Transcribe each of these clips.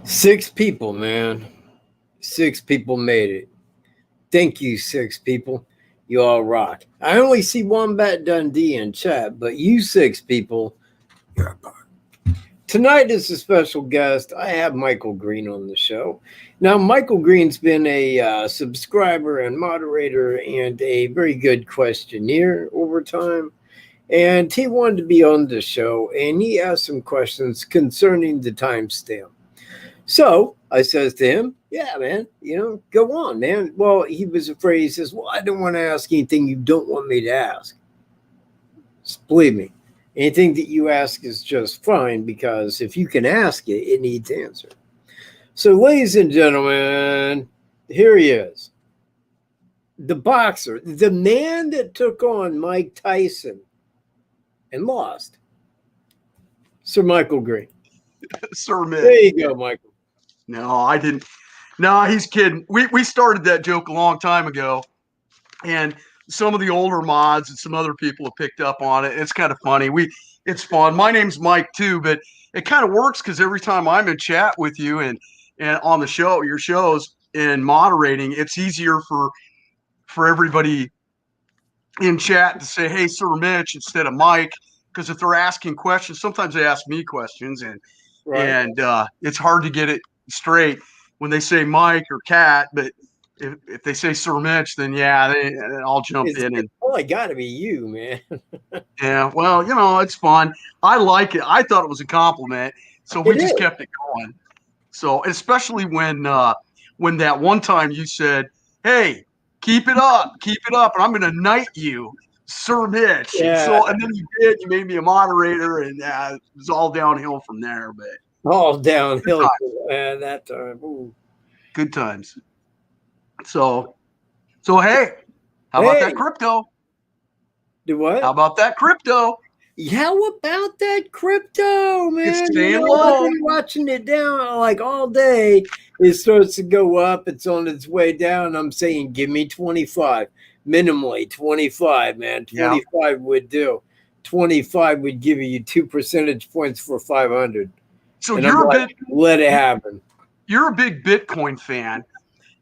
Six people, man. Six people made it. Thank you, six people. You all rock. I only see Wombat Dundee in chat, but you six people, you're a part. Tonight is a special guest. I have Michael Green on the show. Now, Michael Green's been a subscriber and moderator and a very good questionnaire over time. And he wanted to be on the show, and he asked some questions concerning the timestamp. So I says to him, yeah, man, go on, man. Well, he was afraid. He says, well, I don't want to ask anything you don't want me to ask. Just believe me, anything that you ask is just fine, because if you can ask it, it needs answer. So, ladies and gentlemen, here he is. The boxer, the man that took on Mike Tyson and lost. Sir Michael Green. Sir Mitch. There you go, Michael. No, I didn't. No, he's kidding. We started that joke a long time ago, and some of the older mods and some other people have picked up on it. It's kind of funny. It's fun. My name's Mike too, but it kind of works because every time I'm in chat with you and on the show, your shows and moderating, it's easier for everybody in chat to say, "Hey, Sir Mitch," instead of Mike, because if they're asking questions, sometimes they ask me questions, and it's hard to get it straight when they say Mike or Cat, but if they say Sir Mitch, then I'll jump in. And I got to be you, man. Yeah, well, it's fun. I like it. I thought it was a compliment, so we just kept it going. So especially when that one time you said, "Hey, keep it up, and I'm going to knight you, Sir Mitch." Yeah. So and then you did. You made me a moderator, and it was all downhill from there. But all downhill that time. Ooh. Good times. So hey, how about that crypto? Do what? How about that crypto? How about that crypto, man? It's staying low. I've been watching it down like all day. It starts to go up. It's on its way down. I'm saying, give me 25. Minimally 25, man. 25 would do. 25 would give you 2 percentage points for 500. So and let it happen. You're a big Bitcoin fan,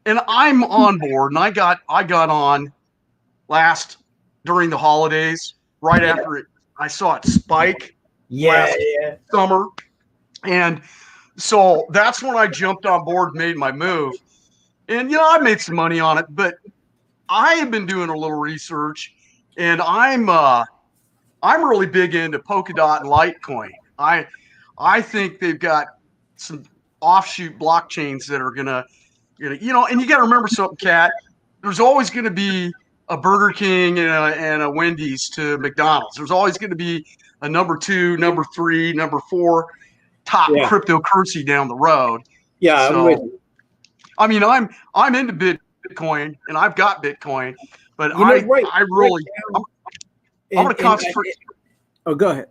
and I'm on board. And I got on during the holidays, right after I saw it spike last summer, and so that's when I jumped on board, and made my move, and I made some money on it. But I have been doing a little research, and I'm really big into Polkadot and Litecoin. I think they've got some offshoot blockchains that are gonna, and you got to remember something, Kat. There's always going to be a Burger King and a Wendy's to McDonald's. There's always going to be a number 2, number 3, number 4 top cryptocurrency down the road. Yeah, so, I'm into Bitcoin, and I've got Bitcoin, but I'm going to concentrate. Oh, go ahead.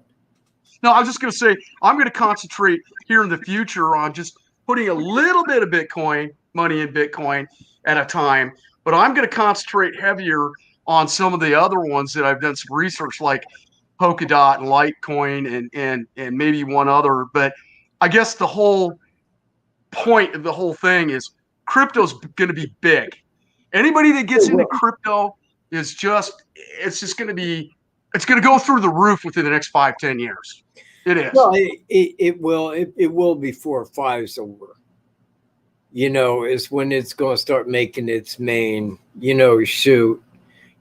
No, I was just going to say, I'm going to concentrate here in the future on just putting a little bit of money in Bitcoin at a time, but I'm going to concentrate heavier on some of the other ones that I've done some research, like Polkadot and Litecoin and maybe one other. But I guess the whole point of the whole thing is crypto's going to be big. Anybody that gets into crypto it's going to go through the roof within the next 5-10 years. It is. Well, it will. It will before 5's over. Is when it's going to start making its main, shoot,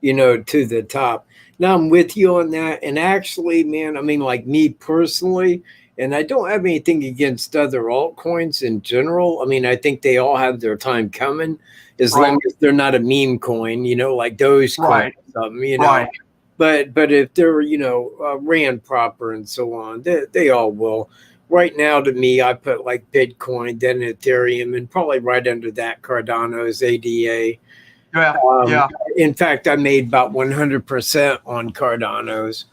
to the top. Now I'm with you on that. And actually, man, like me personally, and I don't have anything against other altcoins in general. I think they all have their time coming, as long as they're not a meme coin, like Dogecoin or something, Right. But if they're, ran proper and so on, they all will. Right now, to me, I put like Bitcoin, then Ethereum, and probably right under that Cardano's ADA. Yeah. In fact, I made about 100% on Cardano's.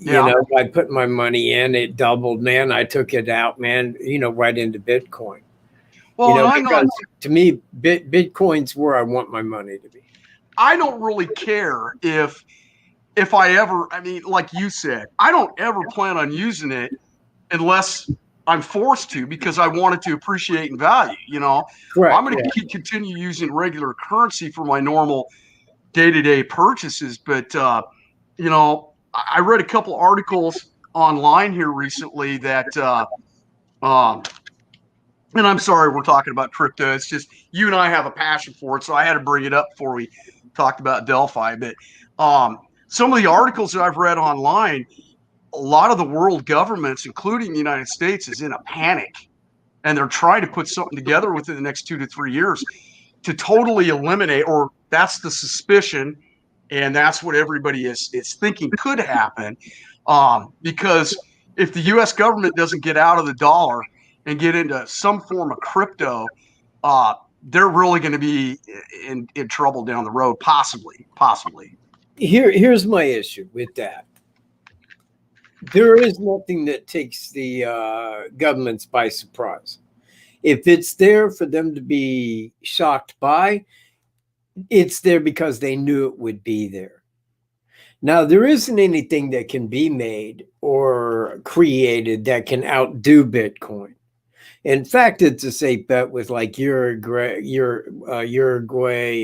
I put my money in, it doubled, man. I took it out, man, right into Bitcoin. Well, to me, Bitcoin's where I want my money to be. I don't really care if I ever, like you said, I don't ever plan on using it unless I'm forced to because I want it to appreciate in value. You know, Correct. I'm going to continue using regular currency for my normal day-to-day purchases. But, you know, I read a couple articles online here recently that, and I'm sorry we're talking about crypto. It's just you and I have a passion for it, so I had to bring it up before we talked about Delphi. But some of the articles that I've read online, a lot of the world governments, including the United States, is in a panic, and they're trying to put something together within the next 2 to 3 years to totally eliminate, or that's the suspicion, and that's what everybody is thinking could happen, because if the U.S. government doesn't get out of the dollar and get into some form of crypto, they're really going to be in trouble down the road, possibly. Here's my issue with that. There is nothing that takes the governments by surprise. If it's there for them to be shocked by, it's there because they knew it would be there. Now, there isn't anything that can be made or created that can outdo Bitcoin. In fact, it's a safe bet with like Uruguay,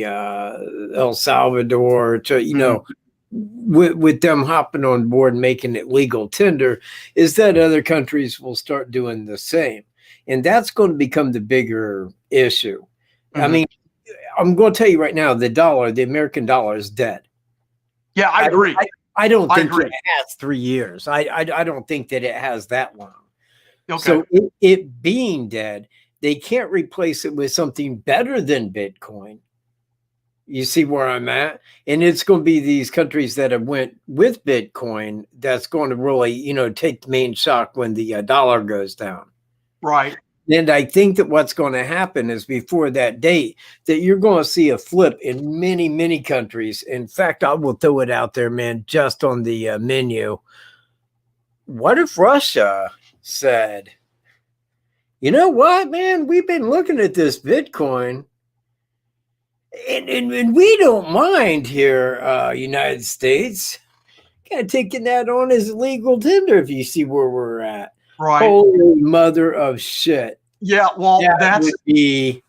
El Salvador, to, you know, with them hopping on board and making it legal tender, is that other countries will start doing the same. And that's going to become the bigger issue. I mean, I'm going to tell you right now, the American dollar is dead. Yeah, I agree. I don't think it has 3 years. I don't think that it has that long. Okay. So it being dead, they can't replace it with something better than Bitcoin. You see where I'm at? And it's going to be these countries that have went with Bitcoin that's going to really, you know, take the main shock when the dollar goes down. Right. And I think that what's going to happen is before that date that you're going to see a flip in many, many countries. In fact, I will throw it out there, man, just on the menu. What if Russia said, you know what, man, we've been looking at this Bitcoin and we don't mind here, United States, kind of taking that on as legal tender if you see where we're at. Right. Holy mother of shit. Yeah, well, that would be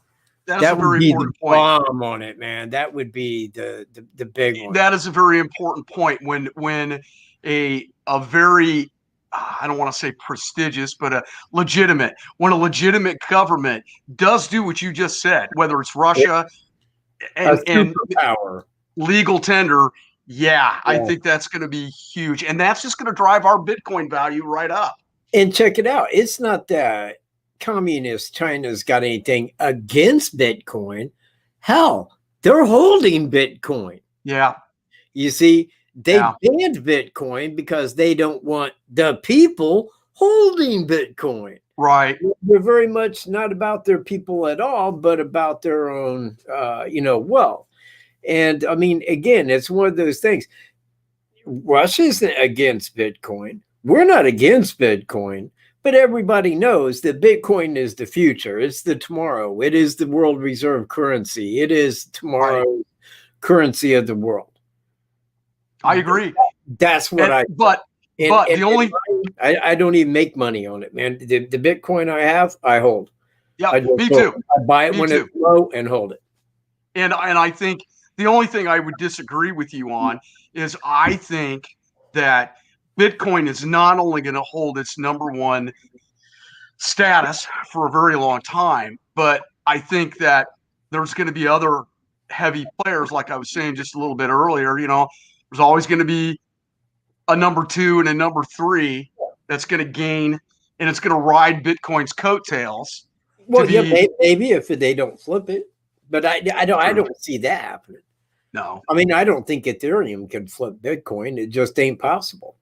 a very important point. Bomb on it, man. That would be the big one. That is a very important point when a very, I don't want to say prestigious, but when a legitimate government does do what you just said, whether it's Russia and power legal tender, yeah, I think that's going to be huge. And that's just going to drive our Bitcoin value right up. And check it out. It's not that communist China's got anything against Bitcoin. Hell, they're holding Bitcoin. Yeah. You see, they banned Bitcoin because they don't want the people holding Bitcoin. Right. They're very much not about their people at all, but about their own, wealth. And I mean, again, it's one of those things. Russia isn't against Bitcoin. We're not against Bitcoin, but everybody knows that Bitcoin is the future. It's the tomorrow. It is the world reserve currency. It is tomorrow's currency of the world. I agree. That's what I don't even make money on it, man. The Bitcoin I have, I hold. Yeah, me too. I buy it when it's low and hold it. And I think the only thing I would disagree with you on is I think that Bitcoin is not only going to hold its number one status for a very long time, but I think that there's going to be other heavy players, like I was saying just a little bit earlier. You know, there's always going to be a number 2 and a number 3 that's going to gain, and it's going to ride Bitcoin's coattails. Well, maybe if they don't flip it, but I don't see that happening. No, I mean, I don't think Ethereum can flip Bitcoin. It just ain't possible.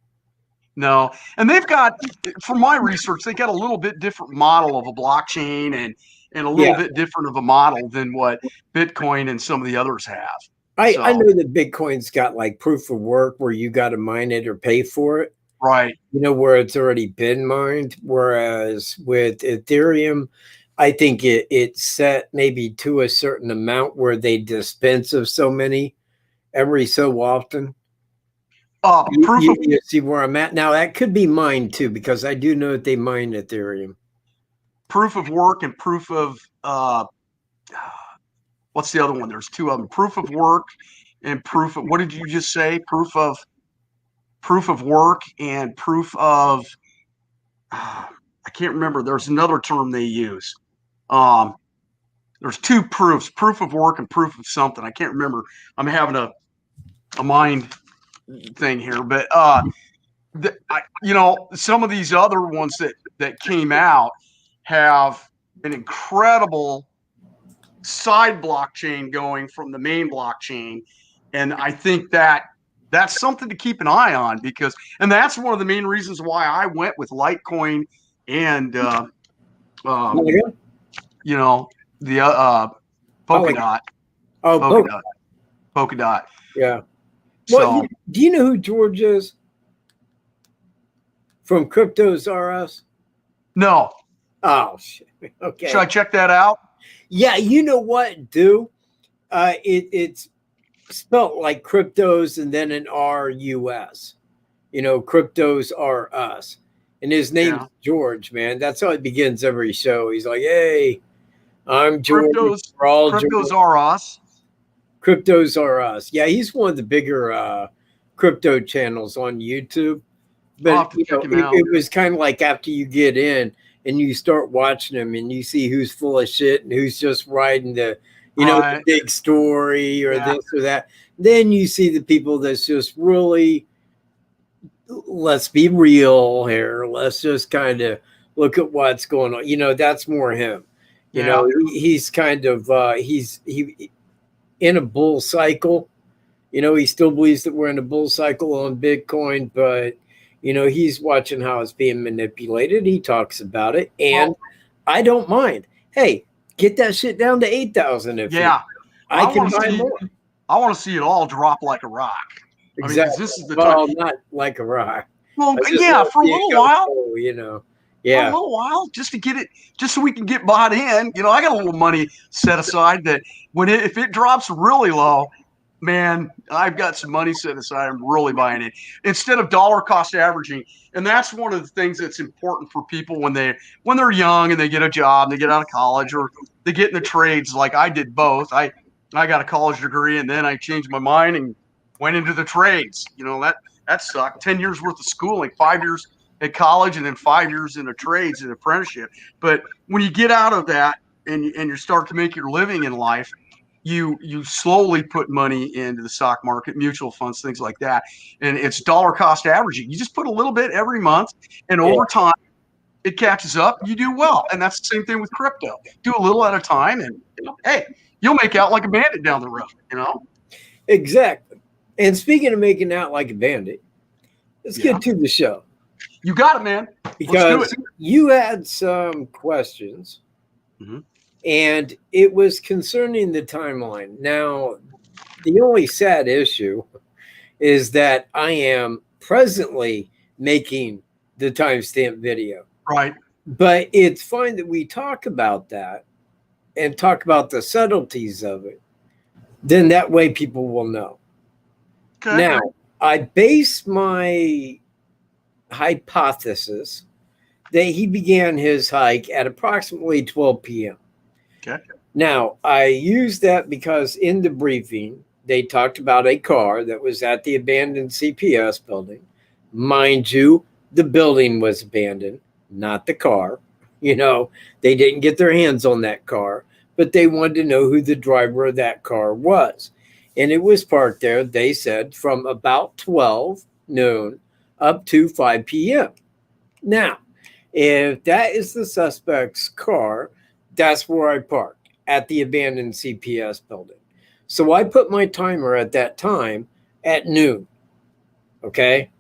No, and they've got, from my research, they got a little bit different model of a blockchain and a little bit different of a model than what Bitcoin and some of the others have. I know that Bitcoin's got like proof of work where you got to mine it or pay for it. Right. You know, where it's already been mined. Whereas with Ethereum, I think it's set maybe to a certain amount where they dispense of so many every so often. You see where I'm at now. That could be mined too, because I do know that they mine Ethereum. proof of work and proof of what's the other one? There's two of them. Proof of work and proof of, what did you just say? Proof of work and proof of I can't remember. There's another term they use. There's two proofs, proof of work and proof of something. I can't remember. I'm having a mind thing here, but some of these other ones that came out have an incredible side blockchain going from the main blockchain, and I think that's something to keep an eye on, and that's one of the main reasons why I went with Litecoin and the Polkadot. Polkadot. Yeah. Well, so, do you know who George is from Cryptos R Us? No. Oh shit. Okay. Should I check that out? Yeah. You know what? It's spelt like cryptos and then an R-U-S. Cryptos R Us. And his name's George, man. That's how it begins every show. He's like, hey, I'm George. Cryptos R Us. Cryptos R Us. Yeah, he's one of the bigger crypto channels on YouTube. But it was kind of like after you get in and you start watching him and you see who's full of shit and who's just riding the the big story or this or that. Then you see the people that's just really, let's be real here. Let's just kind of look at what's going on. That's more him. He's kind of he's in a bull cycle. He still believes that we're in a bull cycle on Bitcoin, but he's watching how it's being manipulated. He talks about it, and I don't mind. Hey, get that shit down to 8,000 I can buy more. I want to see it all drop like a rock. Exactly. I mean, this is the time. Not like a rock. Well, yeah, for a little while. Yeah. For a little while, just to get it, just so we can get bought in. I got a little money set aside that if it drops really low, man, I've got some money set aside. I'm really buying it instead of dollar cost averaging. And that's one of the things that's important for people when they're young and they get a job, and they get out of college, or they get in the trades. Like I did both. I got a college degree and then I changed my mind and went into the trades. That sucked. 10 years worth of schooling, 5 years at college, and then 5 years in the trades and apprenticeship. But when you get out of that and you start to make your living in life, you slowly put money into the stock market, mutual funds, things like that. And it's dollar cost averaging. You just put a little bit every month, and over time it catches up. You do well. And that's the same thing with crypto. Do a little at a time, and hey, you'll make out like a bandit down the road, Exactly. And speaking of making out like a bandit, let's get to the show. You got it, man. Because you had some questions, and it was concerning the timeline. Now, the only sad issue is that I am presently making the timestamp video. Right. But it's fine that we talk about that and talk about the subtleties of it. Then that way people will know. Okay. Now, I base my hypothesis that he began his hike at approximately 12 p.m. Okay. Now, I used that because in the briefing, they talked about a car that was at the abandoned CPS building. Mind you, the building was abandoned, not the car. They didn't get their hands on that car, but they wanted to know who the driver of that car was. And it was parked there, they said, from about 12 noon up to 5 p.m. Now, if that is the suspect's car, that's where I parked, at the abandoned CPS building. So I put my timer at that time at noon, okay?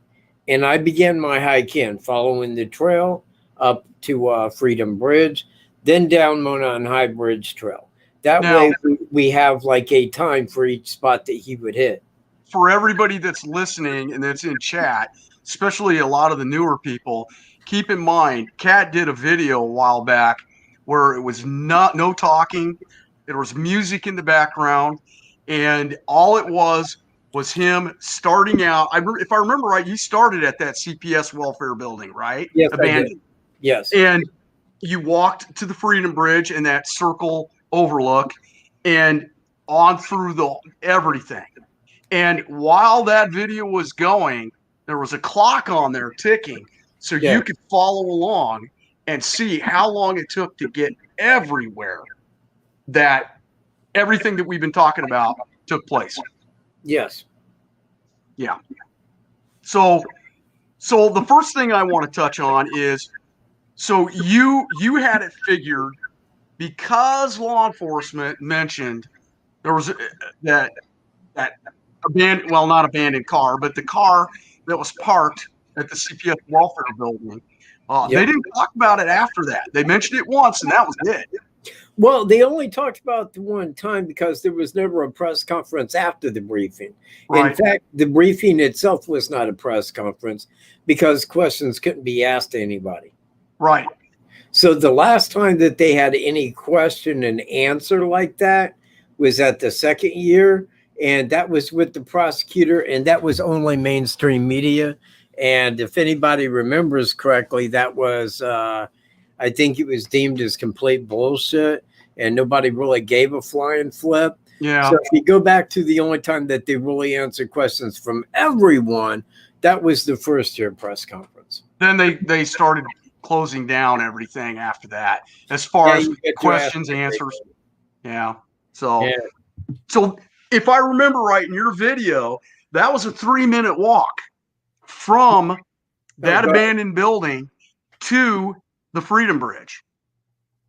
And I began my hike in, following the trail up to Freedom Bridge, then down Monon High Bridge Trail. That way we have like a time for each spot that he would hit. For everybody that's listening and that's in chat, especially a lot of the newer people, keep in mind, Kat did a video a while back where it was no talking. There was music in the background, and all it was him starting out. If I remember right, he started at that CPS welfare building, right? Yes, abandoned. Yes. And you walked to the Freedom Bridge and that circle overlook and on through the everything. And while that video was going, there was a clock on there ticking, so Yeah. you could follow along and see how long it took to get everywhere that everything that we've been talking about took place. Yes. Yeah. So the first thing I want to touch on is, so you had it figured because law enforcement mentioned there was that abandoned, well, not abandoned car, but the car that was parked at the CPS welfare building. They didn't talk about it after that. They mentioned it once, and that was it. Well, they only talked about the one time because there was never a press conference after the briefing. Right. In fact, the briefing itself was not a press conference because questions couldn't be asked to anybody. Right. So the last time that they had any question and answer like that was at the second year, and that was with the prosecutor, and that was only mainstream media. And if anybody remembers correctly, that was I think it was deemed as complete bullshit, and nobody really gave a flying flip. Yeah. So if you go back to the only time that they really answered questions from everyone, that was the first year press conference. Then they started closing down everything after that, as far as questions, answers. Yeah. So if I remember right in your video, that was a 3-minute walk from that abandoned building to the Freedom Bridge.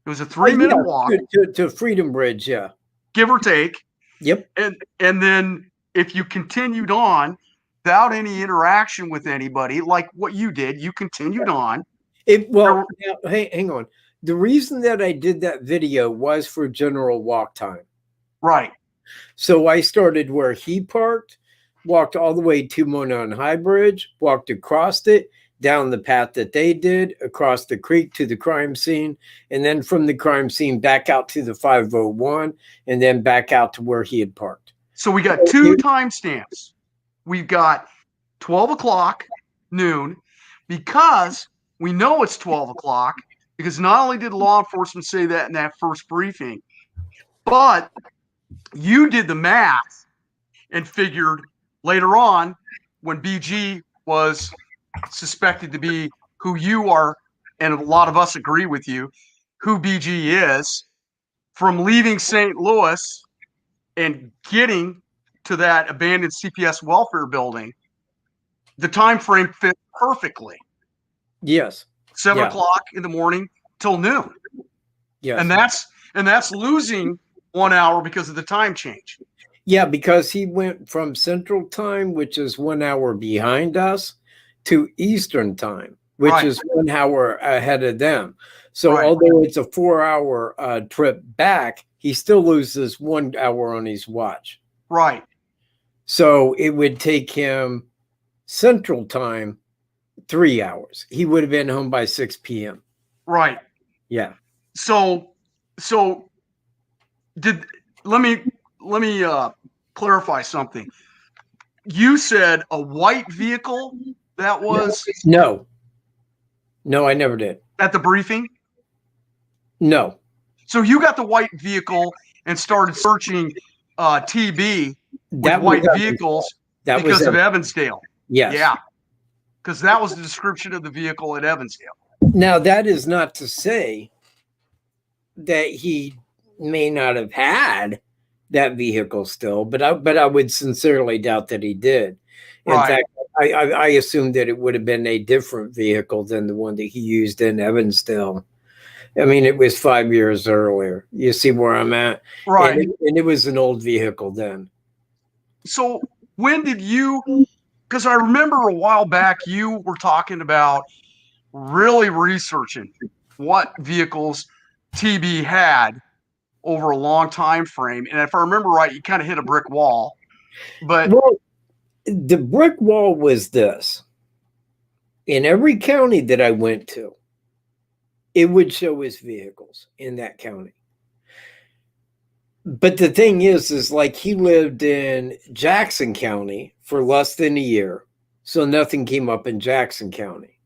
It was a 3-minute walk to Freedom Bridge, yeah, give or take. Yep. And then if you continued on without any interaction with anybody, like what you did, you continued on. Hang on. The reason that I did that video was for general walk time. Right. So I started where he parked, walked all the way to Monon High Bridge, walked across it, down the path that they did, across the creek to the crime scene, and then from the crime scene back out to the 501, and then back out to where he had parked. So we got two timestamps. We've got 12 o'clock, noon, because we know it's 12 o'clock, because not only did law enforcement say that in that first briefing, but you did the math and figured later on when BG was suspected to be who you are, and a lot of us agree with you, who BG is, from leaving St. Louis and getting to that abandoned CPS welfare building, the time frame fit perfectly. Yes. 7 o'clock in the morning till noon. Yes. And that's losing 1 hour because of the time change. Yeah, because he went from Central Time, which is 1 hour behind us, to Eastern Time, which is 1 hour ahead of them. So although it's a 4-hour trip back, he still loses 1 hour on his watch. Right. So it would take him Central Time 3 hours. He would have been home by 6 p.m. Right. Yeah. So let me clarify something. You said a white vehicle that was no, I never did at the briefing. No. So you got the white vehicle and started searching TB with white vehicles because of Evansdale. Yes. Yeah. Because that was the description of the vehicle at Evansdale. Now, that is not to say that he may not have had that vehicle still, but I would sincerely doubt that he did. In fact, I assume that it would have been a different vehicle than the one that he used in Evansdale. I mean, it was 5 years earlier. You see where I'm at? Right. And it was an old vehicle then. So when did you, because I remember a while back you were talking about really researching what vehicles TB had over a long time frame. And if I remember right, you kind of hit a brick wall. But the brick wall was this. In every county that I went to, it would show his vehicles in that county. But the thing is like he lived in Jackson County for less than a year. So nothing came up in Jackson County.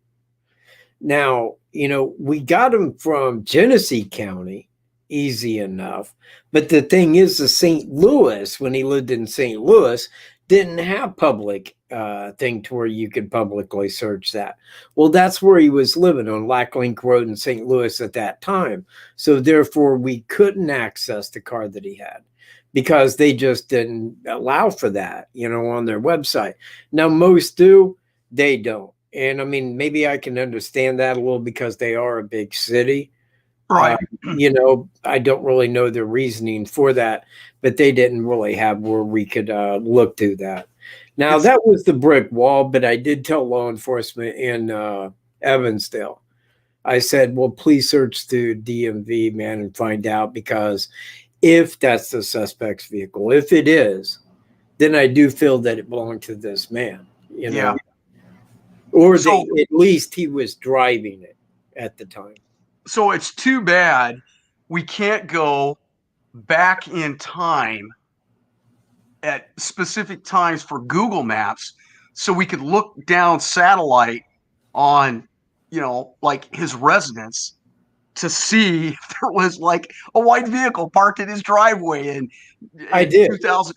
Now, we got him from Genesee County, easy enough. But the thing is, the St. Louis, when he lived in St. Louis, didn't have public thing to where you could publicly search that. Well, that's where he was living, on Lacklink Road in St. Louis at that time. So therefore, we couldn't access the car that he had, because they just didn't allow for that, on their website. Now, most do, they don't. And I mean, maybe I can understand that a little, because they are a big city. Right. I don't really know the reasoning for that, but they didn't really have where we could look through that. Now, that was the brick wall, but I did tell law enforcement in Evansdale. I said, well, please search the DMV, man, and find out, because if that's the suspect's vehicle, if it is, then I do feel that it belonged to this man, Yeah. Or at least he was driving it at the time. So it's too bad we can't go back in time at specific times for Google Maps, so we could look down satellite on, like his residence, to see if there was like a white vehicle parked in his driveway in I did. 2000.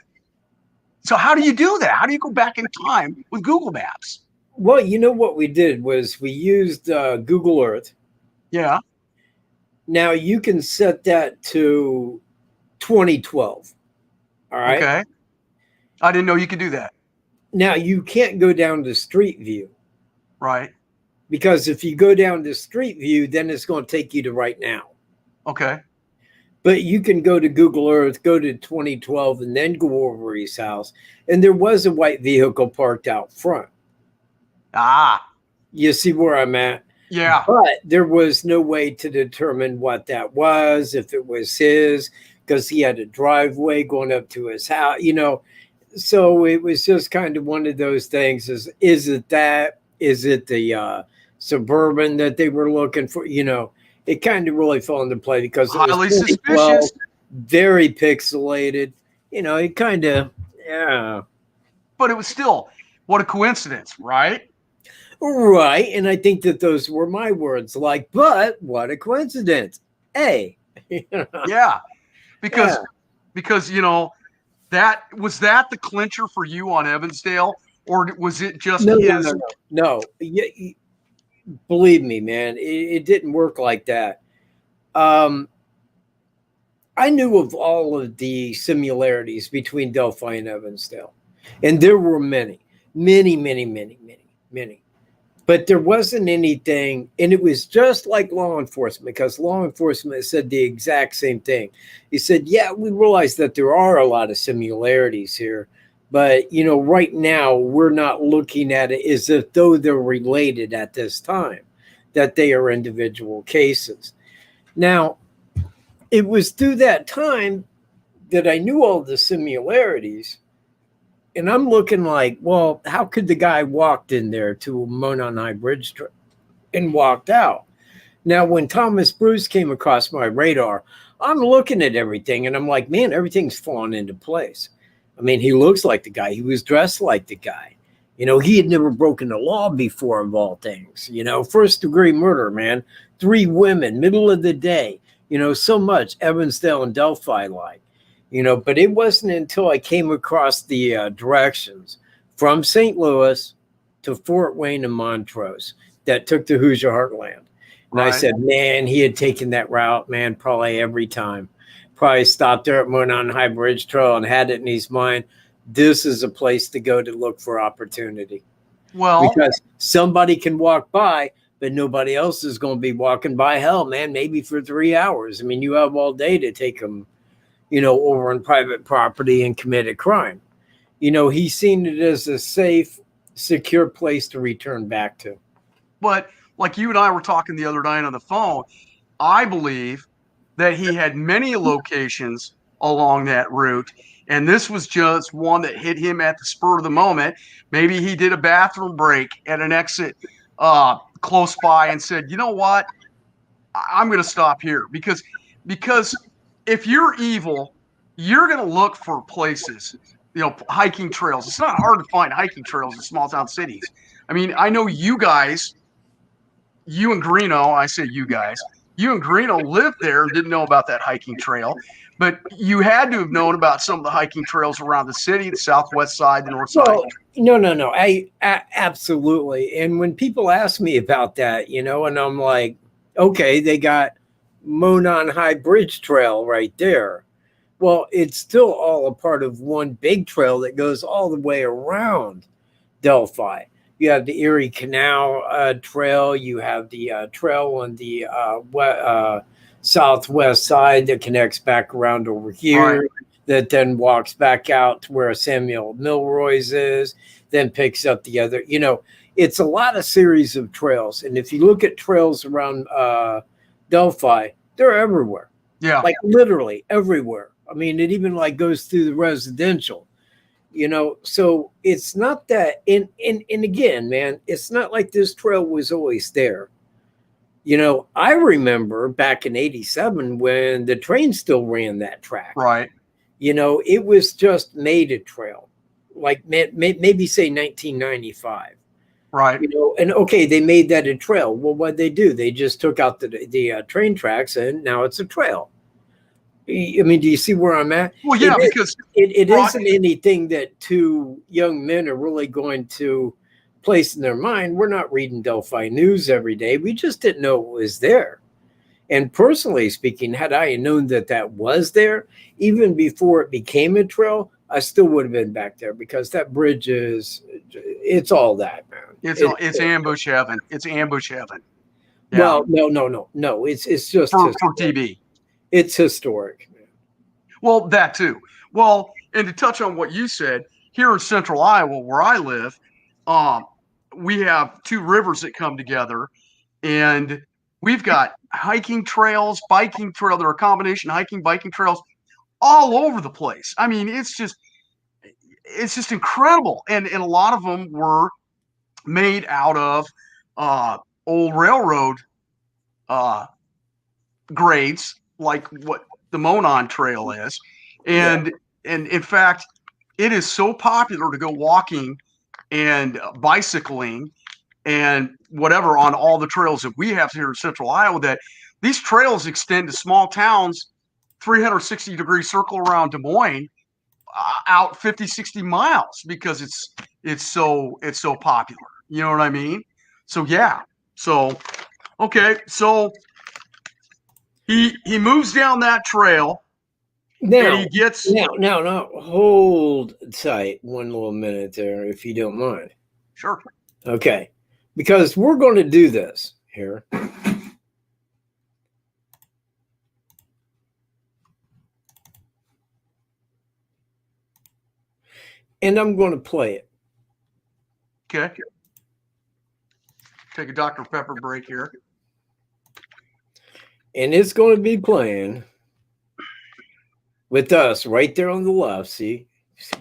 So how do you do that? How do you go back in time with Google Maps? Well, what we did was we used Google Earth. Yeah. Now you can set that to 2012. All right. Okay. I didn't know you could do that. Now you can't go down to Street View. Right. Because if you go down to Street View, then it's going to take you to right now. Okay. But you can go to Google Earth, go to 2012, and then go over his house. And there was a white vehicle parked out front. Ah. You see where I'm at? Yeah. But there was no way to determine what that was, if it was his, because he had a driveway going up to his house, So it was just kind of one of those things. Is it that? Is it the Suburban that they were looking for? It kind of really fell into play, because it highly was suspicious, very pixelated. It kind of, yeah. But it was still, what a coincidence, right? Right. And I think that those were my words, like, but what a coincidence. Hey. Yeah. Because that was the clincher for you on Evansdale, or was it just his? No. Believe me, man, it didn't work like that. I knew of all of the similarities between Delphi and Evansdale, and there were many. But there wasn't anything, and it was just like law enforcement, because law enforcement said the exact same thing. He said, yeah, we realize that there are a lot of similarities here, but, right now we're not looking at it as if though they're related at this time, that they are individual cases. Now, it was through that time that I knew all the similarities. And I'm looking like, well, how could the guy walked in there to Monon High Bridge and walked out? Now, when Thomas Bruce came across my radar, I'm looking at everything and I'm like, man, everything's falling into place. I mean, he looks like the guy. He was dressed like the guy. He had never broken the law before, of all things. First degree murder, man. 3 women, middle of the day. So much Evansdale and Delphi like. But it wasn't until I came across the directions from St. Louis to Fort Wayne and Montrose that took the Hoosier Heartland. And right. I said, man, he had taken that route, man, probably every time. Probably stopped there at Monon High Bridge Trail and had it in his mind, this is a place to go to look for opportunity. Well, because somebody can walk by, but nobody else is going to be walking by. Hell, man, maybe for 3 hours. I mean, you have all day to take them, over on private property and commit a crime. He's seen it as a safe, secure place to return back to. But like you and I were talking the other night on the phone, I believe that he had many locations along that route, and this was just one that hit him at the spur of the moment. Maybe he did a bathroom break at an exit close by and said, you know what, I'm going to stop here. Because if you're evil, you're going to look for places, hiking trails. It's not hard to find hiking trails in small town cities. I mean, I know you guys you and Greeno, I say you guys, you and Greeno lived there and didn't know about that hiking trail, but you had to have known about some of the hiking trails around the city, the southwest side, the north side. Well, no. I absolutely. And when people ask me about that, you know, and I'm like, okay, they got Monon High Bridge Trail right there. Well, it's still all a part of one big trail that goes all the way around Delphi. You have the Erie Canal Trail. You have the trail on the southwest side that connects back around over here. Right. That then walks back out to where Samuel Milroy's is, then picks up the other. You know, it's a lot of series of trails. And if you look at trails around Delphi, they're everywhere. Yeah. Like literally everywhere. I mean, it even like goes through the residential, you know, so it's not that. And again, man, it's not like this trail was always there. You know, I remember back in 87 when the train still ran that track. Right. You know, it was just made a trail, like maybe say 1995. Right. You know, and okay, they made that a trail. Well, what'd they do? They just took out the train tracks and now it's a trail. I mean, do you see where I'm at? Well, yeah, because it isn't anything that two young men are really going to place in their mind. We're not reading Delphi news every day. We just didn't know it was there. And personally speaking, had I known that that was there, even before it became a trail, I still would have been back there because that bridge it's all that, man. It's ambush heaven. It's ambush heaven. Yeah. Well, no. It's just for TV. It's historic. Well, that too. Well, and to touch on what you said, here in central Iowa, where I live, we have two rivers that come together, and we've got hiking trails, biking trail. They're a combination hiking, biking trails all over the place. I mean, it's just incredible. And a lot of them were made out of old railroad grades, like what the Monon Trail is. And in fact, it is so popular to go walking and bicycling and whatever on all the trails that we have here in central Iowa, that these trails extend to small towns, 360-degree circle around Des Moines, out 50, 60 miles, because it's so popular. You know what I mean? So yeah. So okay. So he moves down that trail. Now, and he gets now. Hold tight one little minute there, if you don't mind. Sure. Okay, because we're going to do this here. And I'm going to play it. Okay. Take a Dr. Pepper break here. And it's going to be playing with us right there on the left. See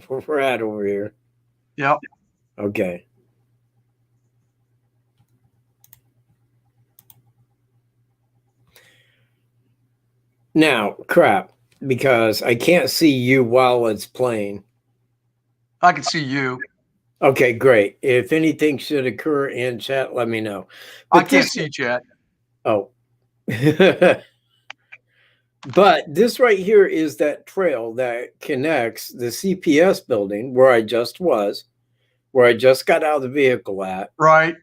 where we're at over here. Yep. Okay. Now, crap, because I can't see you while it's playing. I can see you. Okay, great. If anything should occur in chat, let me know. But I can't see chat. Oh. But this right here is that trail that connects the CPS building where I just was, where I just got out of the vehicle at. Right.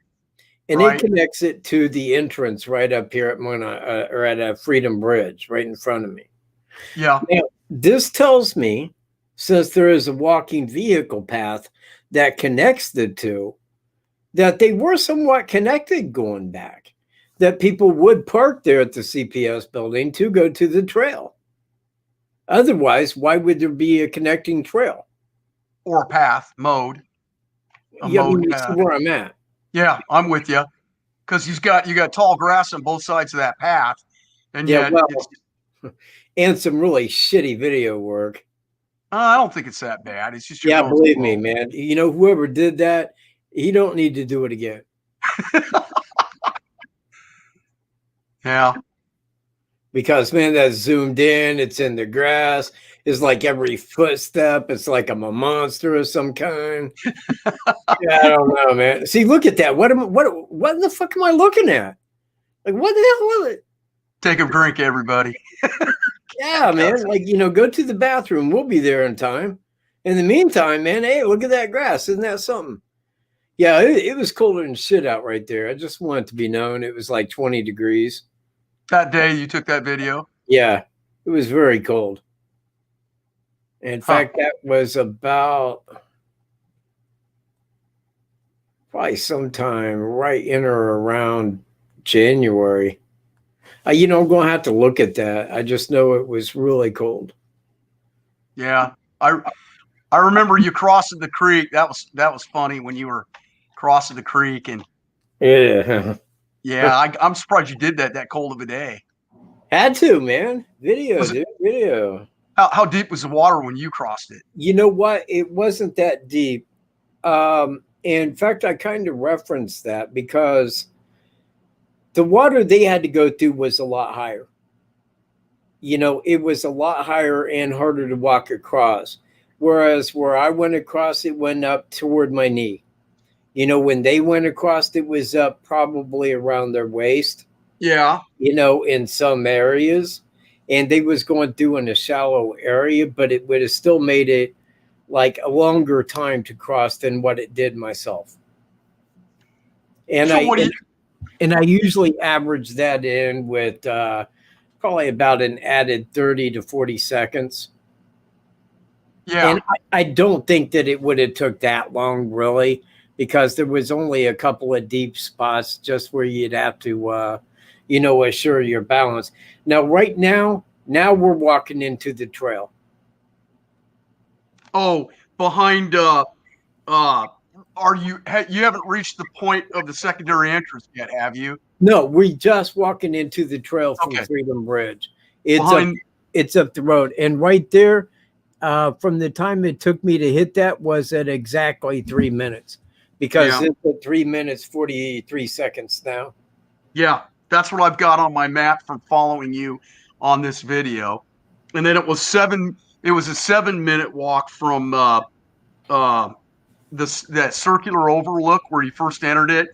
And it connects it to the entrance right up here at or at Freedom Bridge right in front of me. Yeah. Now, this tells me, since there is a walking vehicle path that connects the two, that they were somewhat connected going back, that people would park there at the CPS building to go to the trail. Otherwise, why would there be a connecting trail? Or a path, mode. You see where I'm at. Yeah, I'm with you. Because you got tall grass on both sides of that path. And yet and some really shitty video work. I don't think it's that bad. It's just believe me, man. You know, whoever did that, he don't need to do it again. Yeah. Because, man, that's zoomed in. It's in the grass. It's like every footstep. It's like I'm a monster of some kind. I don't know, man. See, look at that. What in the fuck am I looking at? Like, what the hell was it? Take a drink, everybody. Yeah, man. Like, go to the bathroom. We'll be there in time. In the meantime, man, hey, look at that grass. Isn't that something? Yeah, it was colder than shit out right there. I just want it to be known. It was like 20 degrees. That day you took that video? Yeah, it was very cold. In fact, that was about probably sometime right in or around January. I'm going to have to look at that. I just know it was really cold. Yeah. I remember you crossing the creek. That was funny when you were crossing the creek. And yeah, I'm surprised you did that cold of a day. Had to, man. Video. How deep was the water when you crossed it? You know what? It wasn't that deep. In fact, I kind of referenced that because the water they had to go through was a lot higher. It was a lot higher and harder to walk across. Whereas where I went across, it went up toward my knee. When they went across, it was up probably around their waist. Yeah. In some areas. And they was going through in a shallow area, but it would have still made it like a longer time to cross than what it did myself. And I usually average that in with probably about an added 30 to 40 seconds. Yeah. And I don't think that it would have took that long, really, because there was only a couple of deep spots just where you'd have to, assure your balance. Now, right now we're walking into the trail. Oh, behind, you haven't reached the point of the secondary entrance yet, have you? No, we're just walking into the trail from Freedom Bridge. It's up the road. And right there, from the time it took me to hit that was at exactly 3 minutes, because it's at 3 minutes, 43 seconds now. Yeah, that's what I've got on my map from following you on this video. And then it was a 7-minute walk from that circular overlook where you first entered it,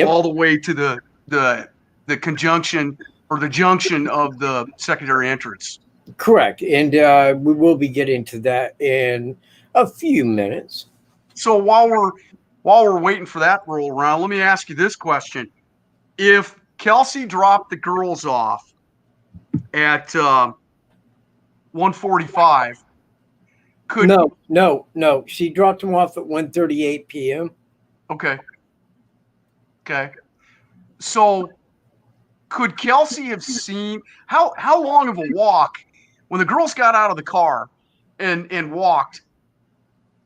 all the way to the conjunction or the junction of the secondary entrance. Correct. And we will be getting to that in a few minutes. So while we're waiting for that to roll around, let me ask you this question. If Kelsey dropped the girls off at 1:45, No. She dropped them off at 1:38 p.m. Okay. So could Kelsey have seen how long of a walk when the girls got out of the car and walked?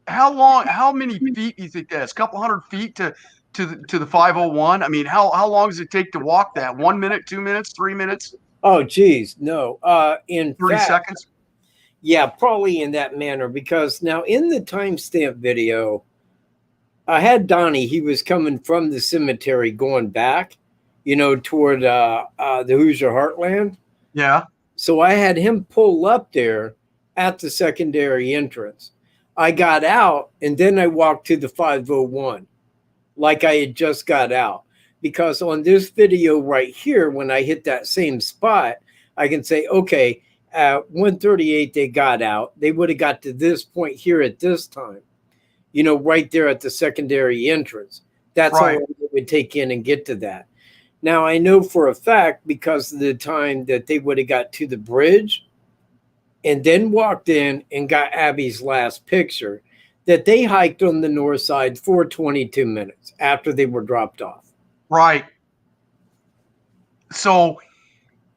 How many feet do you think that is? A couple hundred feet to the 501? I mean, how long does it take to walk that? 1 minute, 2 minutes, 3 minutes? Oh, geez, no. In 30 seconds? Yeah, probably in that manner, because now in the timestamp video, I had Donnie. He was coming from the cemetery going back, toward the Hoosier Heartland. Yeah. So I had him pull up there at the secondary entrance. I got out, and then I walked to the 501 like I had just got out. Because on this video right here, when I hit that same spot, I can say, okay, at 1:38, they got out. They would have got to this point here at this time, right there at the secondary entrance. That's how long it would take in and get to that. Now, I know for a fact, because of the time that they would have got to the bridge and then walked in and got Abby's last picture, that they hiked on the north side for 22 minutes after they were dropped off. Right. So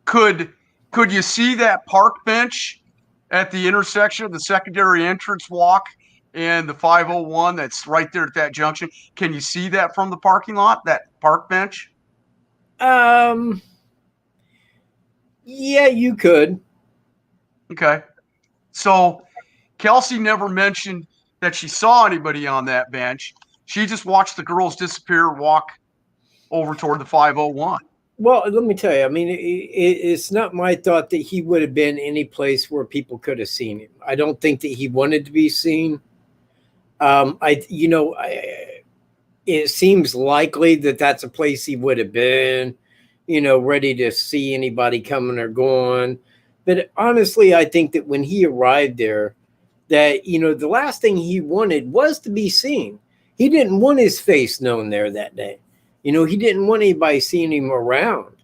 could you see that park bench at the intersection of the secondary entrance walk and the 501 that's right there at that junction? Can you see that from the parking lot, that park bench? Yeah, you could. Okay. So Kelsey never mentioned that she saw anybody on that bench. She just watched the girls disappear, walk over toward the 501. Well, let me tell you, I mean, it's not my thought that he would have been any place where people could have seen him. I don't think that he wanted to be seen. It seems likely that that's a place he would have been, ready to see anybody coming or going. But honestly, I think that when he arrived there, that, the last thing he wanted was to be seen. He didn't want his face known there that day. He didn't want anybody seeing him around.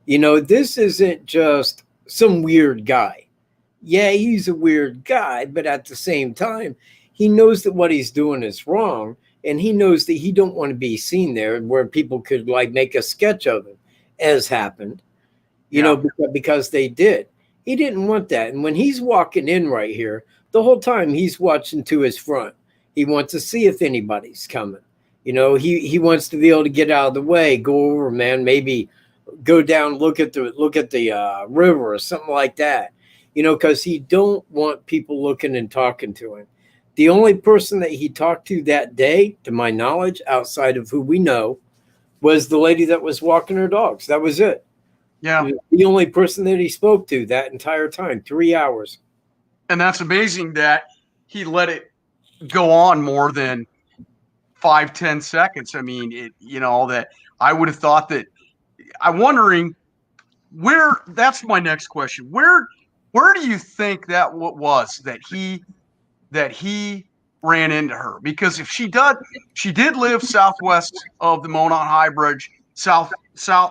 This isn't just some weird guy. Yeah, he's a weird guy, but at the same time, he knows that what he's doing is wrong, and he knows that he don't want to be seen there where people could like make a sketch of him, as happened, because they did. He didn't want that. And when he's walking in right here, the whole time he's watching to his front. He wants to see if anybody's coming. He wants to be able to get out of the way, go over, man, maybe go down, look at the river or something like that, because he don't want people looking and talking to him. The only person that he talked to that day, to my knowledge, outside of who we know, was the lady that was walking her dogs. That was it. Yeah. The only person that he spoke to that entire time, 3 hours. And that's amazing that he let it go on more than 5-10 seconds. I mean, that I would have thought that. I'm wondering where. That's my next question. Where do you think that was that he ran into her? Because if she did live southwest of the Monon High Bridge, south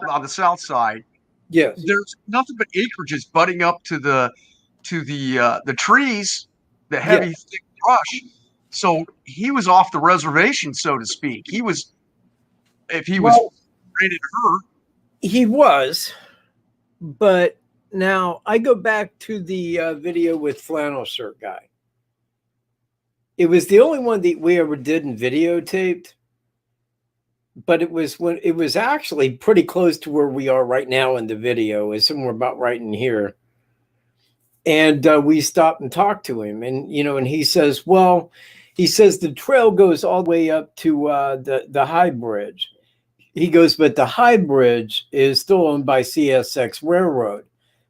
on the south side. Yes. There's nothing but acreages butting up to the trees, the heavy thick brush. So he was off the reservation, so to speak. If he was ran into her. He was, but now I go back to the video with flannel shirt guy. It was the only one that we ever did and videotaped, but it was actually pretty close to where we are right now in the video, is somewhere about right in here. And we stopped and talked to him, and and he says, the trail goes all the way up to the High Bridge. He goes, but the High Bridge is still owned by CSX Railroad,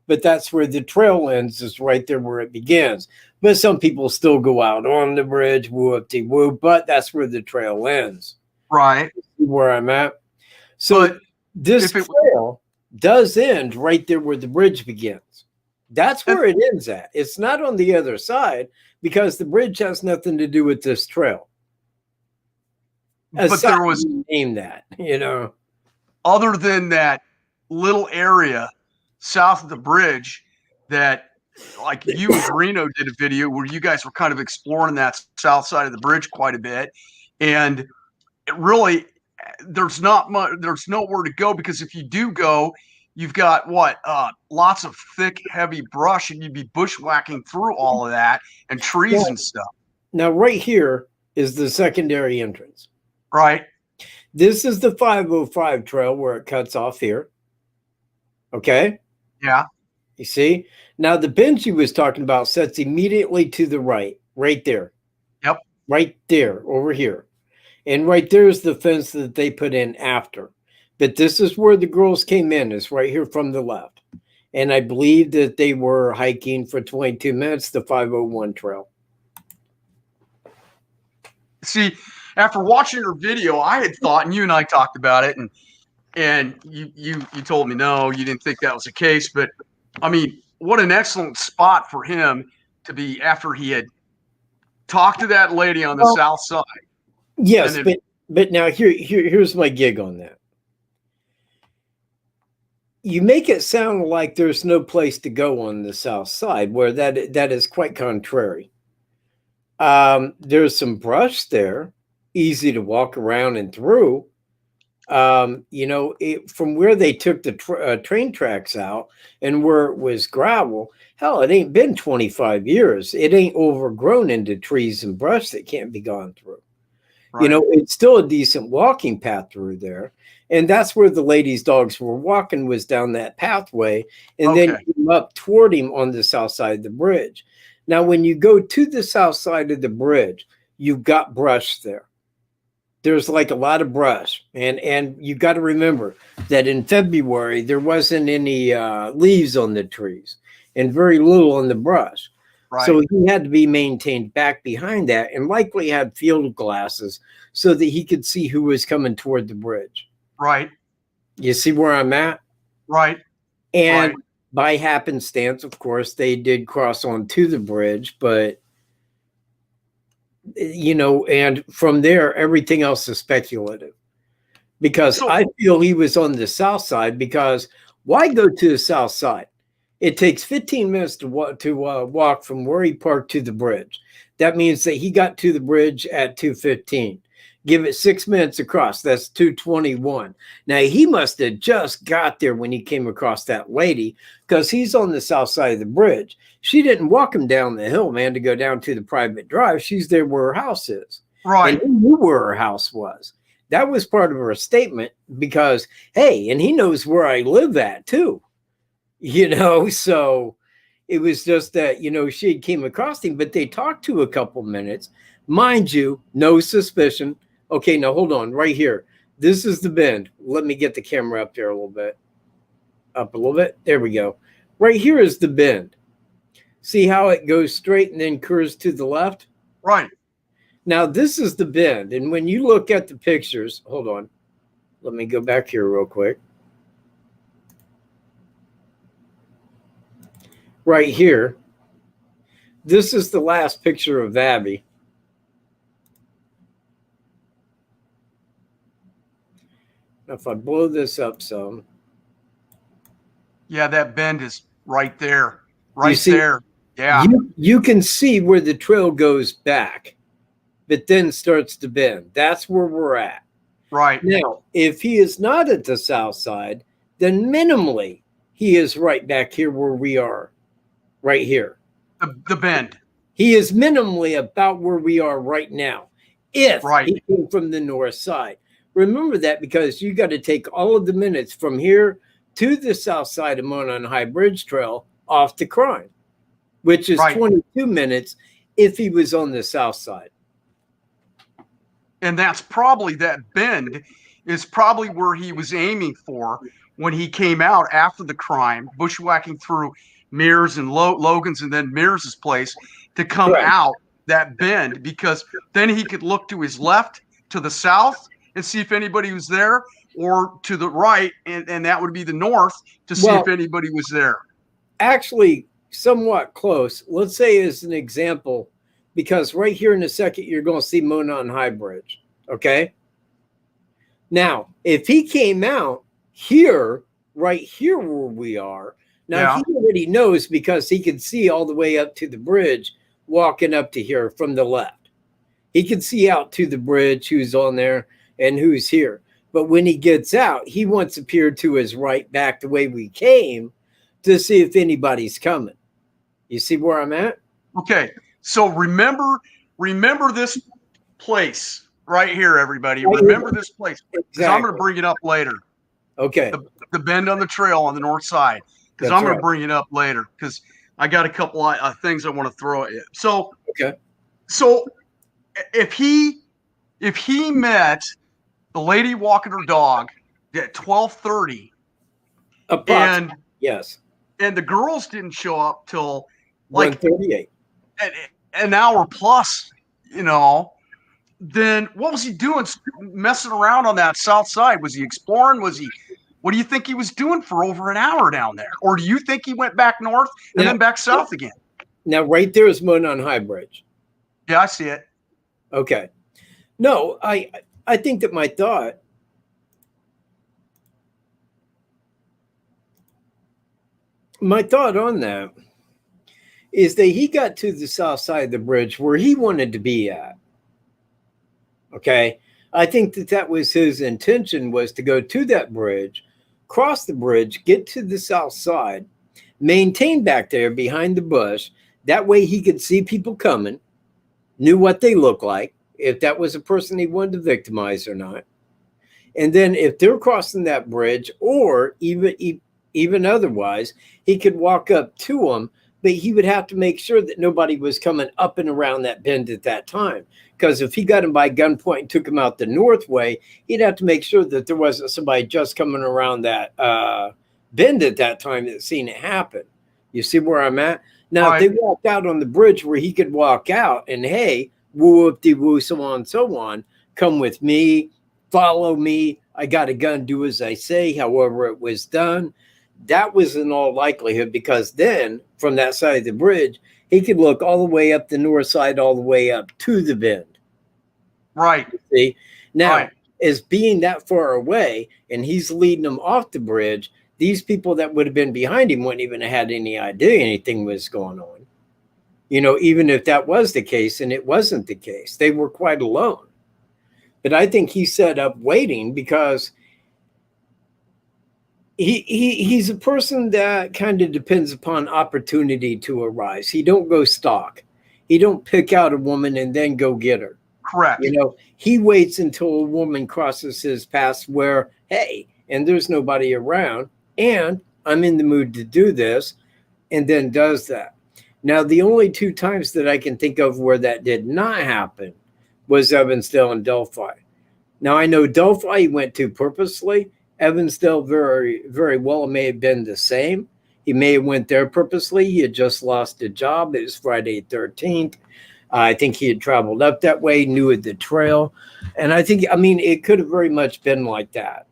but that's where the trail ends, is right there where it begins. But some people still go out on the bridge, woo-up-de-woo, but that's where the trail ends. Right. Where I'm at. So this trail does end right there where the bridge begins. That's where it ends at. It's not on the other side, because the bridge has nothing to do with this trail. But there was name that, other than that little area south of the bridge that, like, you and Reno did a video where you guys were kind of exploring that south side of the bridge quite a bit, and it really, there's not much, there's nowhere to go, because if you do go, you've got lots of thick, heavy brush, and you'd be bushwhacking through all of that and trees and stuff. Now, right here is the secondary entrance. Right. This is the 505 trail where it cuts off here. Okay. Yeah. You see? Now, the bench he was talking about sets immediately to the right there. Yep. Right there, over here. And right there is the fence that they put in after. But this is where the girls came in, is right here from the left. And I believe that they were hiking for 22 minutes, the 501 trail. See, after watching her video, I had thought, and you and I talked about it, and you told me no, you didn't think that was the case. But I mean, what an excellent spot for him to be after he had talked to that lady on the south side. Yes, but now here's my gig on that. You make it sound like there's no place to go on the south side, where that is quite contrary. There's some brush there, easy to walk around and through. From where they took the train tracks out and where it was gravel, hell, it ain't been 25 years. It ain't overgrown into trees and brush that can't be gone through. Right. It's still a decent walking path through there. And that's where the lady's dogs were walking, was down that pathway, and then came up toward him on the south side of the bridge. Now, when you go to the south side of the bridge, you've got brush there. There's like a lot of brush. And you got to remember that in February, there wasn't any leaves on the trees and very little on the brush. Right. So he had to be maintained back behind that, and likely had field glasses so that he could see who was coming toward the bridge. Right. You see where I'm at? Right. And Right. by happenstance, of course, they did cross onto the bridge, but and from there, everything else is speculative. Because So I feel he was on the south side, because why go to the south side? It takes 15 minutes to walk from where he parked to the bridge. That means that he got to the bridge at 2:15. Give it 6 minutes across. That's 2:21. Now, he must have just got there when he came across that lady, because he's on the south side of the bridge. She didn't walk him down the hill, man, to go down to the private drive. She's there where her house is. right. And he knew where her house was. That was part of her statement, because, hey, and he knows where I live at too. So it was just that, she came across him, but they talked to a couple minutes. Mind you, no suspicion. Okay, now hold on right here. This is the bend. Let me get the camera up there a little bit. Up a little bit. There we go. Right here is the bend. See how it goes straight and then curves to the left? Right. Now, this is the bend. And when you look at the pictures, hold on. Let me go back here real quick. Right here, this is the last picture of Abby. Now, if I blow this up some. Yeah, that bend is right there. Right there. Yeah. You can see where the trail goes back, but then starts to bend. That's where we're at. Right. Now, if he is not at the south side, then minimally he is right back here where we are. Right here. The bend. He is minimally about where we are right now. If he came from the north side. Remember that, because you got to take all of the minutes from here to the south side of Monon High Bridge Trail off the crime, which is 22 minutes if he was on the south side. And that's probably, that bend is probably where he was aiming for when he came out after the crime, bushwhacking through Mears and Logan's and then Mears' place to come out that bend, because then he could look to his left, to the south, and see if anybody was there, or to the right, and that would be the north, to see if anybody was there. Actually, somewhat close. Let's say as an example, because right here in a second, you're going to see Monon High Bridge. Okay? Now, if he came out here, right here where we are, now he already knows, because he can see all the way up to the bridge walking up to here from the left. He can see out to the bridge who's on there and who's here. But when he gets out, he wants to peer to his right back the way we came to see if anybody's coming. You see where I'm at? Okay. So remember this place right here, everybody. Remember this place, because I'm going to bring it up later. Okay. The bend on the trail on the north side, because I'm going to bring it up later, because I got a couple of things I want to throw at you. So, so if he met the lady walking her dog at 12:30, and and the girls didn't show up till like 1:38, an hour plus, then what was he doing, messing around on that south side? Was he exploring? What do you think he was doing for over an hour down there? Or do you think he went back north and then back south again? Now, right there is Monon High Bridge. Yeah, I see it. Okay. No, I think that my thought on that is that he got to the south side of the bridge where he wanted to be at. Okay. I think that was his intention, was to go to that bridge, cross the bridge, get to the south side, maintain back there behind the bush. That way he could see people coming, knew what they look like, if that was a person he wanted to victimize or not. And then if they're crossing that bridge, or even otherwise, he could walk up to them, but he would have to make sure that nobody was coming up and around that bend at that time. Because if he got him by gunpoint and took him out the north way, he'd have to make sure that there wasn't somebody just coming around that bend at that time that seen it happen. You see where I'm at? Now, if they walked out on the bridge where he could walk out and, hey, woo-whoop-de-woo, so on, come with me, follow me, I got a gun, do as I say, however it was done, that was in all likelihood, because then from that side of the bridge, he could look all the way up the north side, all the way up to the bend. Right. See, now, Right. as being that far away and he's leading them off the bridge, these people that would have been behind him wouldn't even have had any idea anything was going on. You know, even if that was the case, and it wasn't the case, they were quite alone. But I think he set up waiting because he's a person that kind of depends upon opportunity to arise. He don't go stalk. He don't pick out a woman and then go get her. Correct. You know, he waits until a woman crosses his path where, hey, and there's nobody around, and I'm in the mood to do this, and then does that. Now, the only two times that I can think of where that did not happen was Evansdale and Delphi. Now, I know Delphi he went to purposely. Evansdale very, very well may have been the same. He may have went there purposely. He had just lost a job. It was Friday 13th. I think he had traveled up that way, knew of the trail. And I think, I mean, it could have very much been like that.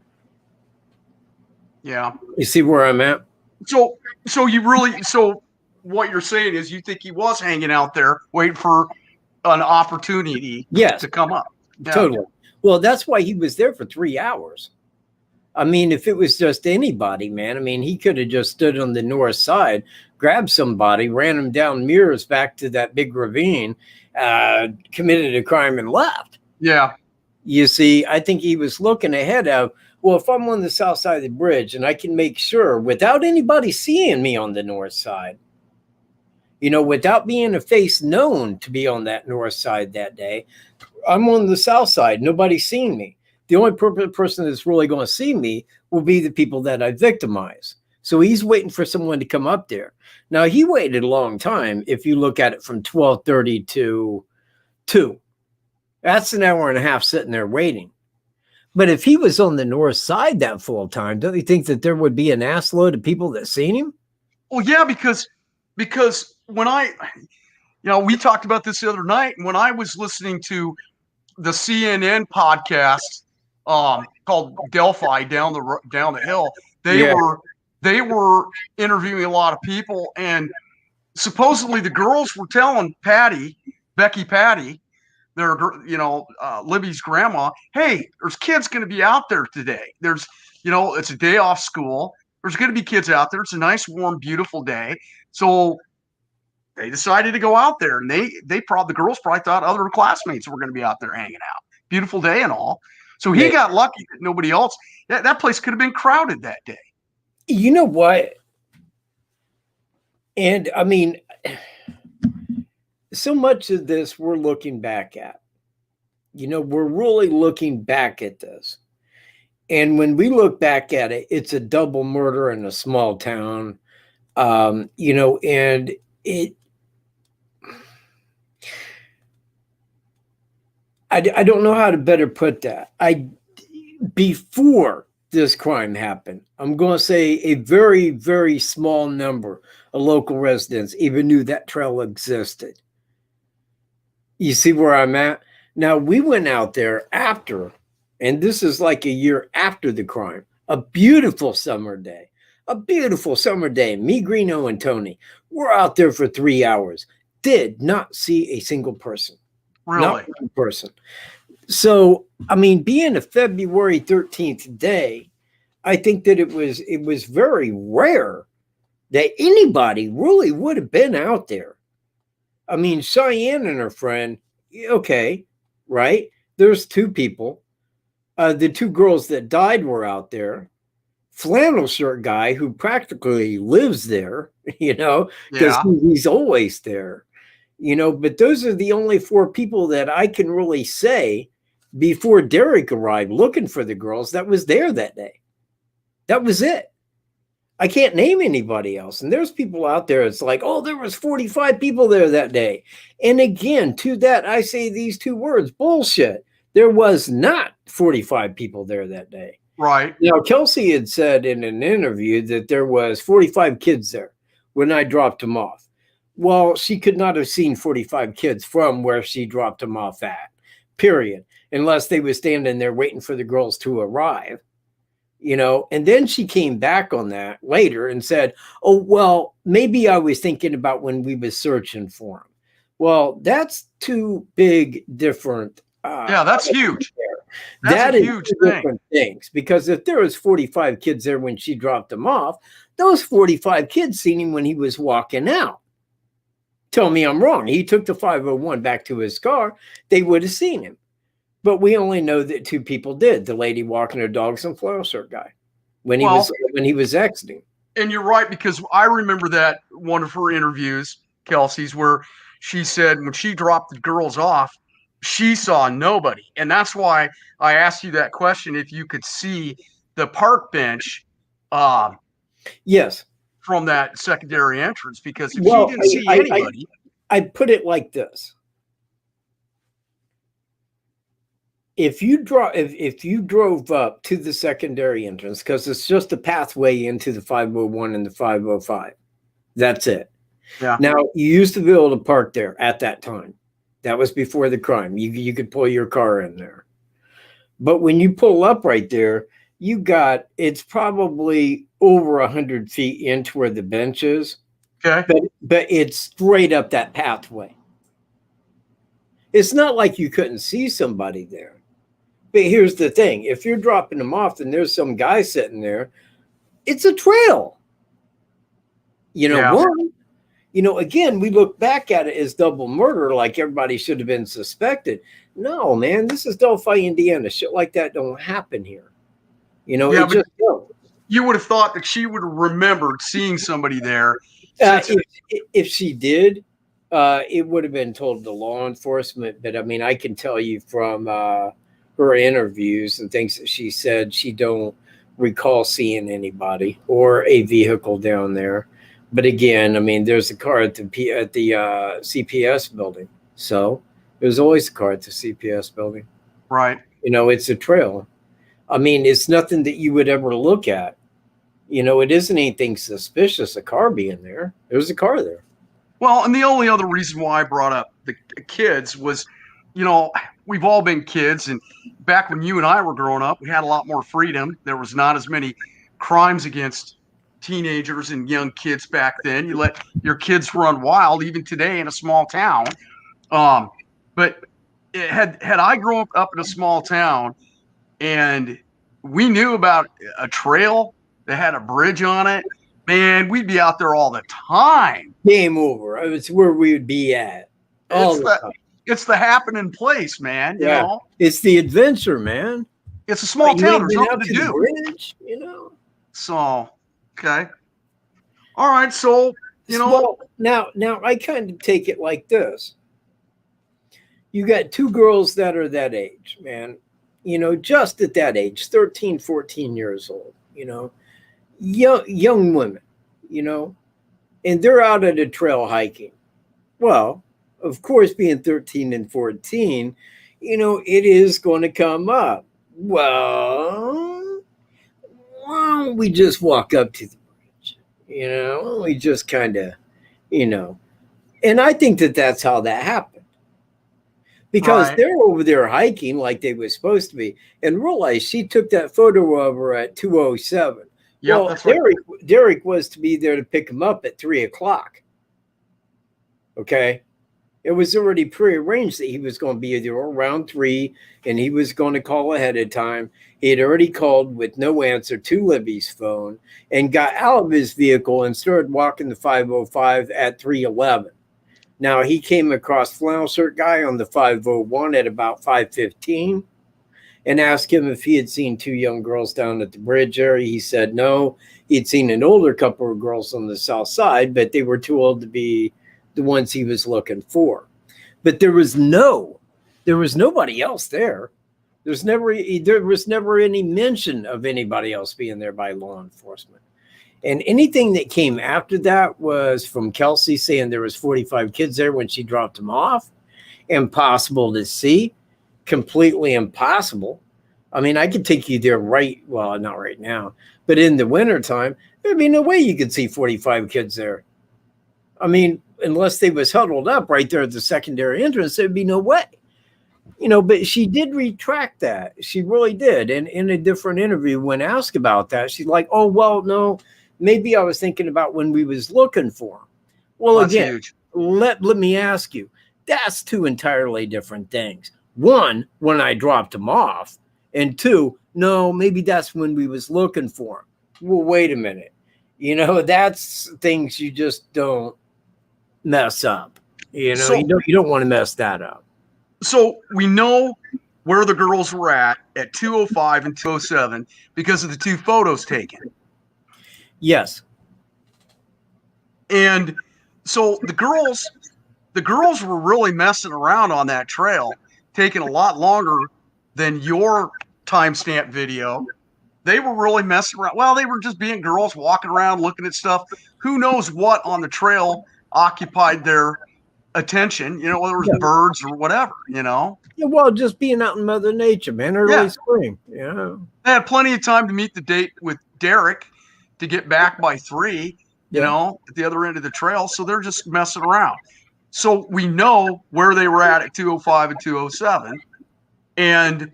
Yeah. You see where I'm at? So what you're saying is you think he was hanging out there waiting for an opportunity to come up. Yeah. Totally. Well, that's why he was there for 3 hours. I mean, if it was just anybody, man, I mean, he could have just stood on the north side, grabbed somebody, ran him down mirrors back to that big ravine, committed a crime and left. Yeah. You see, I think he was looking ahead of, well, if I'm on the south side of the bridge and I can make sure without anybody seeing me on the north side, you know, without being a face known to be on that north side that day, I'm on the south side. Nobody's seen me. The only person that's really going to see me will be the people that I victimize. So he's waiting for someone to come up there. Now, he waited a long time. If you look at it from 12:30 to 2, that's an hour and a half sitting there waiting. But if he was on the north side that full time, don't you think that there would be an ass load of people that seen him? Well, yeah, because when we talked about this the other night, when I was listening to the CNN podcast called Delphi Down the Hill, they were interviewing a lot of people, and supposedly the girls were telling Becky Patty, their Libby's grandma, hey, there's kids going to be out there today. There's it's a day off school. There's going to be kids out there. It's a nice, warm, beautiful day. So they decided to go out there, and the girls probably thought other classmates were going to be out there hanging out. Beautiful day and all. So he got lucky that nobody else. That place could have been crowded that day. You know what? And I mean, so much of this we're looking back at. You know, we're really looking back at this. And when we look back at it, it's a double murder in a small town. And it. I don't know how to better put that. Before this crime happened, I'm going to say a very, very small number of local residents even knew that trail existed. You see where I'm at? Now, we went out there after, and this is like a year after the crime, a beautiful summer day. Me, Greeno, and Tony, we're out there for 3 hours. Did not see a single person. Really? Not one person. So, I mean, being a February 13th day, I think that it was very rare that anybody really would have been out there. I mean, Cheyenne and her friend, okay, right? There's 2 people. The 2 girls that died were out there. Flannel shirt guy who practically lives there, because he's always there. But those are the only 4 people that I can really say before Derek arrived looking for the girls that was there that day. That was it. I can't name anybody else. And there's people out there. It's like, oh, there was 45 people there that day. And again, to that, I say these 2 words, bullshit. There was not 45 people there that day. Right. Now, Kelsey had said in an interview that there was 45 kids there when I dropped them off. Well, she could not have seen 45 kids from where she dropped them off at, period, unless they were standing there waiting for the girls to arrive. you know, and then she came back on that later and said, oh, well, maybe I was thinking about when we was searching for him. Well, that's two big different. Yeah, that's huge. That is huge different things, because if there was 45 kids there when she dropped him off, those 45 kids seen him when he was walking out. Tell me I'm wrong. He took the 501 back to his car. They would have seen him. But we only know that two people did: the lady walking her dogs and flannel shirt guy when he was exiting. And you're right, because I remember that one of her interviews, Kelsey's, where she said when she dropped the girls off, she saw nobody. And that's why I asked you that question, if you could see the park bench yes, from that secondary entrance, because if she didn't see anybody. I put it like this. If you drove up to the secondary entrance, because it's just a pathway into the 501 and the 505, that's it. Yeah. Now, you used to be able to park there at that time. That was before the crime. You could pull your car in there. But when you pull up right there, it's probably over 100 feet into where the bench is. Okay. But it's straight up that pathway. It's not like you couldn't see somebody there. But here's the thing. If you're dropping them off and there's some guy sitting there, it's a trail. You know, again, we look back at it as double murder, like everybody should have been suspected. No, man, this is Delphi, Indiana. Shit like that don't happen here. You know, it just don't. You would have thought that she would have remembered seeing somebody there. If she did, it would have been told to law enforcement. But I mean, I can tell you from her interviews and things that she said, she don't recall seeing anybody or a vehicle down there. But again, I mean, there's a car at the CPS building. So there's always a car at the CPS building. Right. You know, it's a trail. I mean, it's nothing that you would ever look at. You know, it isn't anything suspicious, a car being there. There's a car there. Well, and the only other reason why I brought up the kids was, you know, we've all been kids. And back when you and I were growing up, we had a lot more freedom. There was not as many crimes against teenagers and young kids back then. You let your kids run wild, even today in a small town. But had I grown up in a small town and we knew about a trail that had a bridge on it, man, we'd be out there all the time. Game over. It's where we would be at all the time. It's the happening place, man. You know? It's the adventure, man. It's a small town. There's nothing to do. Bridge, you know. So, okay. All right. So, you know. Well, now I kind of take it like this. You got two girls that are that age, man. You know, just at that age, 13, 14 years old, you know. Young women, you know. And they're out at a trail hiking. Well, of course, being 13 and 14, you know, it is going to come up. Well, why don't we just walk up to the bridge? You know, we just kind of, you know. And I think that that's how that happened. Because they're over there hiking like they were supposed to be. And realize she took that photo of her at 2:07. Yeah, well, Derek was to be there to pick him up at 3 o'clock. Okay. It was already prearranged that he was going to be there around 3 and he was going to call ahead of time. He had already called with no answer to Libby's phone and got out of his vehicle and started walking the 505 at 3:11. Now, he came across flannel shirt guy on the 501 at about 5:15 and asked him if he had seen two young girls down at the bridge area. He said no. He'd seen an older couple of girls on the south side, but they were too old to be the ones he was looking for. But there was nobody else there. There was never any mention of anybody else being there by law enforcement. And anything that came after that was from Kelsey saying there was 45 kids there when she dropped them off. Impossible to see. Completely impossible. I mean, I could take you there not right now, but in the wintertime, there'd be no way you could see 45 kids there. I mean, unless they was huddled up right there at the secondary entrance, there'd be no way. You know, but she did retract that. She really did. And in a different interview, when asked about that, she's like, "Oh, well, no, maybe I was thinking about when we was looking for him." Well, That's again, huge. let me ask you, that's two entirely different things. One, when I dropped him off, and two, no, maybe that's when we was looking for him. Well, wait a minute. You know, that's things you just don't mess up. You know, So you don't want to mess that up. so we know where the girls were at 2:05 and 2:07 because of the two photos taken. Yes. And so the girls were really messing around on that trail, taking a lot longer than your timestamp video. They were really messing around. Well, they were just being girls walking around looking at stuff. Who knows what on the trail occupied their attention, you know, whether it was birds or whatever, you know. Yeah, well, just being out in Mother Nature, man, early spring. Yeah. They had plenty of time to meet the date with Derek to get back by 3, you know, at the other end of the trail. So they're just messing around. So we know where they were at 2:05 and 2:07. And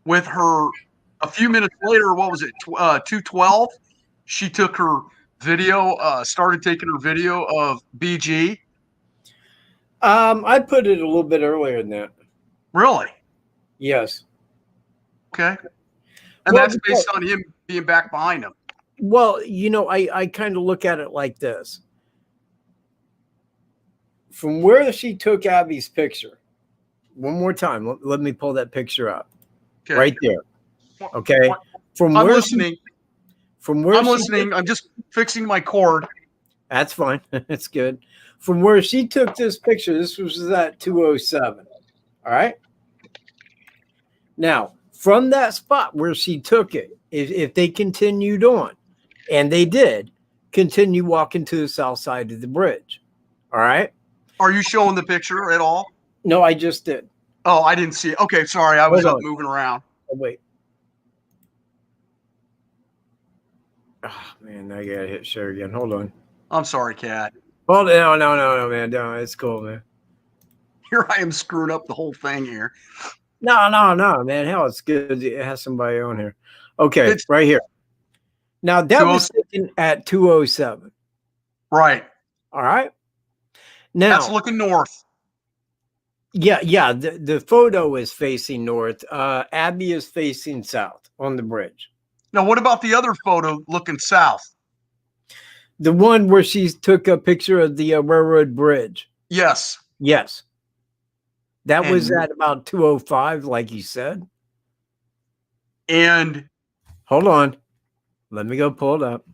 with her a few minutes later, what was it, 2:12, she took her video, started taking her video of BG. I put it a little bit earlier than that. Really? Yes. Okay. And Well, that's based on him being back behind him. Well, you know, I kind of look at it like this. From where she took Abby's picture, one more time, let me pull that picture up. Okay. Right there. Okay. From where I'm listening. From where I'm listening. I'm just fixing my cord. That's fine. That's good. From where she took this picture, this was at 2:07. All right. Now, from that spot where she took it, if they continued on, and they did, continue walking to the south side of the bridge. All right. Are you showing the picture at all? No, I just did. Oh, I didn't see it. Okay, sorry. I was up moving around. Oh, wait. Oh, man, I gotta hit share again. Hold on. I'm sorry, Kat. Hold on. No, man. No, it's cool, man. Here I am screwing up the whole thing here. No, man. Hell, it's good. It has somebody on here. Okay, it's right here. Now, that was taken at 2:07. Right. All right. Now, that's looking north. Yeah. The photo is facing north. Abby is facing south on the bridge. Now, what about the other photo looking south? The one where she took a picture of the railroad bridge. Yes. Yes. That was at about 2:05, like you said. And hold on. Let me go pull it up.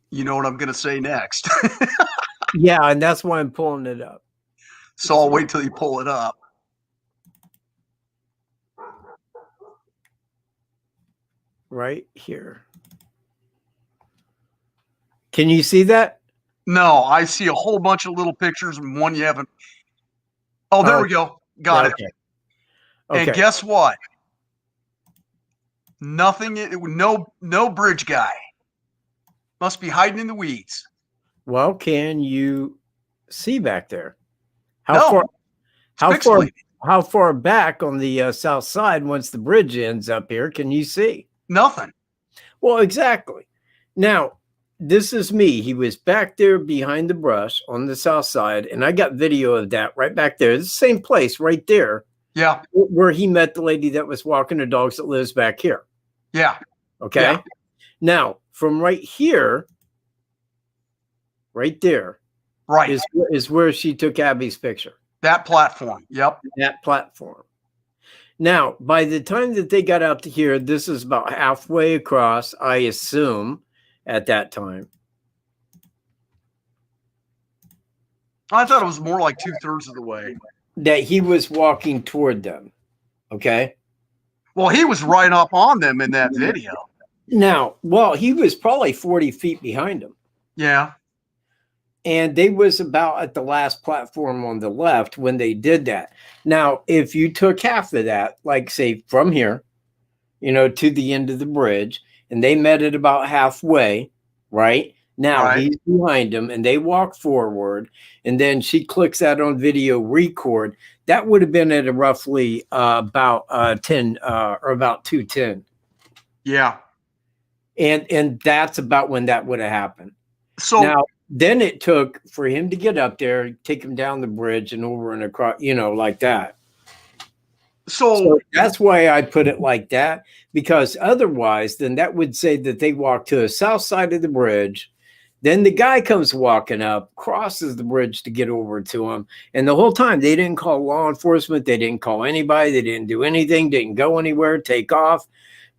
You know what I'm going to say next. Yeah, and that's why I'm pulling it up. So I'll wait till you pull it up. Right here. Can you see that? No, I see a whole bunch of little pictures and one you haven't. Oh, there we go. Got it. Okay. And guess what? Nothing. No bridge guy. Must be hiding in the weeds. Well, can you see back there? How far back on the south side, once the bridge ends up here, can you see? Nothing. Well, exactly. Now, this is me. He was back there behind the brush on the south side, and I got video of that right back there. It's the same place right there. Yeah. Where he met the lady that was walking the dogs that lives back here. Yeah. Okay. Yeah. Now, from right here, right there, right, is where she took Abby's picture. That platform. Yep. That platform. Now, by the time that they got out to here, this is about halfway across, I assume, at that time. I thought it was more like 2/3 of the way. That he was walking toward them. Okay. Well, he was right up on them in that video. Now, well, he was probably 40 feet behind them. Yeah. And they was about at the last platform on the left when they did that. Now, if you took half of that, like say from here, to the end of the bridge, and they met it about halfway, right? Now Right. he's behind him and they walk forward, and then she clicks that on video record. That would have been at a roughly about 10 or about 2:10. Yeah. And that's about when that would have happened. So Now, then it took for him to get up there, take him down the bridge and over and across, like that. So that's why I put it like that, because otherwise, then that would say that they walked to the south side of the bridge. Then the guy comes walking up, crosses the bridge to get over to him. And the whole time, they didn't call law enforcement. They didn't call anybody. They didn't do anything, didn't go anywhere, take off.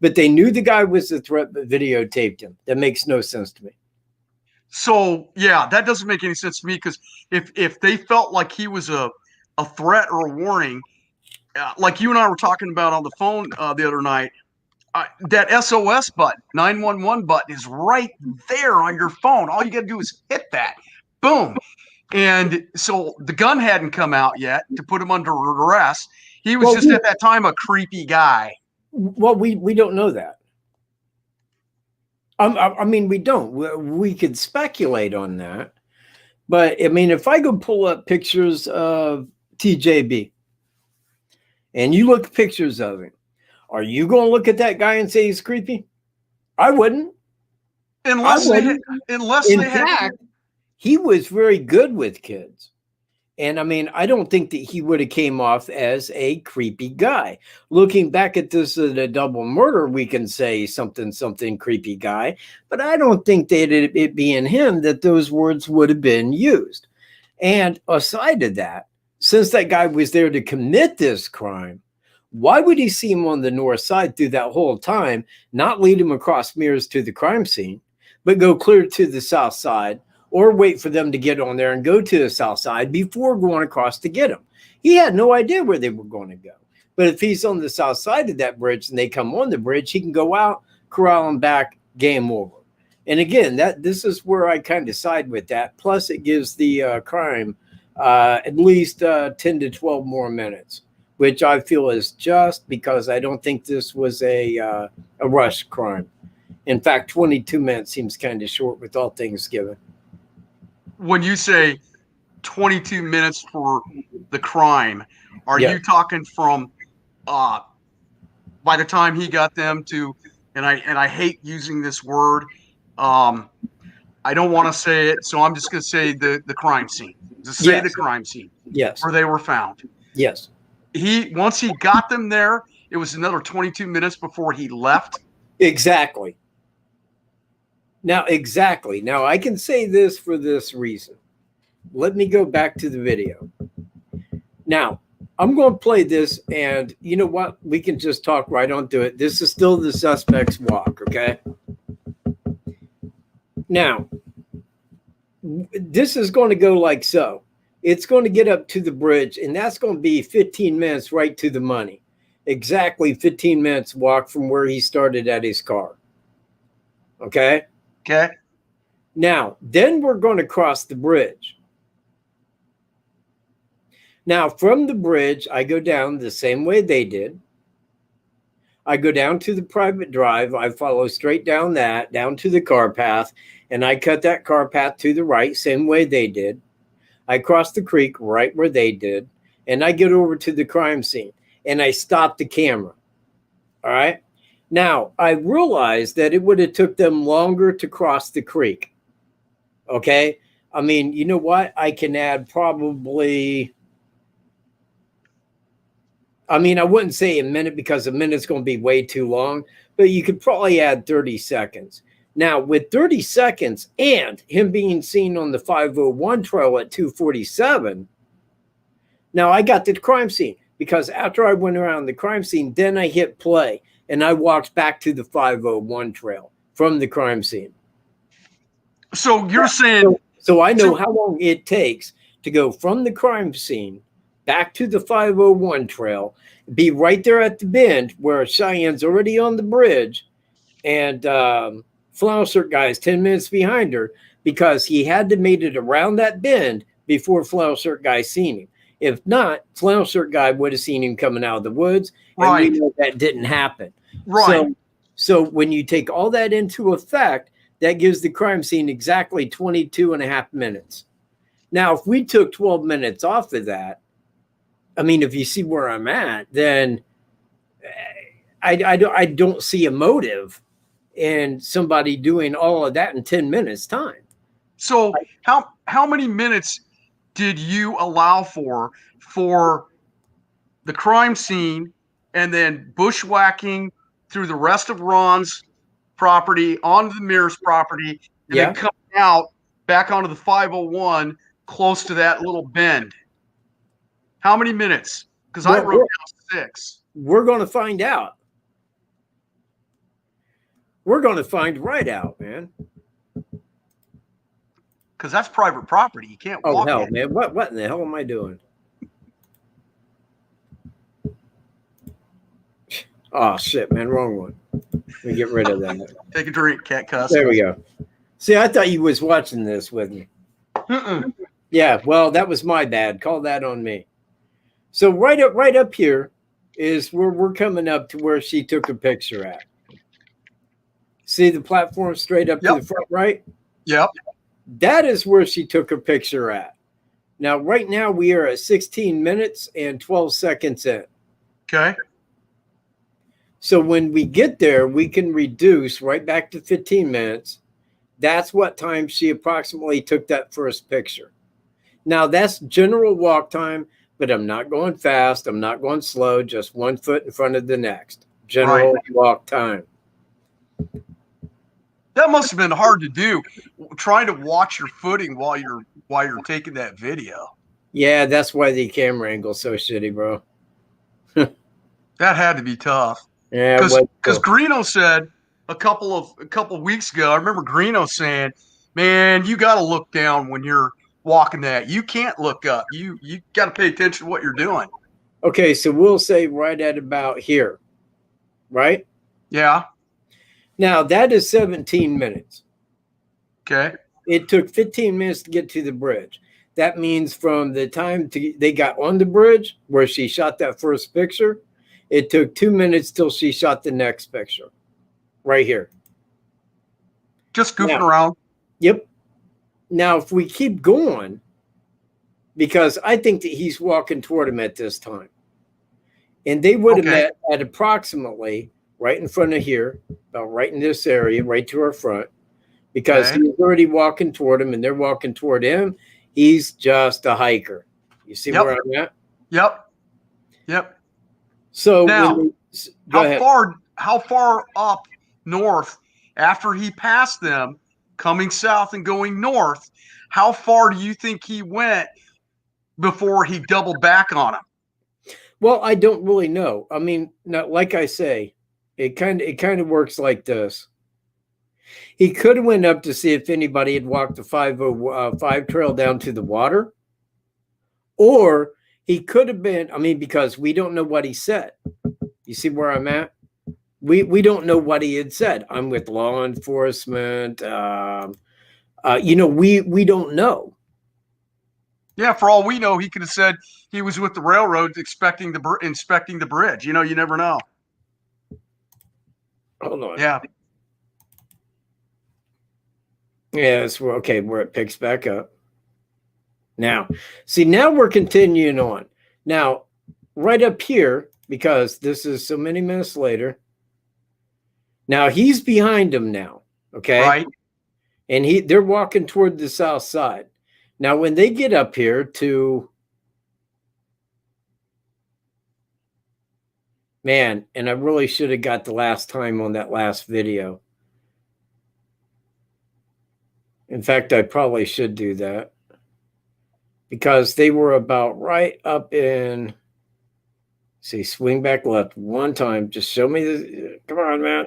But they knew the guy was the threat, but videotaped him. That makes no sense to me. So, yeah, that doesn't make any sense to me, because if they felt like he was a threat or a warning, like you and I were talking about on the phone the other night, that SOS button, 911 button is right there on your phone. All you got to do is hit that. Boom. And so the gun hadn't come out yet to put him under arrest. He was just at that time a creepy guy. Well, we don't know that. I mean, we don't. We could speculate on that. But, I mean, if I go pull up pictures of TJB and you look at pictures of him, are you going to look at that guy and say he's creepy? I wouldn't. Unless in fact, he was very good with kids. And I mean, I don't think that he would have came off as a creepy guy. Looking back at this as a double murder, we can say something creepy guy, but I don't think that it being him that those words would have been used. And aside of that, since that guy was there to commit this crime, why would he see him on the north side through that whole time, not lead him across mirrors to the crime scene, but go clear to the south side, or wait for them to get on there and go to the south side before going across to get him? He had no idea where they were going to go. But if he's on the south side of that bridge and they come on the bridge, he can go out, corral him back, game over. And again, this is where I kind of side with that. Plus, it gives the crime at least 10 to 12 more minutes, which I feel is just, because I don't think this was a rush crime. In fact, 22 minutes seems kind of short with all things given. When you say 22 minutes for the crime, are you talking from by the time he got them to, and I hate using this word, I don't want to say it, so I'm just going to say the crime scene. Just say the crime scene. Yes. Where they were found. Yes. Once he got them there, it was another 22 minutes before he left. Exactly. Now, I can say this for this reason. Let me go back to the video. Now, I'm going to play this, and you know what? We can just talk right on to it. This is still the suspect's walk, okay? Now, this is going to go like so. It's going to get up to the bridge, and that's going to be 15 minutes right to the money. Exactly 15 minutes walk from where he started at his car. Okay? Okay. Now, then we're going to cross the bridge. Now, from the bridge, I go down the same way they did. I go down to the private drive. I follow straight down that, down to the car path, and I cut that car path to the right, same way they did. I cross the creek right where they did, and I get over to the crime scene, and I stop the camera. All right? Now, I realized that it would have took them longer to cross the creek. Okay? I mean, you know what? I can add probably, I mean, I wouldn't say a minute, because a minute's going to be way too long, but you could probably add 30 seconds. Now, with 30 seconds and him being seen on the 501 trail at 247, now I got to the crime scene, because after I went around the crime scene, then I hit play. And I walked back to the 501 trail from the crime scene. So you're saying... So I know how long it takes to go from the crime scene back to the 501 trail, be right there at the bend where Cheyenne's already on the bridge, and Flannel Shirt Guy is 10 minutes behind her, because he had to made it around that bend before Flannel Shirt Guy seen him. If not, Flannel Shirt Guy would have seen him coming out of the woods, and we know that didn't happen. Right. So when you take all that into effect, that gives the crime scene exactly 22 and a half minutes. Now, if we took 12 minutes off of that, I mean, if you see where I'm at, then I don't see a motive in somebody doing all of that in 10 minutes time. So how many minutes did you allow for the crime scene and then bushwhacking through the rest of Ron's property onto the Mears property and then coming out back onto the 501 close to that little bend? How many minutes? Because I wrote down 6. We're going to find out. We're going to find right out, man. Because that's private property. You can't walk. Oh, hell, man. What in the hell am I doing? Oh, shit, man. Wrong one. Let me get rid of that. Take a drink. Can't cuss. There we go. See, I thought you was watching this with me. Yeah, well, that was my bad. Call that on me. So right up here is where we're coming up to where she took a picture at. See the platform straight up to the front right? Yep. That is where she took a picture at. Now, right now, we are at 16 minutes and 12 seconds in. Okay. So when we get there, we can reduce right back to 15 minutes. That's what time she approximately took that first picture. Now, that's general walk time, but I'm not going fast. I'm not going slow, just 1 foot in front of the next. General walk time. That must have been hard to do, trying to watch your footing while you're taking that video. Yeah, that's why the camera angle's so shitty, bro. That had to be tough. Yeah, because Greeno said a couple of weeks ago, I remember Greeno saying, "Man, you got to look down when you're walking that. You can't look up. You got to pay attention to what you're doing." Okay, so we'll say right at about here, right? Yeah. Now, that is 17 minutes. Okay. It took 15 minutes to get to the bridge. That means from the time they got on the bridge where she shot that first picture, it took 2 minutes till she shot the next picture. Right here. Just goofing around. Yep. Now, if we keep going, because I think that he's walking toward him at this time, and they would have met at approximately right in front of here, about right in this area, right to our front, because he's already walking toward him and they're walking toward him. He's just a hiker. You see where I'm at? Yep. So now, how far up north after he passed them, coming south and going north, how far do you think he went before he doubled back on him? Well, I don't really know. I mean, like I say, it kind of works like this. He could have went up to see if anybody had walked the 505 trail down to the water, or he could have been. I mean, because we don't know what he said. You see where I'm at? We don't know what he had said. I'm with law enforcement. We don't know. Yeah, for all we know, he could have said he was with the railroad inspecting the bridge. You never know. Hold on. Yeah. Yeah, okay, where it picks back up. Now, see, now we're continuing on. Now, right up here, because this is so many minutes later. Now, he's behind him now, okay? Right. And they're walking toward the south side. Now, when they get up here to, man, and I really should have got the last time on that last video. In fact, I probably should do that because they were about right up in, see, swing back left one time. Just show me the, come on, man.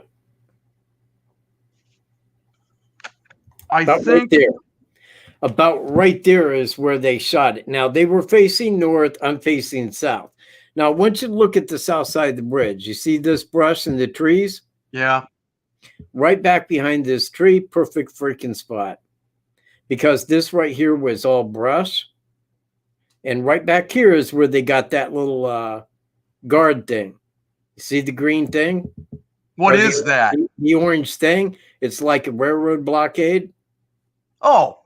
About right there is where they shot it. Now, they were facing north. I'm facing south. Now, I want you to look at the south side of the bridge. You see this brush and the trees? Yeah. Right back behind this tree, perfect freaking spot. Because this right here was all brush. And right back here is where they got that little guard thing. You see the green thing? What is that? The orange thing. It's like a railroad blockade. Oh,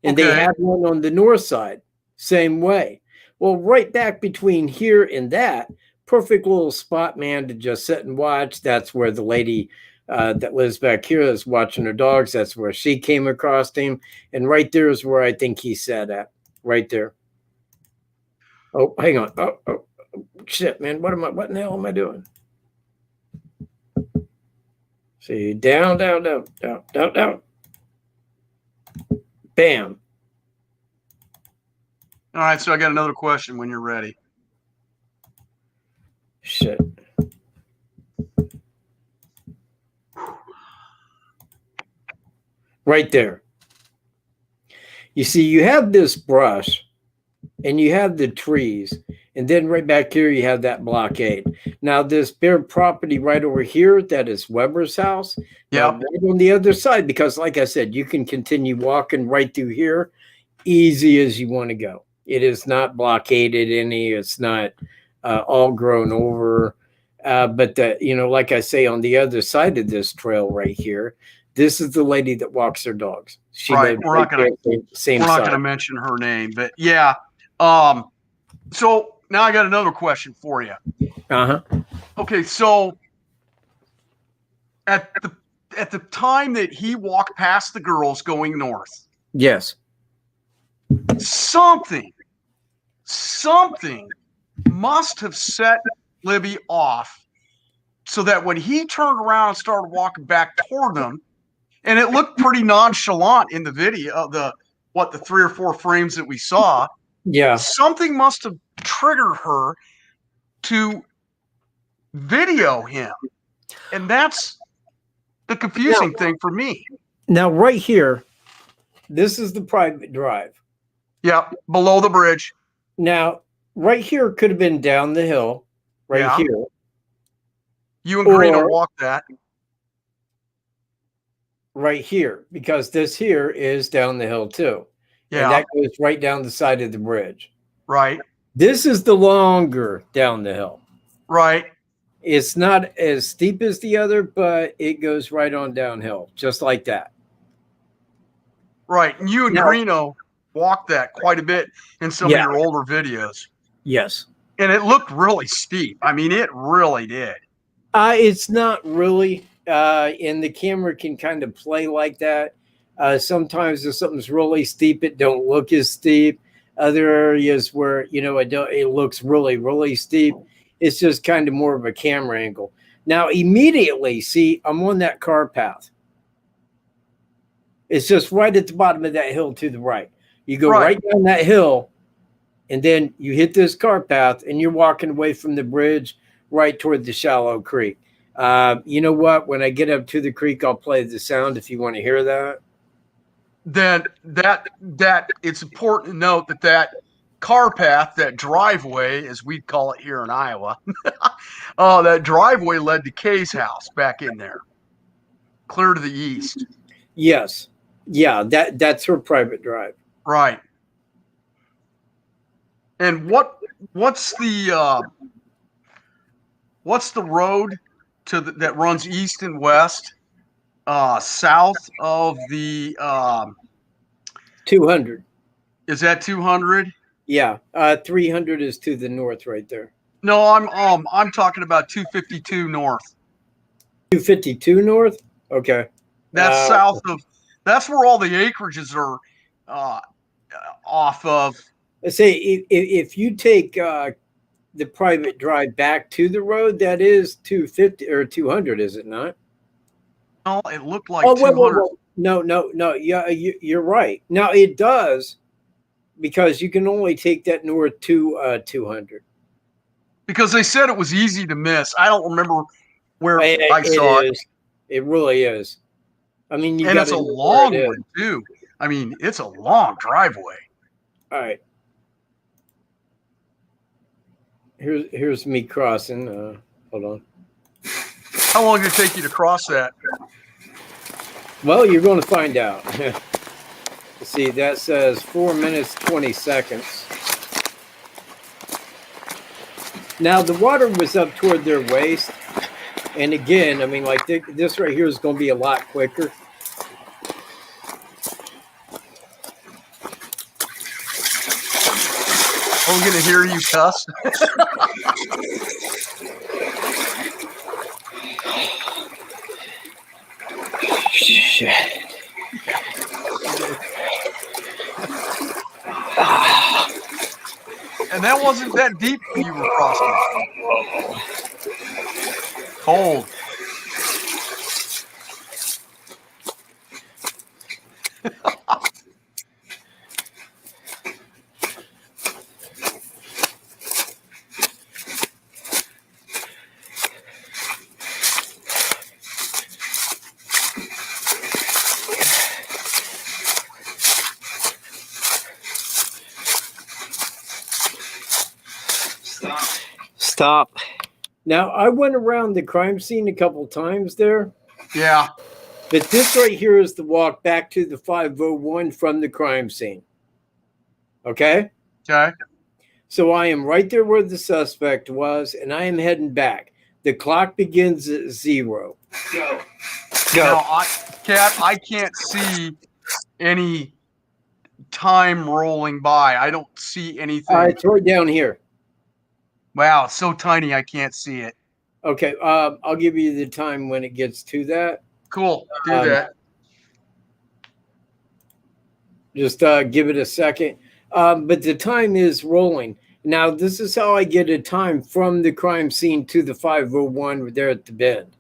And okay. they had one on the north side, same way. Well, right back between here and that, perfect little spot, man, to just sit and watch. That's where the lady that lives back here is watching her dogs. That's where she came across him. And right there is where I think he sat at, right there. Oh, hang on. Oh, shit, man. What in the hell am I doing? See, down. Bam. All right, so I got another question when you're ready. Shit. Right there. You see, you have this brush and you have the trees, and then right back here you have that blockade. Now this bare property right over here, that is Weber's house. Yeah. Right on the other side, because like I said, you can continue walking right through here easy as you want to go. It is not blockaded any. It's not all grown over. But like I say, on the other side of this trail right here, this is the lady that walks her dogs. She Right. We're not going to mention her name, but yeah. So now I got another question for you. Uh-huh. Okay, so at the time that he walked past the girls going north, yes, something must have set Libby off so that when he turned around and started walking back toward them, and it looked pretty nonchalant in the video of the 3 or 4 frames that we saw. Yeah. Something must have triggered her to video him. And that's the confusing thing for me. Now, right here, this is the private drive. Yeah, below the bridge. Now, right here could have been down the hill, right here. You and Greeno walked that. Right here, because this here is down the hill too. Yeah. And that goes right down the side of the bridge. Right. This is the longer down the hill. Right. It's not as steep as the other, but it goes right on downhill, just like that. Right. And you and Greeno walked that quite a bit in some of your older videos. Yes. And it looked really steep. I mean, it really did. It's not really. And the camera can kind of play like that. Sometimes if something's really steep, it don't look as steep. Other areas where, it looks really, really steep. It's just kind of more of a camera angle. Now, immediately, see, I'm on that car path. It's just right at the bottom of that hill to the right. You go right down that hill, and then you hit this car path, and you're walking away from the bridge right toward the shallow creek. You know what? When I get up to the creek, I'll play the sound if you want to hear that. Then that it's important to note that car path, that driveway, as we call it here in Iowa, that driveway led to Kay's house back in there, clear to the east. Yes. Yeah, that's her private drive. Right. And what's the road that runs east and west, south of the 200? Is that 200? Yeah, 300 is to the north right there. No, I'm talking about 252 north. 252 north? Okay. That's south of. That's where all the acreages are off of. Let's say if you take the private drive back to the road, that is 250 or 200, is it not? No, it looked like 200. Wait. No. Yeah, you're right. Now it does, because you can only take that north to 200. Because they said it was easy to miss. I don't remember where I saw it. It really is. I mean, and it's a long one too. I mean, it's a long driveway. All right. Here's me crossing. Hold on. How long did it take you to cross that? Well, you're going to find out. See, that says 4 minutes, 20 seconds. Now, the water was up toward their waist. And again, I mean, like this right here is going to be a lot quicker. Are we going to hear you cuss? Shit. And that wasn't that deep you were crossing. Cold. Stop. Now, I went around the crime scene a couple times there. Yeah. But this right here is the walk back to the 501 from the crime scene. Okay? Okay. So I am right there where the suspect was, and I am heading back. The clock begins at 0. Go. Now, Kat, I can't see any time rolling by. I don't see anything. It's right down here. Wow, it's so tiny I can't see it. Okay, I'll give you the time when it gets to that. Cool. Do that. Just give it a second. But the time is rolling. Now, this is how I get a time from the crime scene to the 501 there at the bend.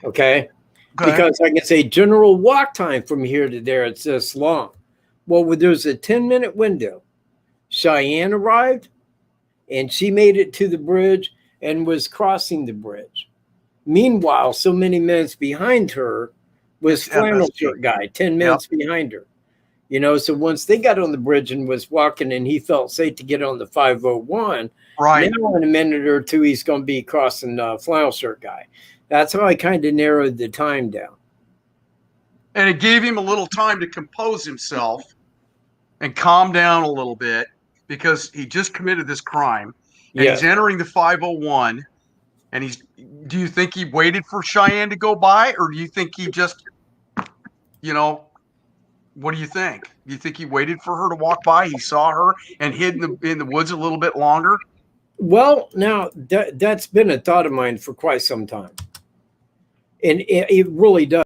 Okay? Because I can say general walk time from here to there, it's this long. Well, there's a 10-minute window. Cheyenne arrived, and she made it to the bridge and was crossing the bridge. Meanwhile, so many minutes behind her was flannel shirt guy, 10 minutes behind her. You know, so once they got on the bridge and was walking and he felt safe to get on the 501, right now in a minute or two, he's going to be crossing flannel shirt guy. That's how I kind of narrowed the time down. And it gave him a little time to compose himself and calm down a little bit because he just committed this crime. And he's entering the 501. And do you think he waited for Cheyenne to go by? Or do you think he just, you know, what do you think? Do you think he waited for her to walk by? He saw her and hid in the woods a little bit longer? Well, now that's been a thought of mine for quite some time. And it really does.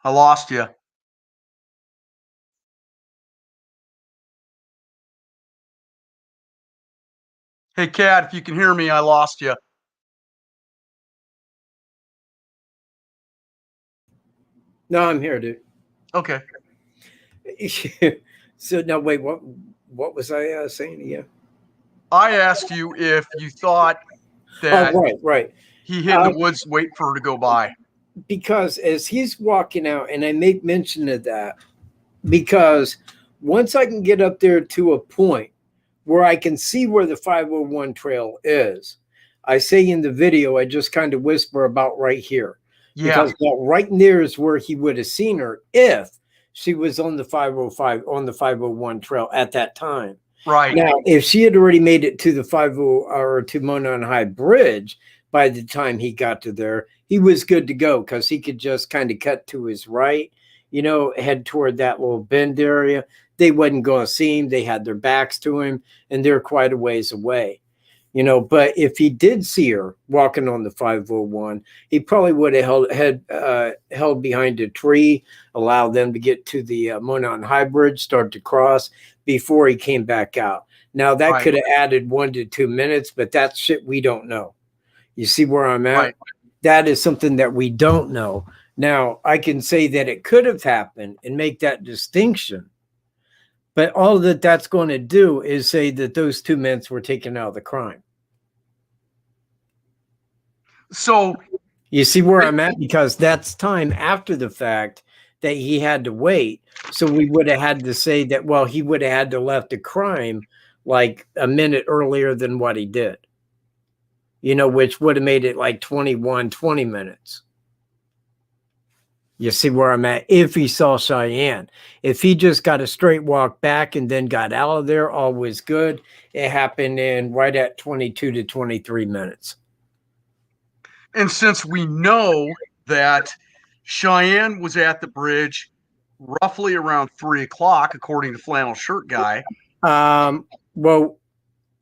I lost you. Hey, Kat, if you can hear me, I lost you. No, I'm here, dude. Okay. So now, wait, what was I saying to you? I asked you if you thought that right. He hid in the woods waiting for her to go by. Because as he's walking out, and I make mention of that, because once I can get up there to a point where I can see where the 501 trail is, I say in the video, I just kind of whisper about right here. Yeah. Because right there is where he would have seen her if she was on the 505, on the 501 trail at that time. Right. Now, if she had already made it to the 50 or to Monon High Bridge by the time he got to there, he was good to go because he could just kind of cut to his right, you know, head toward that little bend area. They wasn't going to see him. They had their backs to him, and they're quite a ways away. You know, but if he did see her walking on the 501, he probably would have held behind a tree, allowed them to get to the Monon High Bridge, start to cross before he came back out. Now, that could have added 1 to 2 minutes, but that's shit we don't know. You see where I'm at? Right. That is something that we don't know. Now, I can say that it could have happened and make that distinction. But all that that's going to do is say that those 2 minutes were taken out of the crime. So you see where I'm at? Because that's time after the fact that he had to wait. So we would have had to say that, well, he would have had to left the crime like a minute earlier than what he did. You know, which would have made it like 20 minutes. You see where I'm at? If he saw Cheyenne. If he just got a straight walk back and then got out of there, all was good. It happened in right at 22 to 23 minutes. And since we know that Cheyenne was at the bridge roughly around 3 o'clock, according to Flannel Shirt Guy. Well,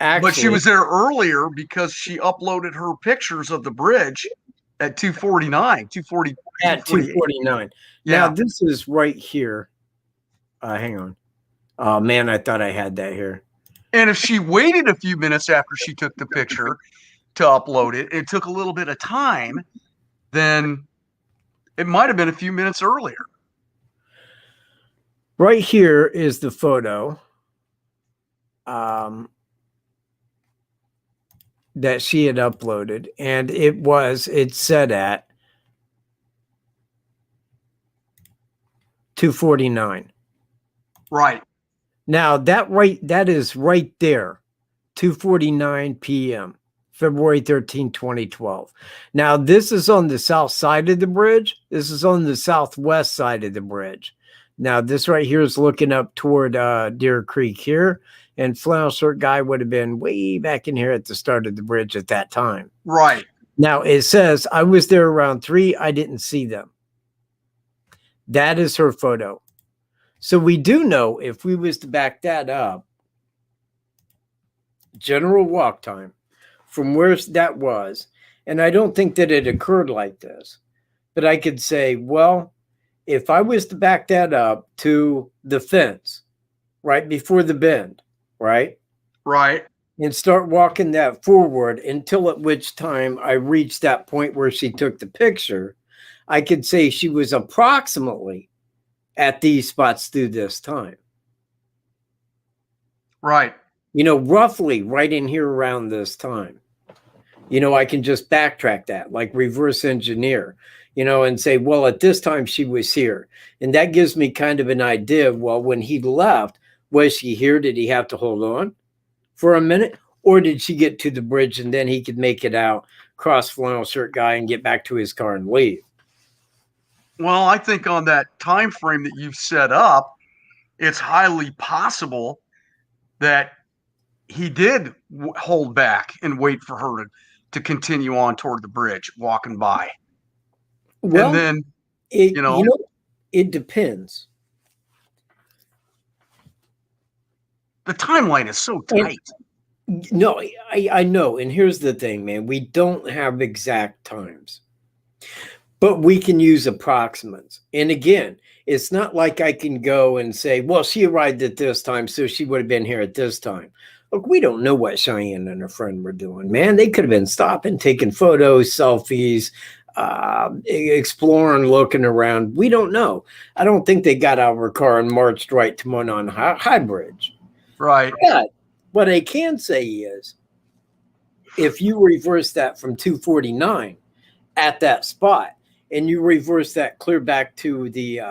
actually, but she was there earlier because she uploaded her pictures of the bridge at 2:49, 2:40, at 2:49. Yeah. Now this is right here. Hang on. Oh man, I thought I had that here. And if she waited a few minutes after she took the picture to upload it, it took a little bit of time, then it might have been a few minutes earlier. Right here is the photo that she had uploaded, and it said at 2:49. Right. Now that is right there, 2:49 p.m., February 13, 2012. Now this is on the south side of the bridge. This is on the southwest side of the bridge. Now this right here is looking up toward Deer Creek here, and Flannel Shirt Guy would have been way back in here at the start of the bridge at that time. Right. Now it says I was there around 3. I didn't see them. That is her photo. So we do know, if we was to back that up, general walk time from where that was, and I don't think that it occurred like this, but I could say, well, if I was to back that up to the fence right before the bend, right? Right. And start walking that forward until at which time I reached that point where she took the picture, I could say she was approximately at these spots through this time. Right. You know, roughly right in here around this time. You know, I can just backtrack that, like reverse engineer, you know, and say, well, at this time she was here. And that gives me kind of an idea of, well, when he left, was she here? Did he have to hold on for a minute? Or did she get to the bridge and then he could make it out, cross Flannel Shirt Guy, and get back to his car and leave? Well, I think on that time frame that you've set up, it's highly possible that he did hold back and wait for her to continue on toward the bridge, walking by. Well, and then, it depends. The timeline is so tight. No, I know. And here's the thing, man. We don't have exact times, but we can use approximates. And again, it's not like I can go and say, well, she arrived at this time, so she would have been here at this time. Look, we don't know what Cheyenne and her friend were doing, man. They could have been stopping, taking photos, selfies, exploring, looking around. We don't know. I don't think they got out of her car and marched right to Monon High Bridge. Right. But what I can say is, if you reverse that from 249 at that spot, and you reverse that clear back to the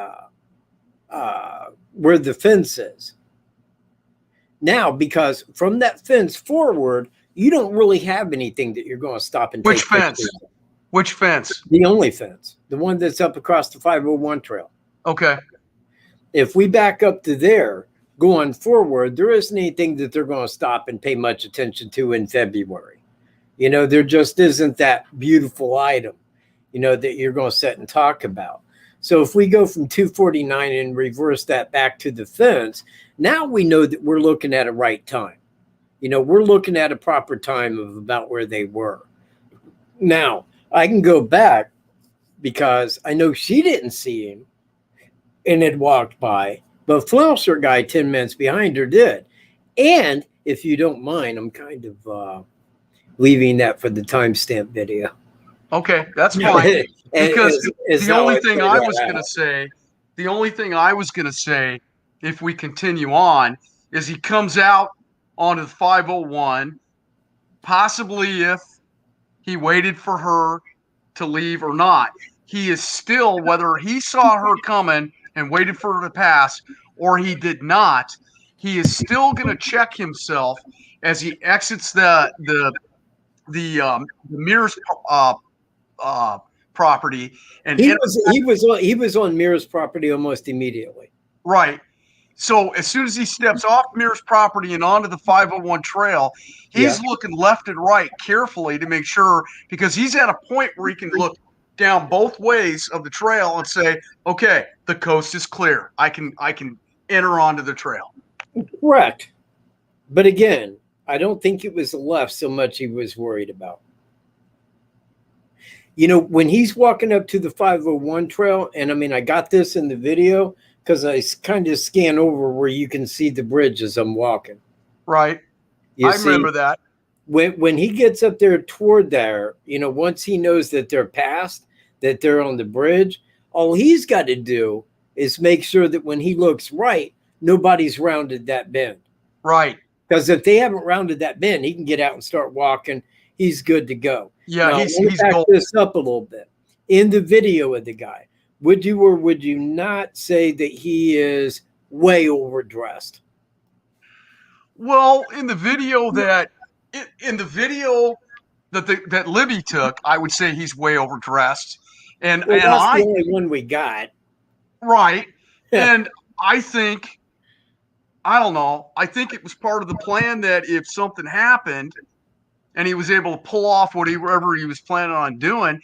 where the fence is. Now, because from that fence forward, you don't really have anything that you're going to stop and Which take fence? pictures of. Which fence? The only fence, the one that's up across the 501 trail. Okay. If we back up to there, going forward, there isn't anything that they're going to stop and pay much attention to in February. You know, there just isn't that beautiful item, you know, that you're going to sit and talk about. So if we go from 249 and reverse that back to the fence, now we know that we're looking at a right time. You know, we're looking at a proper time of about where they were. Now, I can go back because I know she didn't see him and had walked by, but Flannel Shirt Guy 10 minutes behind her did. And if you don't mind, I'm kind of leaving that for the timestamp video. Okay, that's fine. Because the only thing I was going to say, if we continue on, is he comes out onto the 501, possibly if he waited for her to leave or not. He is still, whether he saw her coming and waited for her to pass or he did not, he is still going to check himself as he exits the Mears property. And he was on Mears property almost immediately. Right. So as soon as he steps off Mears property and onto the 501 trail, he's looking left and right carefully to make sure, because he's at a point where he can look down both ways of the trail and say, okay, the coast is clear. I can enter onto the trail. Correct. But again, I don't think it was the left so much he was worried about. You know, when he's walking up to the 501 trail, and I mean, I got this in the video because I kind of scan over where you can see the bridge as I'm walking. Right. I remember that. When he gets up there toward there, you know, once he knows that they're past, that they're on the bridge, all he's got to do is make sure that when he looks right, nobody's rounded that bend. Right. Because if they haven't rounded that bend, he can get out and start walking. He's good to go. Yeah, now, he's back this up a little bit. In the video of the guy, would you or would you not say that he is way overdressed? Well, in the video that that Libby took, I would say he's way overdressed. And that's the only one we got. Right. And I think, I don't know, I think it was part of the plan that if something happened and he was able to pull off whatever he was planning on doing,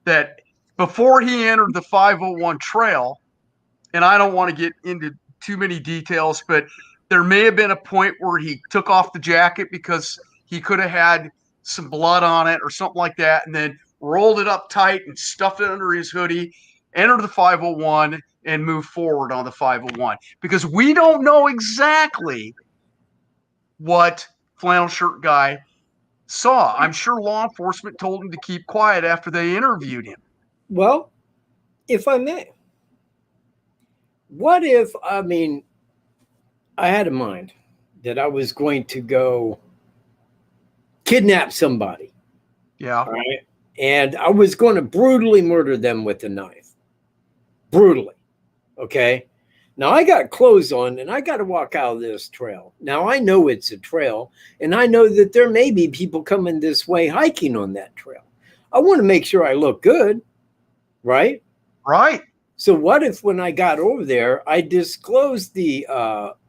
that before he entered the 501 trail, and I don't want to get into too many details, but there may have been a point where he took off the jacket because he could have had some blood on it or something like that, and then rolled it up tight and stuffed it under his hoodie, entered the 501, and moved forward on the 501. Because we don't know exactly what flannel shirt guy saw. I'm sure law enforcement told him to keep quiet after they interviewed him. Well, if I may, what if, I mean, I had in mind that I was going to go kidnap somebody. Yeah. Right? And I was going to brutally murder them with a knife. Brutally. Okay. Now I got clothes on and I got to walk out of this trail. Now I know it's a trail and I know that there may be people coming this way hiking on that trail. I want to make sure I look good. Right? Right. So what if when I got over there, I disclosed the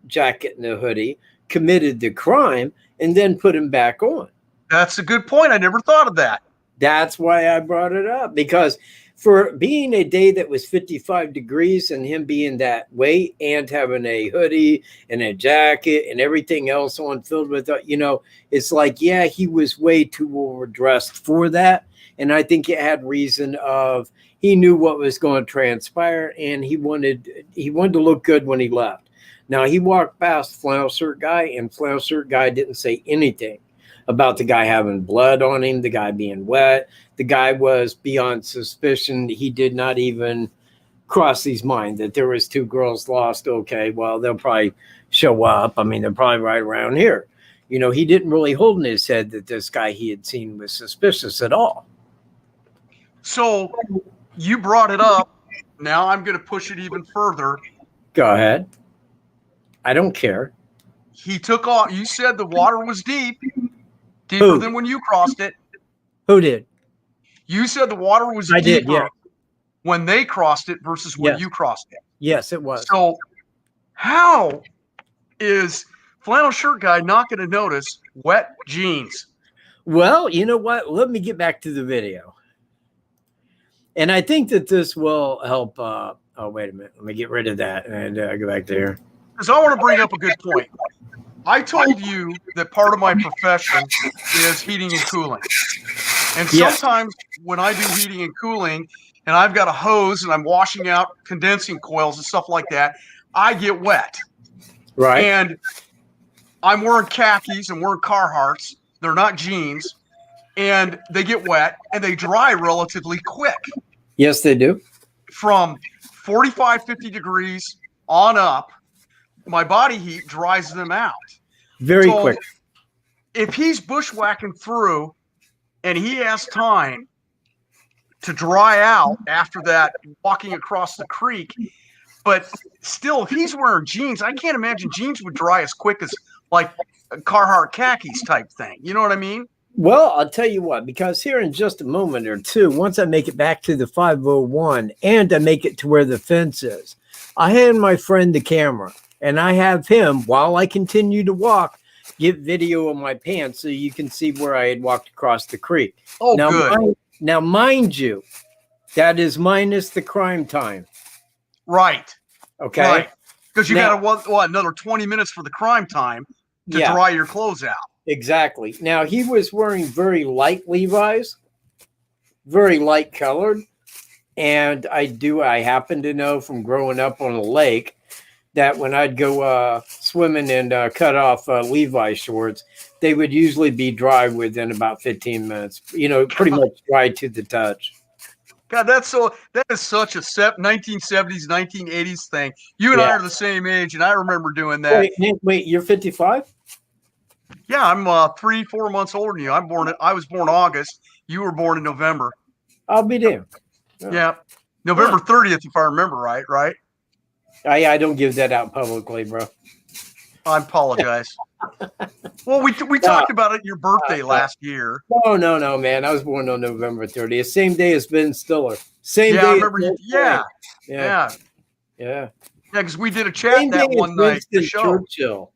jacket and the hoodie, committed the crime, and then put him back on? That's a good point. I never thought of that. That's why I brought it up, because for being a day that was 55 degrees and him being that weight and having a hoodie and a jacket and everything else on filled with, you know, it's like, yeah, he was way too overdressed for that. And I think it had reason of he knew what was going to transpire and he wanted to look good when he left. Now he walked past flannel shirt guy and flannel shirt guy didn't say anything about the guy having blood on him, the guy being wet. The guy was beyond suspicion. He did not even cross his mind that there was two girls lost. Okay, well, they'll probably show up. I mean, they're probably right around here. You know, he didn't really hold in his head that this guy he had seen was suspicious at all. So you brought it up. Now I'm going to push it even further. Go ahead. I don't care. He took off. You said the water was deep. Deeper than when you crossed it. Who did? You said the water was deeper did, yeah. When they crossed it versus when you crossed it. Yes, it was. So how is flannel shirt guy not going to notice wet jeans? Well, you know what? Let me get back to the video. And I think that this will help. Oh, wait a minute. Let me get rid of that and go back there. Because I want to bring up a good point. I told you that part of my profession is heating and cooling. And sometimes when I do heating and cooling and I've got a hose and I'm washing out condensing coils and stuff like that, I get wet. Right. And I'm wearing khakis and wearing Carhartts. They're not jeans. And they get wet and they dry relatively quick. Yes, they do. From 45, 50 degrees on up, my body heat dries them out. Very quick. If he's bushwhacking through and he has time to dry out after that walking across the creek, but still, if he's wearing jeans, I can't imagine jeans would dry as quick as like a Carhartt khakis type thing. You know what I mean? Well, I'll tell you what, because here in just a moment or two, once I make it back to the 501 and I make it to where the fence is, I hand my friend the camera. And I have him, while I continue to walk, get video of my pants so you can see where I had walked across the creek. Oh, good. Now, mind you, That is minus the crime time. Right. Okay. Right. Because you Now- got to what another 20 minutes for the crime time to dry your clothes out. Exactly. Now he was wearing very light Levi's, very light colored. And I happen to know from growing up on a lake that when I'd go swimming and cut off Levi shorts, they would usually be dry within about 15 minutes. You know, pretty much dry to the touch. God, that is such a 1970s, 1980s thing. You and I are the same age, and I remember doing that. Wait, you're 55? Yeah, I'm 3-4 months older than you. I was born August. You were born in November. I'll be damned. Yeah. November 30th, if I remember right, right? I don't give that out publicly, bro. I apologize. Well, we talked about it at your birthday last year. No, man. I was born on November 30th. Same day as Ben Stiller. Same day. I remember you. Yeah. Yeah. Because we did a chat that one night. The show. Churchill.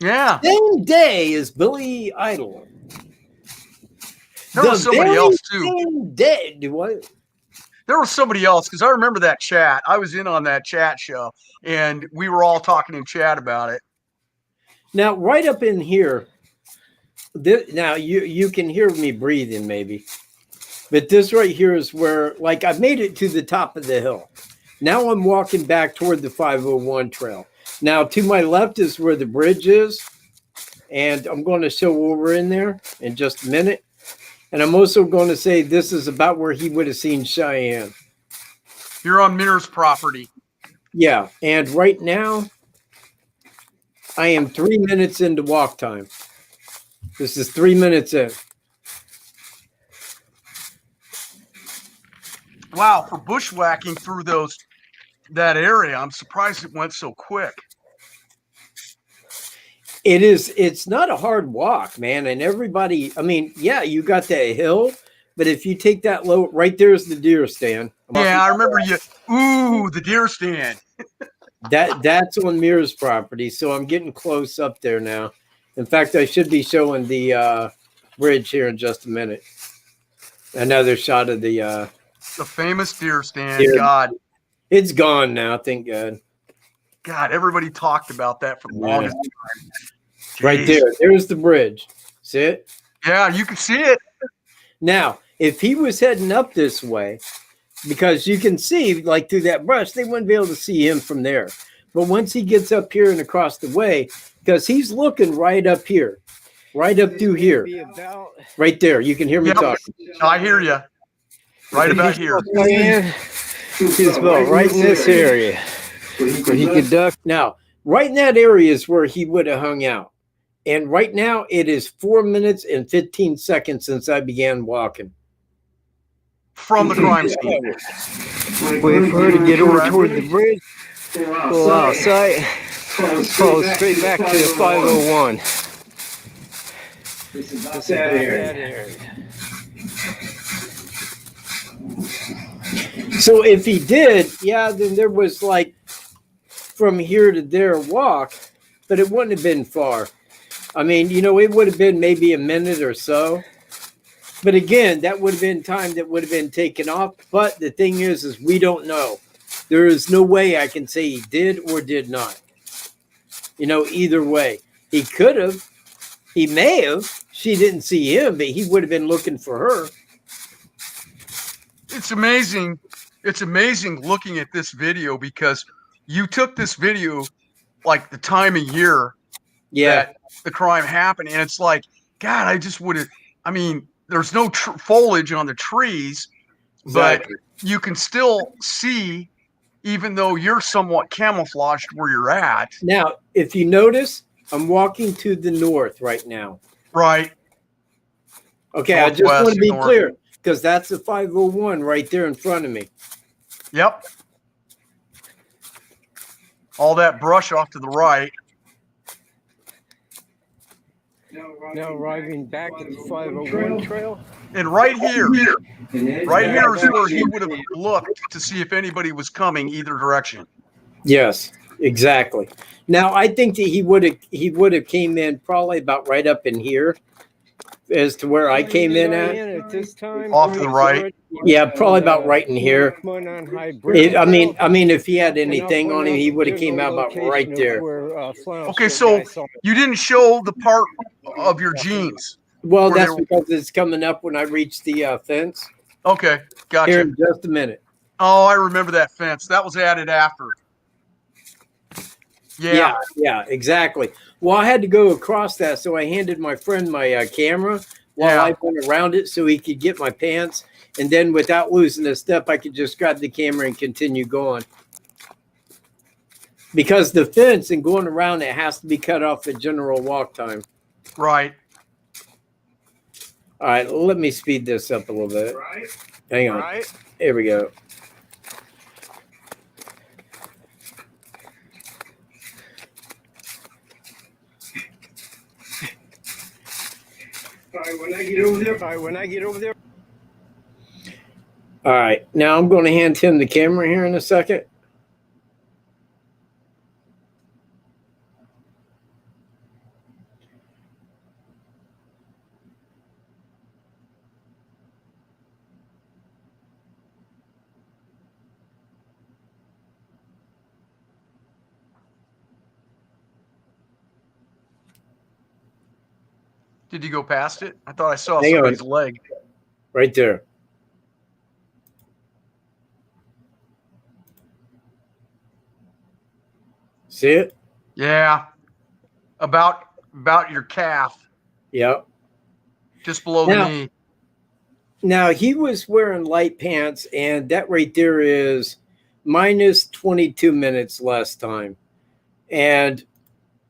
Yeah. Same day as Billy Idol. There was somebody else too. Same day. What? There was somebody else because I remember that chat. I was in on that chat show, and we were all talking in chat about it. Now, right up in here, now you can hear me breathing maybe, but this right here is where, like, I've made it to the top of the hill. Now I'm walking back toward the 501 trail. Now, to my left is where the bridge is, and I'm going to show where we're in there in just a minute. And I'm also going to say this is about where he would have seen Cheyenne. You're on Mirror's property. Yeah, and right now, I am 3 minutes into walk time. This is 3 minutes in. Wow, for bushwhacking through that area, I'm surprised it went so quick. It's not a hard walk, man. And everybody, I mean, yeah, you got that hill, but if you take that low, right there's the deer stand. Yeah, I remember you. Ooh, the deer stand. That's on Mirror's property. So I'm getting close up there now. In fact, I should be showing the bridge here in just a minute. Another shot of the famous deer stand. God, it's gone now. Thank God. God, everybody talked about that for the longest time. Jeez. Right there. There's the bridge. See it? Yeah, you can see it. Now, if he was heading up this way, because you can see, like, through that brush, they wouldn't be able to see him from there. But once he gets up here and across the way, because he's looking right up here, right up through here, right there. You can hear me talking. I hear you. Right about here. He's about right in this area where he could duck. Now, right in that area is where he would have hung out. And right now, it is 4 minutes and 15 seconds since I began walking. From the crime scene. Wait for her to get over toward the bridge. Go outside. Follow straight back to the 501. This is that area. So if he did, then there was like from here to there walk, but it wouldn't have been far. I mean, it would have been maybe a minute or so. But again, that would have been time that would have been taken off. But the thing is we don't know. There is no way I can say he did or did not. Either way. He could have. He may have. She didn't see him, but he would have been looking for her. It's amazing. It's amazing looking at this video because you took this video like the time of year that the crime happened. And it's like, God, I just would have, there's no foliage on the trees, but you can still see, even though you're somewhat camouflaged where you're at. Now, if you notice, I'm walking to the north right now. Right. Okay, Northwest, I just want to be clear because that's the 501 right there in front of me. Yep. All that brush off to the right. Now arriving back at the 501 trail. And right here is where he would have looked to see if anybody was coming either direction. Yes, exactly. Now I think that he would have came in probably about right up in here as to where I came in at? this time. Off to the right. Yeah, probably about right in here. I mean, if he had anything on him, he would have came out about right there. Okay, so you didn't show the part of your jeans. Well, Were that's they- because it's coming up when I reach the fence. Okay, Here gotcha. in just a minute. Oh, I remember that fence. That was added after. Yeah. Yeah, exactly. Well, I had to go across that, so I handed my friend my camera while I went around it so he could get my pants. And then without losing a step, I could just grab the camera and continue going. Because the fence and going around it has to be cut off at general walk time. Right. All right, let me speed this up a little bit. Right. Hang on. Right. Here we go. All right, when I get over there. All right, now I'm going to hand him the camera here in a second. Did you go past it? I thought I saw Hang on. somebody's leg. Right there. See it? Yeah. About your calf, Yep. just below the knee. Now, he was wearing light pants, and that right there is minus 22 minutes less time. And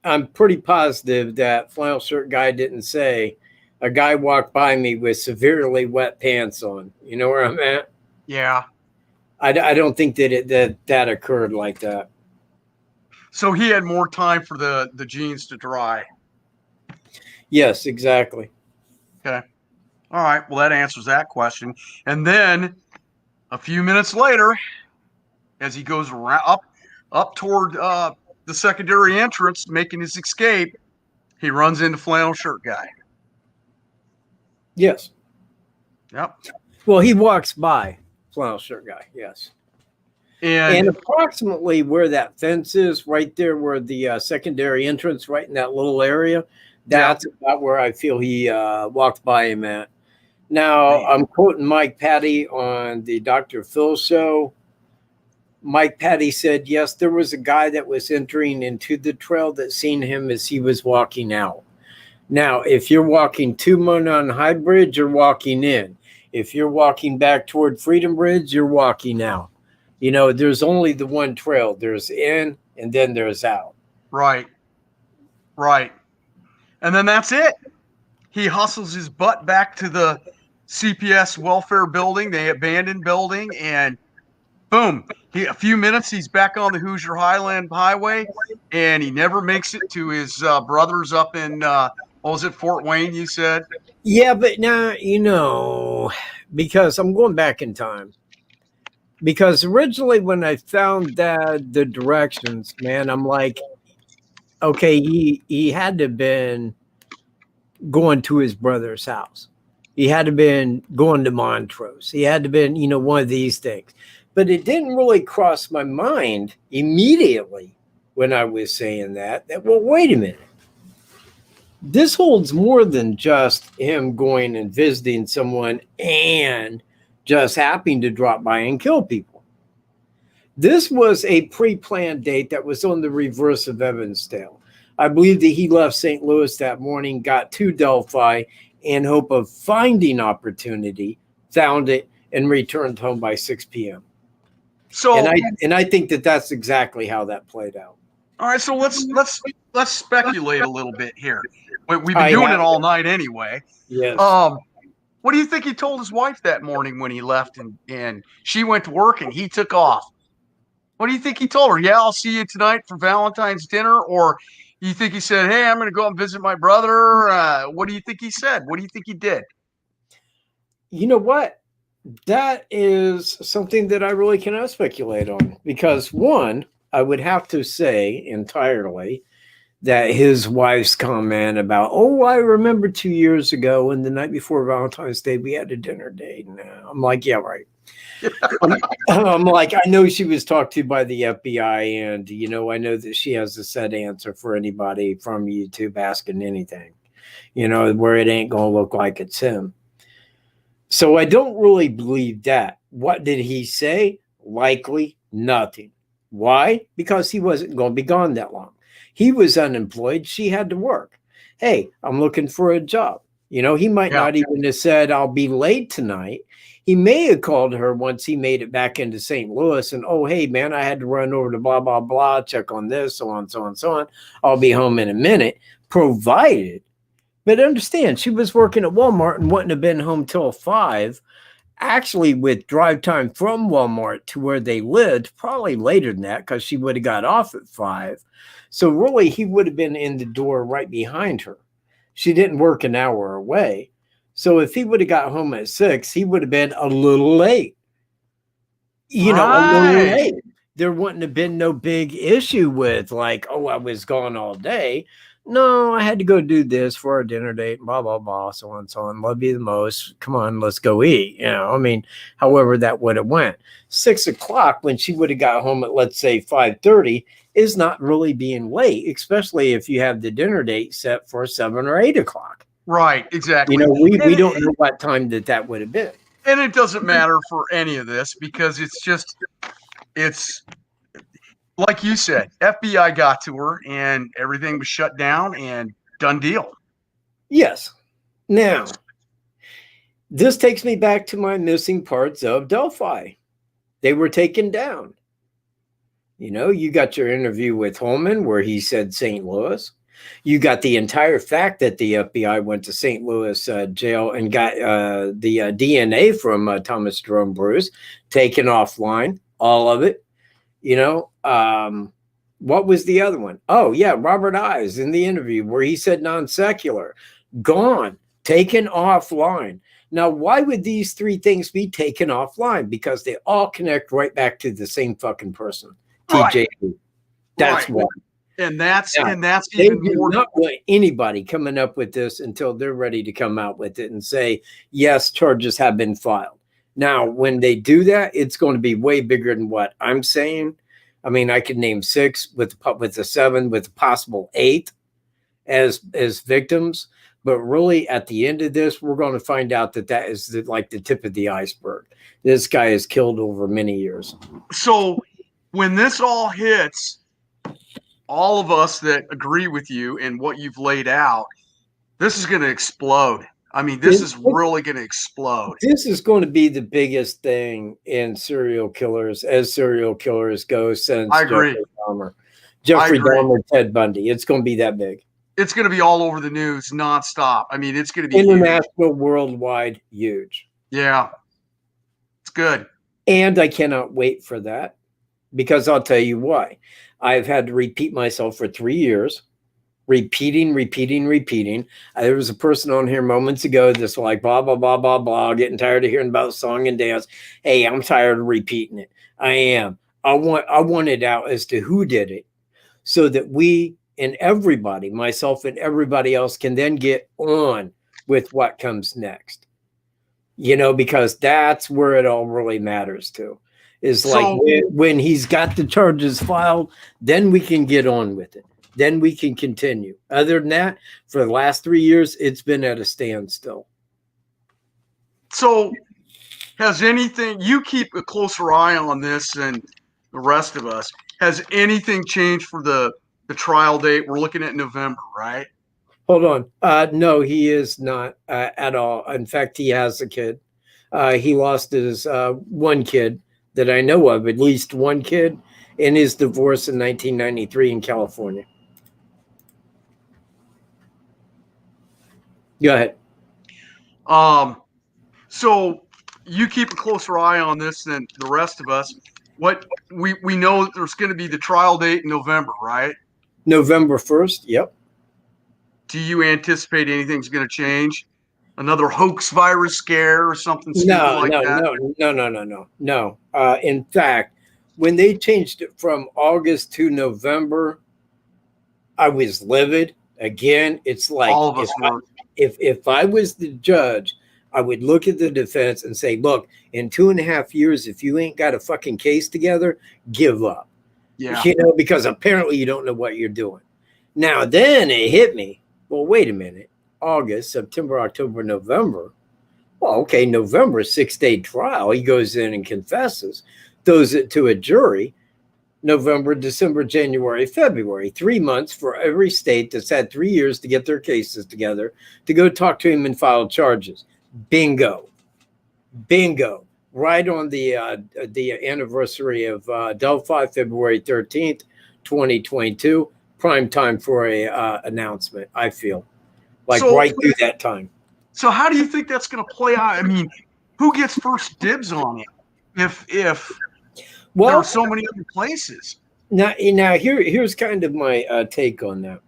I'm pretty positive that flannel shirt guy didn't say a guy walked by me with severely wet pants on. You know where I'm at? Yeah. I don't think that occurred like that. So he had more time for the jeans to dry. Yes, exactly. Okay. All right. Well, that answers that question. And then a few minutes later, as he goes around up toward the secondary entrance, making his escape, he runs into flannel shirt guy. Yes. Yep. Well, he walks by flannel shirt guy. Yes. And approximately where that fence is, right there where the secondary entrance, right in that little area, that's about where I feel he walked by him at. Now, I'm quoting Mike Patty on the Dr. Phil show. Mike Patty said, yes, there was a guy that was entering into the trail that seen him as he was walking out. Now, if you're walking to Monon High Bridge, you're walking in. If you're walking back toward Freedom Bridge, you're walking out. You know, there's only the one trail. There's in and then there's out. Right. Right. And then that's it. He hustles his butt back to the CPS welfare building, the abandoned building, and boom. A few minutes, he's back on the Hoosier Highland Highway, and he never makes it to his brothers up in, what was it, Fort Wayne, you said? Yeah, but now, you know, because I'm going back in time. Because originally when I found the directions, man, I'm like, okay, he had to have been going to his brother's house. He had to have been going to Montrose. He had to have been, you know, one of these things. But it didn't really cross my mind immediately when I was saying that, well, wait a minute. This holds more than just him going and visiting someone and just happening to drop by and kill people. This was a pre-planned date that was on the reverse of Evansdale. I believe that he left St. Louis that morning, got to Delphi in hope of finding opportunity, found it, and returned home by 6 p.m. So, and I think that that's exactly how that played out. All right, so let's speculate a little bit here. We've been doing it all night anyway. Yes. What do you think he told his wife that morning when he left and she went to work and he took off? What do you think he told her? Yeah, I'll see you tonight for Valentine's dinner. Or you think he said, hey, I'm going to go and visit my brother? What do you think he said? What do you think he did? You know what? That is something that I really cannot speculate on. Because one, I would have to say entirely that his wife's comment about, oh, I remember 2 years ago and the night before Valentine's Day, we had a dinner date. And I'm like, yeah, right. I'm like, I know she was talked to by the FBI, and I know that she has a set answer for anybody from YouTube asking anything, where it ain't gonna look like it's him. So I don't really believe that. What did he say? Likely nothing. Why? Because he wasn't going to be gone that long. He was unemployed. She had to work. Hey, I'm looking for a job. He might not even have said, I'll be late tonight. He may have called her once he made it back into St. Louis and, oh, hey, man, I had to run over to blah, blah, blah, check on this, so on, so on, so on. I'll be home in a minute, provided. But understand, she was working at Walmart and wouldn't have been home till 5. Actually, with drive time from Walmart to where they lived, probably later than that, because she would have got off at 5. So really, he would have been in the door right behind her. She didn't work an hour away. So if he would have got home at 6, he would have been a little late. A little late. There wouldn't have been no big issue with like, oh, I was gone all day. No, I had to go do this for our dinner date, blah, blah, blah, so on, so on. Love you the most. Come on, let's go eat. However that would have went. 6 o'clock when she would have got home at, let's say, 5:30 is not really being late, especially if you have the dinner date set for 7 or 8 o'clock. Right, exactly. We don't know what time that would have been. And it doesn't matter for any of this because it's like you said, FBI got to her and everything was shut down and done deal. Yes. Now, this takes me back to my missing parts of Delphi. They were taken down. You got your interview with Holman where he said St. Louis. You got the entire fact that the FBI went to St. Louis jail and got the DNA from Thomas Jerome Bruce taken offline, all of it. What was the other one? Oh, yeah, Robert Ives in the interview where he said non-secular, gone, taken offline. Now, why would these 3 things be taken offline? Because they all connect right back to the same fucking person, TJP. That's why. And that's even more. Not want anybody coming up with this until they're ready to come out with it and say, yes, charges have been filed. Now, when they do that, it's going to be way bigger than what I'm saying. I mean, I could name 6 with a 7 with a possible 8 as victims. But really, at the end of this, we're going to find out that is like the tip of the iceberg. This guy is killed over many years. So when this all hits, all of us that agree with you and what you've laid out, this is going to explode. I mean, this is really going to explode. This is going to be the biggest thing in serial killers as serial killers go since Jeffrey Dahmer, Ted Bundy. It's going to be that big. It's going to be all over the news nonstop. I mean, it's going to be international, worldwide, huge. Yeah, it's good. And I cannot wait for that because I'll tell you why. I've had to repeat myself for 3 years. Repeating. There was a person on here moments ago that's like, blah, blah, blah, blah, blah, getting tired of hearing about song and dance. Hey, I'm tired of repeating it. I am. I want it out as to who did it so that we and everybody, myself and everybody else, can then get on with what comes next. Because that's where it all really matters to. Is like when he's got the charges filed, then we can get on with it. Then we can continue. Other than that, for the last 3 years, it's been at a standstill. So has anything, you keep a closer eye on this than the rest of us. Has anything changed for the trial date? We're looking at November, right? Hold on. No, he is not at all. In fact, he has a kid. He lost his one kid that I know of, at least one kid, in his divorce in 1993 in California. Go ahead. So you keep a closer eye on this than the rest of us. What we know that there's going to be the trial date in November, right? November 1st. Yep. Do you anticipate anything's going to change? Another hoax virus scare or something? No. In fact, when they changed it from August to November, I was livid. Again, it's like All of us were. If I was the judge, I would look at the defense and say, look, in 2.5 years, if you ain't got a fucking case together, give up. Yeah. You know, because apparently you don't know what you're doing. Now, then it hit me. Well, wait a minute. August, September, October, November. Well, okay, November, 6-day trial. He goes in and confesses, throws it to a jury. November, December, January, February, 3 months for every state that's had 3 years to get their cases together to go talk to him and file charges. Bingo. Bingo. Right on the anniversary of Delphi, February 13th, 2022. Prime time for a announcement, I feel. Like So- right through that time. So how do you think that's going to play out? I mean, who gets first dibs on it if there Well, are so many other places? Now here's kind of my take on that.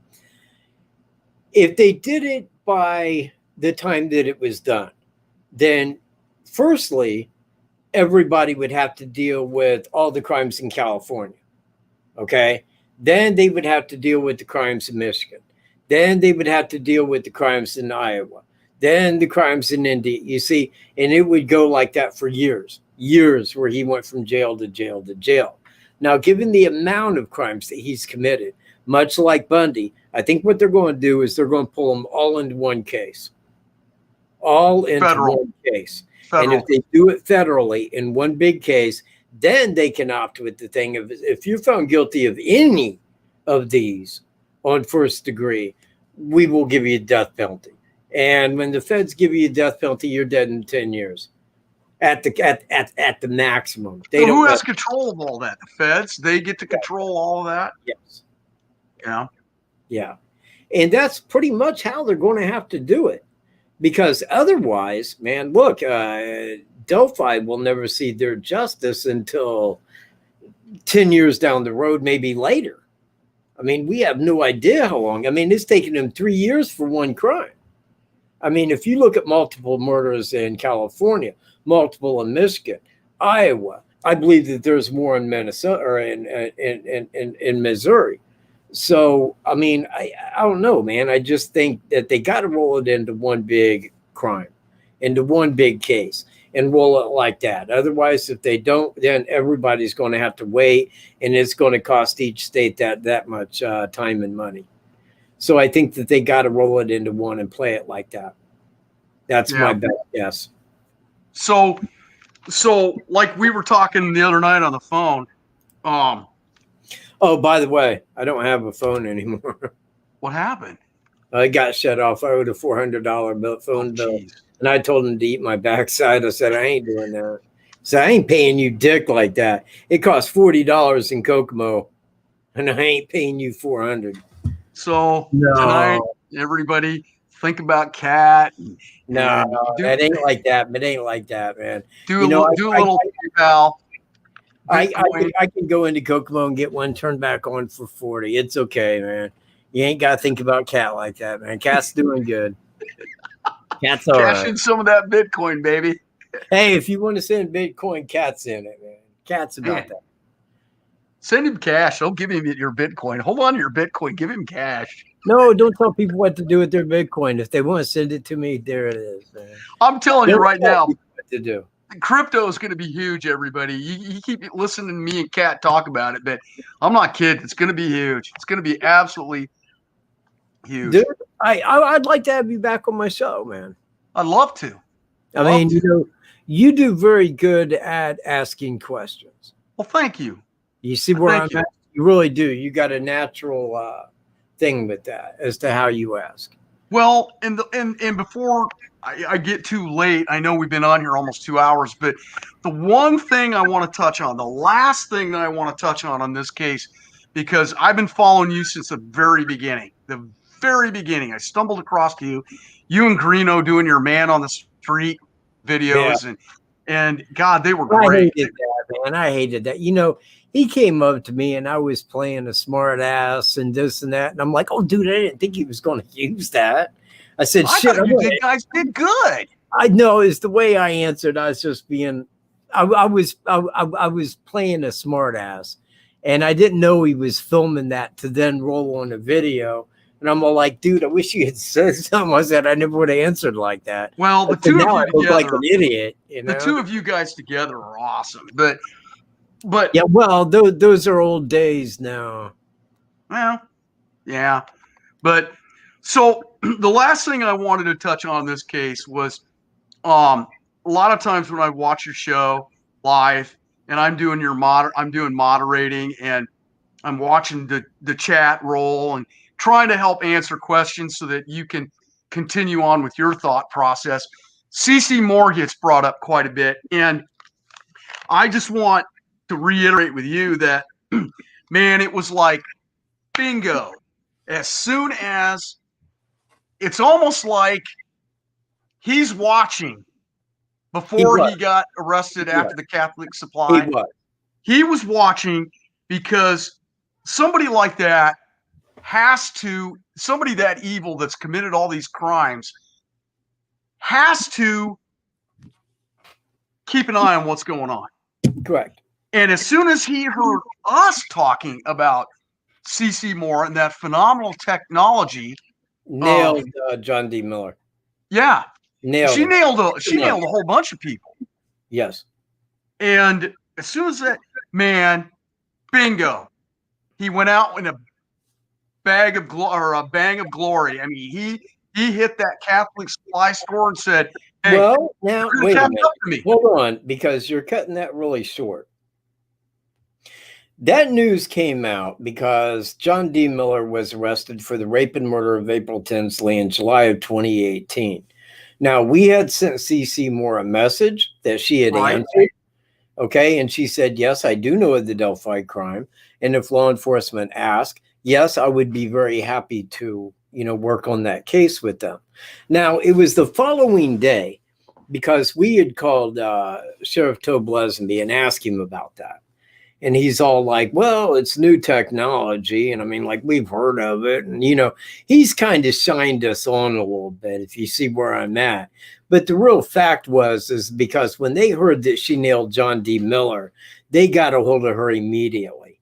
If they did it by the time that it was done, then firstly, everybody would have to deal with all the crimes in California. Okay. Then they would have to deal with the crimes in Michigan. Then they would have to deal with the crimes in Iowa. Then the crimes in India, you see, and it would go like that for years where he went from jail to jail to jail. Now, given the amount of crimes that he's committed, much like Bundy, I think what they're going to do is they're going to pull them all into one case. All into one case. Federal. And if they do it federally in one big case, then they can opt with the thing of if you're found guilty of any of these on first degree, we will give you a death penalty. And when the feds give you a death penalty, you're dead in 10 years at the maximum. So who has control of all that? The feds? They get to control all of that? Yes. Yeah. Yeah. And that's pretty much how they're going to have to do it. Because otherwise, man, look, Delphi will never see their justice until 10 years down the road, maybe later. I mean, we have no idea how long. I mean, it's taken them 3 years for one crime. I mean, if you look at multiple murders in California, multiple in Michigan, Iowa, I believe that there's more in Minnesota or in Missouri. So, I mean, I don't know, man. I just think that they got to roll it into one big crime, into one big case, and roll it like that. Otherwise, if they don't, then everybody's going to have to wait, and it's going to cost each state that much time and money. So I think that they got to roll it into one and play it like that. That's my best guess. So like we were talking the other night on the phone. Oh, by the way, I don't have a phone anymore. What happened? I got shut off. I owed a $400 phone bill. And I told him to eat my backside. I said, I ain't doing that. So I ain't paying you dick like that. It costs $40 in Kokomo, and I ain't paying you $400. So tonight, everybody think about Cat. No, it ain't like that. It ain't like that, man. Do a little PayPal. I can go into Kokomo and get one turned back on for 40. It's okay, man. You ain't got to think about Cat like that, man. Cat's doing good. Cat's all right. Cash in some of that Bitcoin, baby. Hey, if you want to send Bitcoin, Cat's in it, man. Cat's about that. Send him cash. Don't give him your Bitcoin. Hold on to your Bitcoin. Give him cash. No, don't tell people what to do with their Bitcoin. If they want to send it to me, there it is, man. I'm telling you right now, what to do. Crypto is going to be huge, everybody. You keep listening to me and Kat talk about it, but I'm not kidding. It's going to be huge. It's going to be absolutely huge. Dude, I'd like to have you back on my show, man. I'd love to. I mean, you do very good at asking questions. Well, thank you. You see where I'm at? You really do. You got a natural thing with that as to how you ask. Well, and before I get too late, I know we've been on here almost 2 hours, but the one thing I want to touch on, the last thing that I want to touch on this case, because I've been following you since the very beginning. I stumbled across you and Greeno doing your man on the street videos, and God, they were great. I hated that, man. I hated that. You know, he came up to me and I was playing a smart ass and this and that. And I'm like, oh, dude, I didn't think he was going to use that. I said, shit. You guys did good. I know it's the way I answered. I was just being, I was playing a smart ass. And I didn't know he was filming that to then roll on a video. And I'm all like, dude, I wish you had said something. I said, I never would have answered like that. Well, the But two of now you I look like together, an idiot, you know? the two of you guys together are awesome. But Yeah, well, those are old days now. well, yeah. But so the last thing I wanted to touch on in this case was a lot of times when I watch your show live and I'm doing moderating and I'm watching the chat roll and trying to help answer questions so that you can continue on with your thought process. CC Moore gets brought up quite a bit. And I just want to reiterate with you that, man, it was like bingo. As soon as it's almost like he's watching before he got arrested after the Catholic Supply. He was watching because somebody like that somebody that evil that's committed all these crimes has to keep an eye on what's going on. Correct. And as soon as he heard us talking about CC Moore and that phenomenal technology, nailed John D. Miller. Yeah, nailed a whole bunch of people. Yes. And as soon as that, man, bingo, he went out in a bang of glory. I mean, he hit that Catholic Supply store and said, "Hey, well, now wait a minute. Hold on, because you're cutting that really short." That news came out because John D. Miller was arrested for the rape and murder of April Tinsley in July of 2018. Now, we had sent CC Moore a message that she had answered. Okay. And she said, yes, I do know of the Delphi crime. And if law enforcement asked, yes, I would be very happy to, work on that case with them. Now, it was the following day because we had called Sheriff Tobe Lesenby and asked him about that. And he's all like, well, it's new technology. And I mean, like, we've heard of it. And, he's kind of shined us on a little bit, if you see where I'm at. But the real fact is because when they heard that she nailed John D. Miller, they got a hold of her immediately.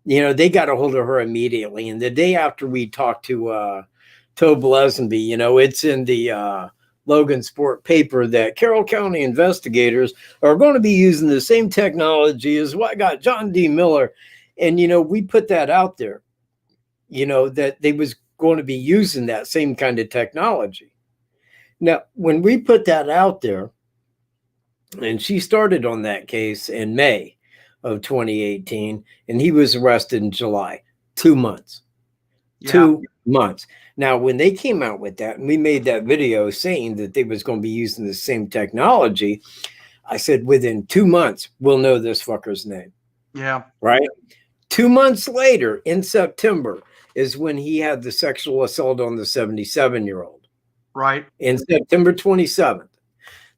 They got a hold of her immediately. And the day after we talked to Tobe Lesenby, it's in the Logan Sport paper that Carroll County investigators are going to be using the same technology as what got John D. Miller. And, we put that out there, that they was going to be using that same kind of technology. Now, when we put that out there, and she started on that case in May of 2018, and he was arrested in July, 2 months. Yeah. 2 months. Now, when they came out with that, and we made that video saying that they was going to be using the same technology, I said, within 2 months, we'll know this fucker's name. Yeah. Right? 2 months later, in September, is when he had the sexual assault on the 77-year-old. Right. In September 27th.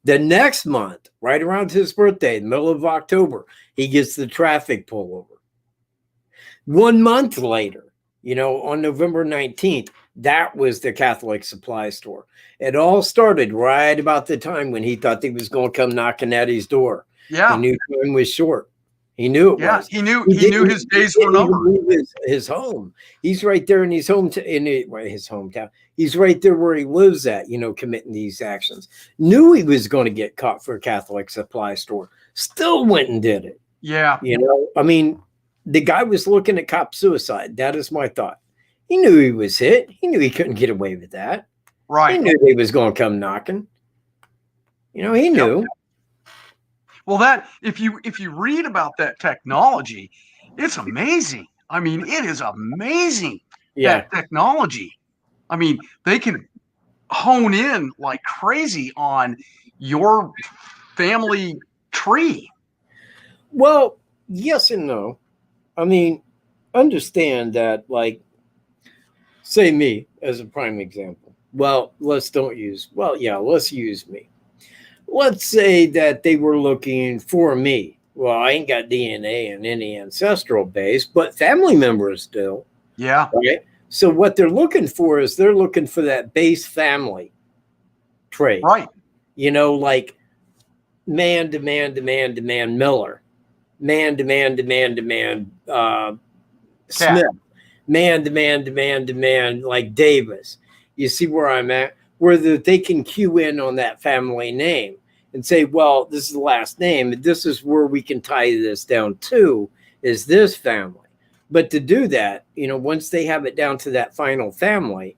The next month, right around his birthday, middle of October, he gets the traffic pullover. 1 month later, on November 19th, that was the Catholic Supply store. It all started right about the time when he thought they was going to come knocking at his door. Yeah. He knew time was short. He knew it was. He knew his days were numbered. His home. He's right there in his his hometown. He's right there where he lives at, committing these actions. Knew he was going to get caught for a Catholic Supply store. Still went and did it. Yeah. I mean, the guy was looking at cop suicide. That is my thought. He knew he was hit. He knew he couldn't get away with that. Right. He knew they was going to come knocking. He knew. Yep. Well, that if you read about that technology, it's amazing. I mean, it is amazing. Yeah. That technology. I mean, they can hone in like crazy on your family tree. Well, yes and no. I mean, understand that, like, say me as a prime example. Well, let's use me. Let's say that they were looking for me. Well, I ain't got DNA in any ancestral base, but family members do. Yeah. Right. So what they're looking for is they're looking for that base family trait. Right. Like man to man Miller. man, demand, demand, demand, Smith, man, demand, demand, demand, like Davis. You see where I'm at? Where they can cue in on that family name and say, well, this is the last name. And this is where we can tie this down to, is this family. But to do that, you know, once they have it down to that final family,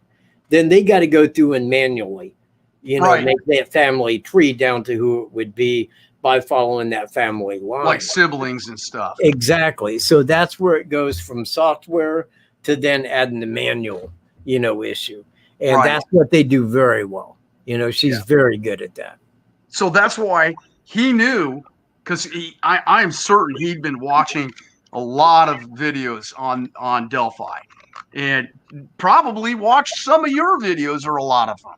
then they got to go through and manually, you know, make that family tree down to who it would be by following that family line. Like siblings and stuff. Exactly. So that's where it goes from software to then adding the manual, you know, issue. And that's what they do very well. You know, she's very good at that. So that's why he knew, because I'm certain he'd been watching a lot of videos on Delphi and probably watched some of your videos or a lot of them.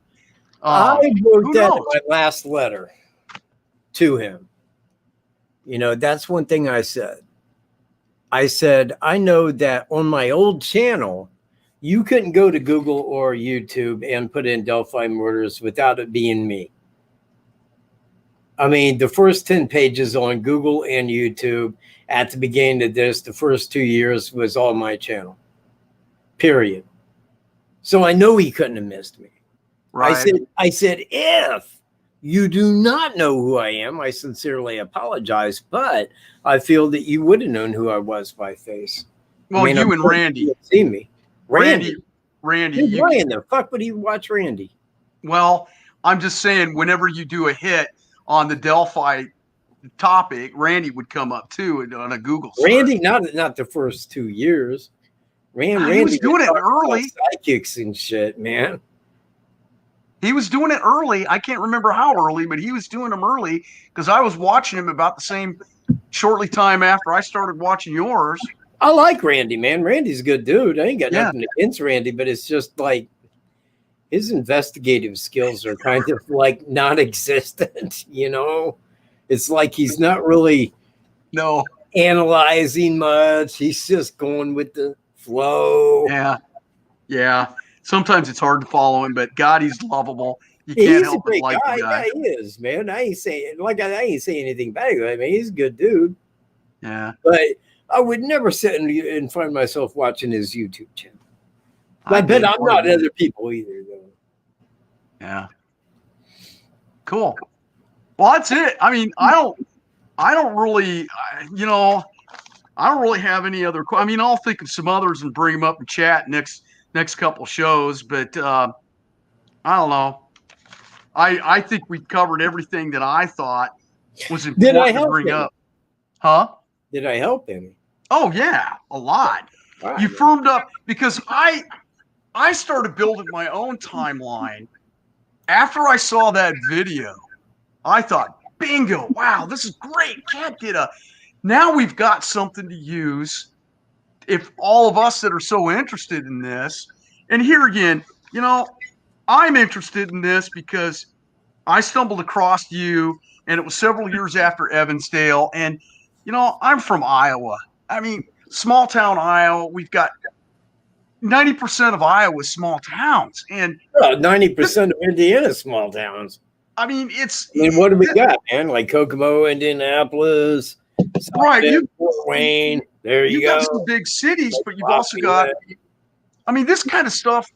I wrote that in my last letter to him. You know, that's one thing I said. I said, I know that on my old channel, you couldn't go to Google or YouTube and put in Delphi murders without it being me. I mean, the first 10 pages on Google and YouTube at the beginning of this, the first 2 years was all my channel, period. So I know he couldn't have missed me. Right. I said, if you do not know who I am, I sincerely apologize, but I feel that you would have known who I was by face. Well, I mean, you and Randy see me. Randy, why in the fuck would you watch Randy? Well, I'm just saying, whenever you do a hit on the Delphi topic, Randy would come up too on a Google search. Randy, not the first 2 years. Randy was doing it early. Psychics and shit, man. He was doing it early. I can't remember how early, but he was doing them early because I was watching him about the same shortly time after I started watching yours. I like Randy, man. Randy's a good dude. I ain't got nothing against Randy, but it's just like his investigative skills are kind of like non-existent, you know? It's like he's not really analyzing much. He's just going with the flow. Yeah. Sometimes it's hard to follow him, but God, he's lovable. You can't help but like the guy. Yeah, he is, man. I ain't saying anything bad. I mean, he's a good dude. Yeah. But I would never sit and find myself watching his YouTube channel. I bet I'm not other people either, though. Yeah. Cool. Well, that's it. I mean, I don't really, you know, I don't really have any other. I mean, I'll think of some others and bring them up in chat next couple shows, but I don't know. I think we covered everything that I thought was important to bring up. Huh? Did I help him? Oh yeah, a lot. Wow. You firmed up because I started building my own timeline after I saw that video. I thought, bingo, wow, this is great. Cat did now we've got something to use. If all of us that are so interested in this, and here again, you know, I'm interested in this because I stumbled across you, and it was several years after Evansdale, and you know, I'm from Iowa. I mean, small town Iowa. We've got 90% of Iowa small towns, and 90% of Indiana small towns. I mean, what do we got, man? Like Kokomo, Indianapolis, right? Fort Wayne. There you go. Got some big cities, but you've also got. I mean, this kind of stuff.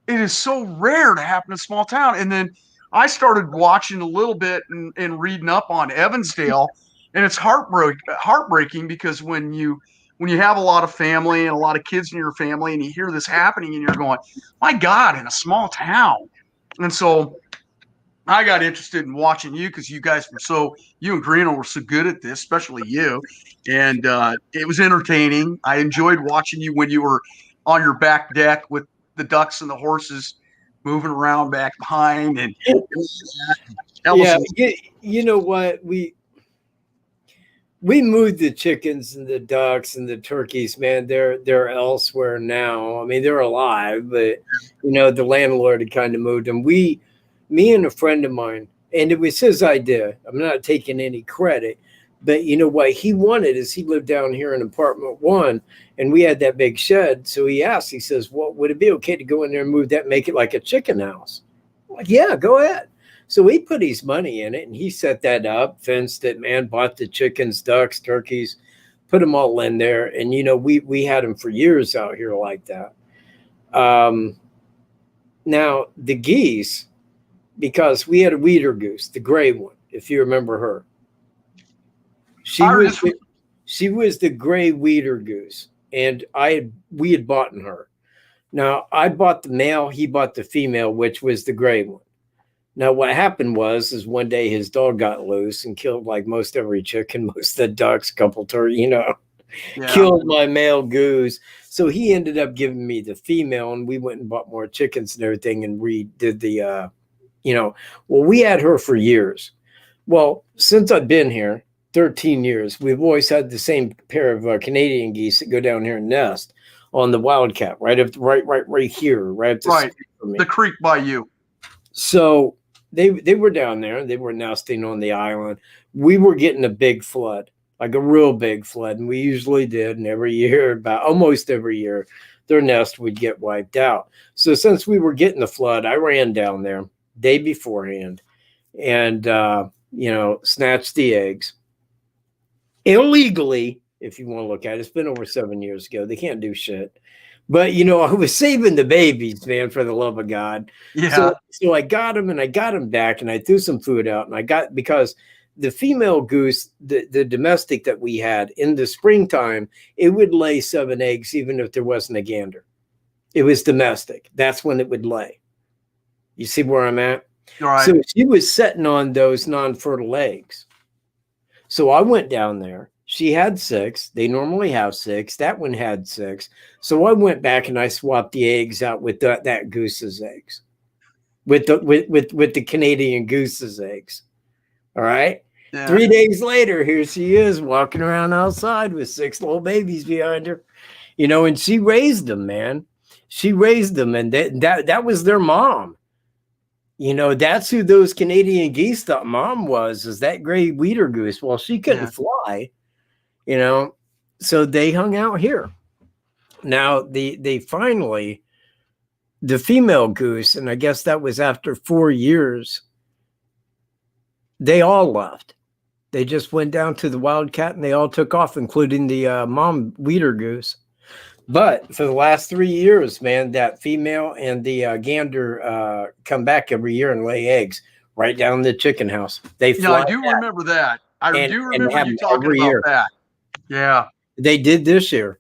It is so rare to happen in a small town. And then I started watching a little bit and reading up on Evansdale, and it's heartbreaking because when you have a lot of family and a lot of kids in your family, and you hear this happening, and you're going, "My God!" in a small town. And so I got interested in watching you because you and Greeno were so good at this, especially you. And it was entertaining. I enjoyed watching you when you were on your back deck with the ducks and the horses moving around back behind. And you know what? We moved the chickens and the ducks and the turkeys, man. They're elsewhere now. I mean, they're alive, but you know, the landlord had kind of moved them. Me and a friend of mine, and it was his idea. I'm not taking any credit, but you know what he wanted is he lived down here in apartment 1, and we had that big shed. So he asked, he says, well, would it be okay to go in there and move that, make it like a chicken house? I'm like, yeah, go ahead. So he put his money in it, and he set that up, fenced it, man, bought the chickens, ducks, turkeys, put them all in there. And, you know, we had them for years out here like that. Now, the geese, because we had a Weeder goose, the gray one, if you remember her. She was the gray Weeder goose, and we had bought her. Now, I bought the male, he bought the female, which was the gray one. Now, what happened is one day his dog got loose and killed like most every chicken, most of the ducks, couple turkeys, you know, killed my male goose. So he ended up giving me the female, and we went and bought more chickens and everything, and we did the, you know, well, we had her for years. Well, since I've been here, 13 years, we've always had the same pair of Canadian geese that go down here and nest on the Wildcat, right here, right up the creek by you. So they were down there. They were nesting on the island. We were getting a big flood, like a real big flood, and we usually did. And every year, almost every year, their nest would get wiped out. So since we were getting the flood, I ran down there day beforehand, and you know, snatched the eggs illegally. If you want to look at it, it's been over 7 years ago. They can't do shit. But, you know, I was saving the babies, man, for the love of God. Yeah. So I got them, and I got them back, and I threw some food out, and because the female goose, the domestic that we had in the springtime, it would lay 7 eggs, even if there wasn't a gander. It was domestic. That's when it would lay. You see where I'm at? Right. So she was sitting on those non-fertile eggs. So I went down there. She had 6. They normally have 6. That one had 6. So I went back and I swapped the eggs out with that goose's eggs, with the Canadian goose's eggs. All right. Yeah. 3 days later, here she is walking around outside with 6 little babies behind her, you know, and she raised them, man. She raised them, and that was their mom. You know, that's who those Canadian geese thought mom was, is that gray Weeder goose. Well, she couldn't fly. You know, so they hung out here. Now they finally, the female goose, and I guess that was after 4 years, they all left. They just went down to the Wildcat and they all took off, including the mom Weeder goose. But for the last 3 years, man, that female and the gander come back every year and lay eggs right down in the chicken house. They fly. Yeah, I do remember that. I do remember you talking about that. Yeah. They did this year.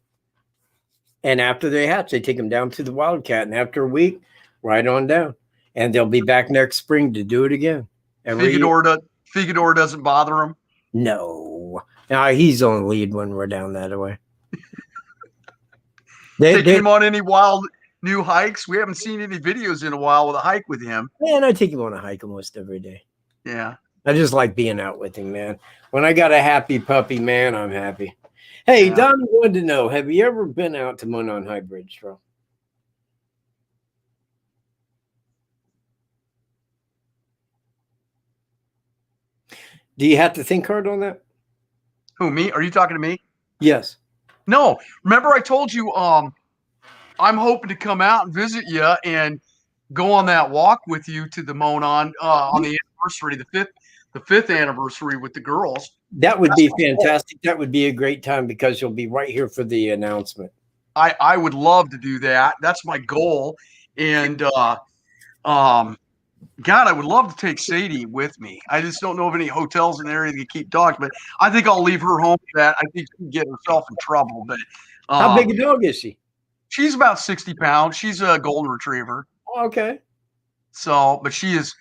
And after they hatch, they take them down to the Wildcat. And after a week, right on down. And they'll be back next spring to do it again. Figador doesn't bother him? No. He's on lead when we're down that way. Take him on any wild new hikes? We haven't seen any videos in a while with a hike with him. Man, I take him on a hike almost every day. Yeah. I just like being out with him, man. When I got a happy puppy, man, I'm happy. Hey, Don wanted to know, have you ever been out to Monon High Bridge, bro? Do you have to think hard on that? Who, me? Are you talking to me? Yes. No. Remember I told you I'm hoping to come out and visit you and go on that walk with you to the Monon on the anniversary, the fifth anniversary with the girls. That would be fantastic. That would be a great time because you'll be right here for the announcement. I would love to do that. That's my goal. And God, I would love to take Sadie with me. I just don't know of any hotels in the area that keep dogs, but I think I'll leave her home for that. I think she can get herself in trouble. But how big a dog is she? She's about 60 pounds. She's a golden retriever. Oh, okay. So, but she's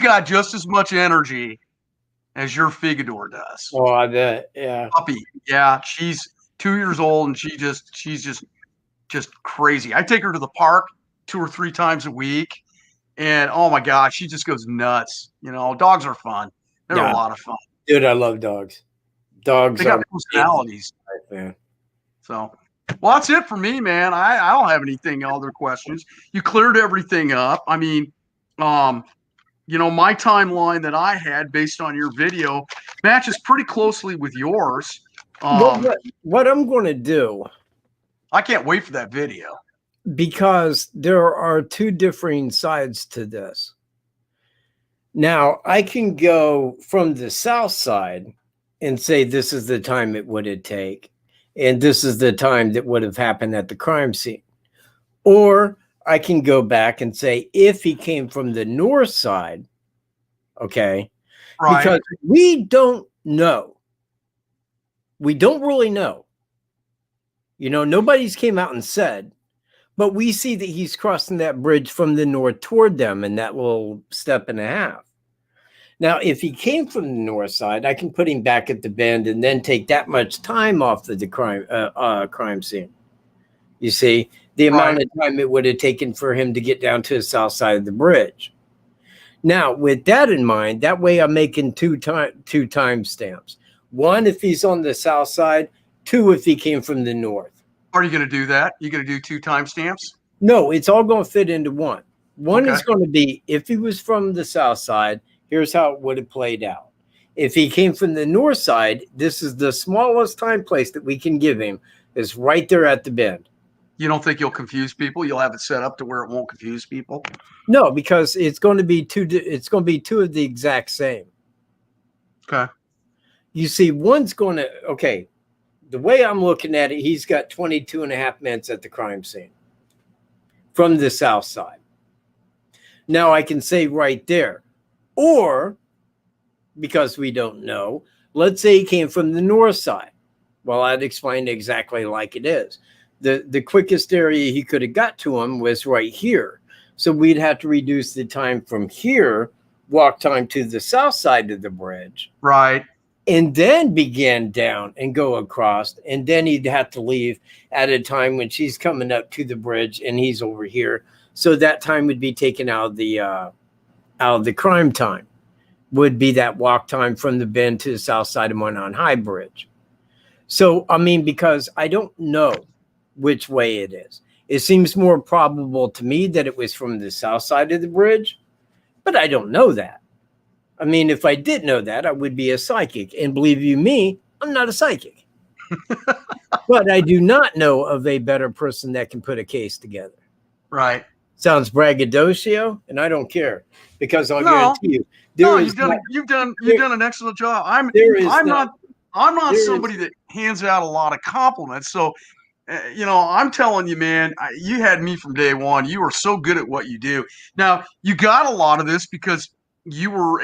got just as much energy as your Figador does. Oh, I bet. Yeah. Puppy. Yeah. She's 2 years old and she's just crazy. I take her to the park 2 or 3 times a week. And oh my gosh, she just goes nuts. You know, dogs are fun. They're a lot of fun. Dude, I love dogs. Dogs they got personalities. Right, man. So, well, that's it for me, man. I don't have anything other questions. You cleared everything up. I mean, you know, my timeline that I had based on your video matches pretty closely with yours. What I'm going to do, I can't wait for that video. Because there are 2 differing sides to this. Now, I can go from the south side and say this is the time it would have taken, and this is the time that would have happened at the crime scene. Or I can go back and say if he came from the north side, okay, Right. because we don't know. We don't really know. You know, nobody's came out and said, but we see that he's crossing that bridge from the north toward them in that little step and a half. Now, if he came from the north side, I can put him back at the bend and then take that much time off of the crime scene. You see, the amount of time it would have taken for him to get down to the south side of the bridge. Now, with that in mind, that way I'm making two time stamps. One, if he's on the south side. Two, if he came from the north. Are you going to do that? You going to do 2 timestamps? No, it's all going to fit into one. One is going to be if he was from the south side, here's how it would have played out. If he came from the north side, this is the smallest time place that we can give him, is right there at the bend. You don't think you'll confuse people? You'll have it set up to where it won't confuse people? No, because it's going to be two of the exact same. Okay. You see, one's going to, okay, the way I'm looking at it, he's got 22 and a half minutes at the crime scene from the south side. Now I can say right there, or because we don't know, let's say he came from the north side. Well, I'd explain exactly like it is. The quickest area he could have got to him was right here. So we'd have to reduce the time from here, walk time to the south side of the bridge. Right. And then begin down and go across. And then he'd have to leave at a time when she's coming up to the bridge and he's over here. So that time would be taken out of the crime time. Would be that walk time from the bend to the south side of Monon High Bridge. So, I mean, because I don't know which way it is. It seems more probable to me that it was from the south side of the bridge, but I don't know that. I mean, if I did know that, I would be a psychic. And believe you me, I'm not a psychic. But I do not know of a better person that can put a case together. Right. Sounds braggadocio, and I don't care. Because I'll guarantee you, you've done an excellent job. I'm not somebody that hands out a lot of compliments. So I'm telling you, man, you had me from day one. You are so good at what you do. Now, you got a lot of this because you were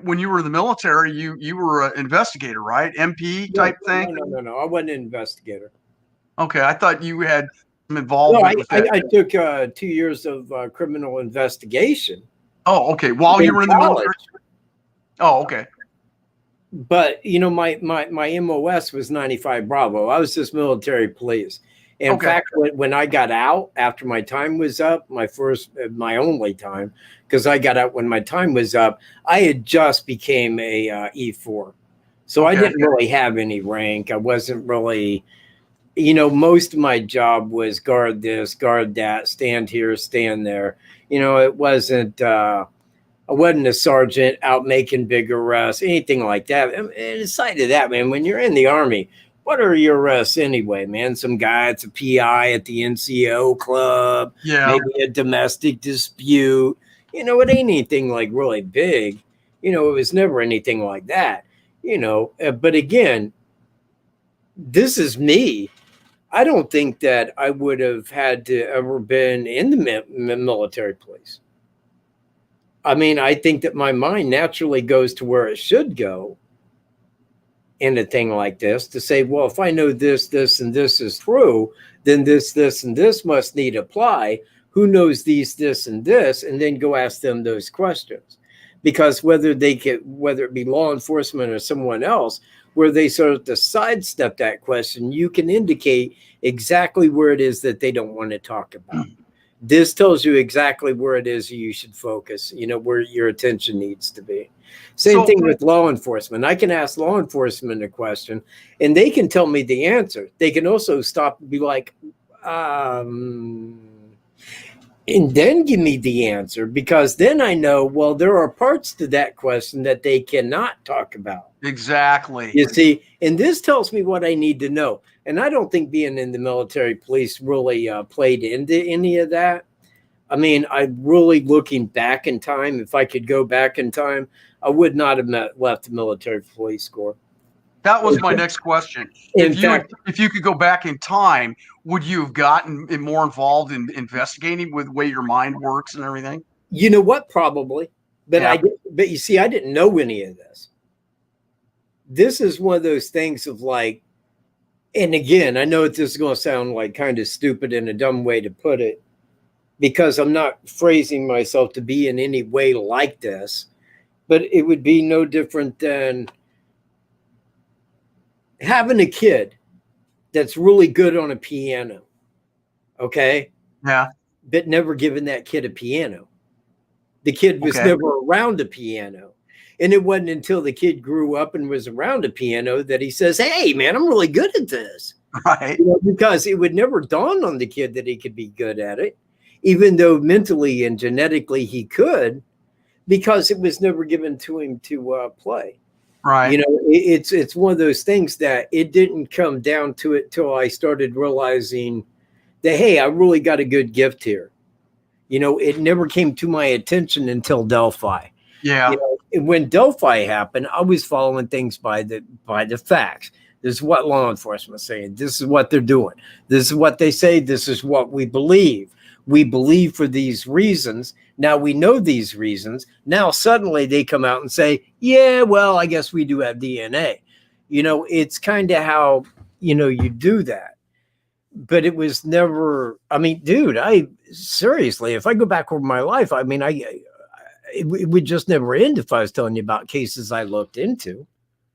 when you were in the military, you were an investigator, right? MP type thing? No. I wasn't an investigator. Okay. I thought you had some involvement with that. I took 2 years of criminal investigation. Oh, okay. While you were in the military? Oh, okay. But my MOS was 95 Bravo. I was just military police. In fact, when I got out after my time was up, my only time, because I got out when my time was up, I had just became a E4. So I didn't really have any rank. I wasn't really, most of my job was guard this, guard that, stand here, stand there. It wasn't. I wasn't a sergeant out making big arrests, anything like that. And aside of that, man, when you're in the Army, what are your arrests anyway, man? Some guy that's a PI at the NCO club, maybe a domestic dispute. It ain't anything like really big. It was never anything like that. But again, this is me. I don't think that I would have had to ever been in the military police. I mean, I think that my mind naturally goes to where it should go in a thing like this to say, well, if I know this, this, and this is true, then this, and this must need apply. Who knows these, this, and this? And then go ask them those questions. Because whether it be law enforcement or someone else, where they sort of to sidestep that question, you can indicate exactly where it is that they don't want to talk about. This tells you exactly where it is you should focus, where your attention needs to be. Same thing with law enforcement. I can ask law enforcement a question and they can tell me the answer. They can also stop and be like, and then give me the answer, because then I know, well, there are parts to that question that they cannot talk about. Exactly. You see, and this tells me what I need to know. And I don't think being in the military police really played into any of that. I mean, I really looking back in time, if I could go back in time, I would not have left the military police corps. That was my next question. In fact, If you could go back in time, would you have gotten more involved in investigating with the way your mind works and everything? you know what? Probably, but Yeah. but you see, I didn't know any of this. This is one of those things of like, and again, I know this is going to sound like kind of stupid and a dumb way to put it, because I'm not phrasing myself to be in any way like this, but it would be no different than having a kid that's really good on a piano, okay? Yeah. But never giving that kid a piano. The kid was Okay. never around a piano. And it wasn't until the kid grew up and was around a piano that he says, hey, man, I'm really good at this. Right. You know, because it would never dawn on the kid that he could be good at it, even though mentally and genetically he could, because it was never given to him to play. Right. You know, it's one of those things that it didn't come down to it till I started realizing that, hey, I really got a good gift here. You know, it never came to my attention until Delphi. Yeah. You know, when Delphi happened, I was following things by the facts. This is what law enforcement is saying. This is what they're doing. This is what they say. This is what we believe. We believe for these reasons. Now we know these reasons. Now suddenly they come out and say, yeah, well, I guess we do have DNA. You know, it's kind of how, you know, you do that. But it was never, I mean, dude, seriously, if I go back over my life, I mean, it would just never end if I was telling you about cases I looked into.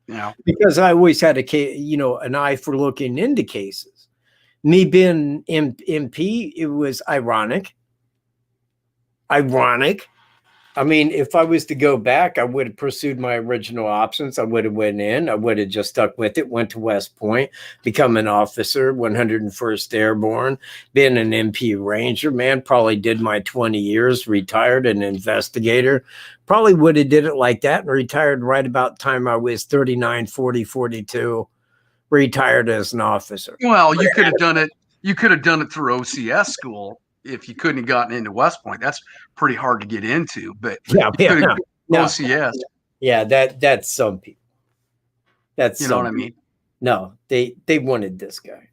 Yeah. Because I always had an eye for looking into cases. Me being MP, it was ironic. I mean, if I was to go back, I would have pursued my original options. I would have went in. I would have just stuck with it, went to West Point, become an officer, 101st Airborne, been an MP Ranger, man, probably did my 20 years, retired, an investigator. Probably would have did it like that and retired right about the time I was 39, 40, 42, retired as an officer. Well, you could have done it. You could have done it through OCS school if you couldn't have gotten into West Point. That's pretty hard to get into, but OCS. Yeah, that's some people. That's you know what I mean. No, they wanted this guy.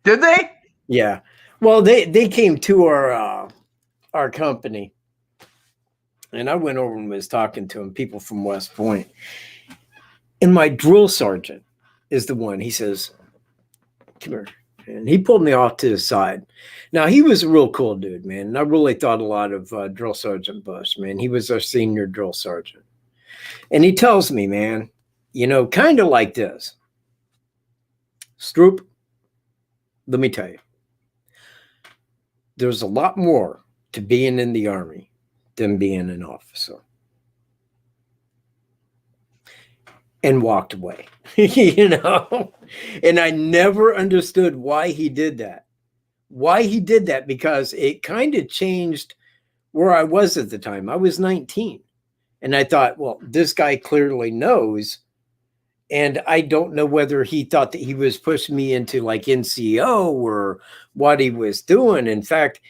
Did they? Yeah. Well, they came to our company, and I went over and was talking to them, people from West Point, and my drill sergeant is the one. He says, "Come here." And he pulled me off to the side. Now, he was a real cool dude, man. And I really thought a lot of Drill Sergeant Bush, man. He was our senior drill sergeant. And he tells me, man, you know, kind of like this. Stroop, let me tell you. There's a lot more to being in the Army than being an officer. And walked away, you know, and I never understood why he did that. Because it kind of changed where I was at the time. I was 19 and I thought, well, this guy clearly knows. And I don't know whether he thought that he was pushing me into like NCO or what he was doing. In fact,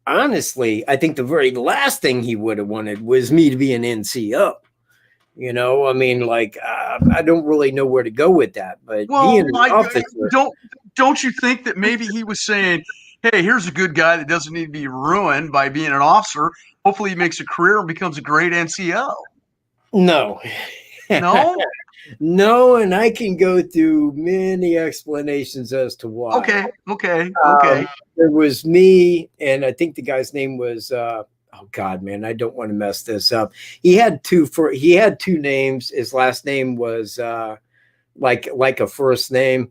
honestly, I think the very last thing he would have wanted was me to be an NCO. You know, I mean, like, I don't really know where to go with that. But being an officer, don't you think that maybe he was saying, hey, here's a good guy that doesn't need to be ruined by being an officer. Hopefully he makes a career and becomes a great NCO. No. No? No, and I can go through many explanations as to why. Okay. There was me, and I think the guy's name was oh God, man, I don't want to mess this up. He had two names. His last name was like a first name.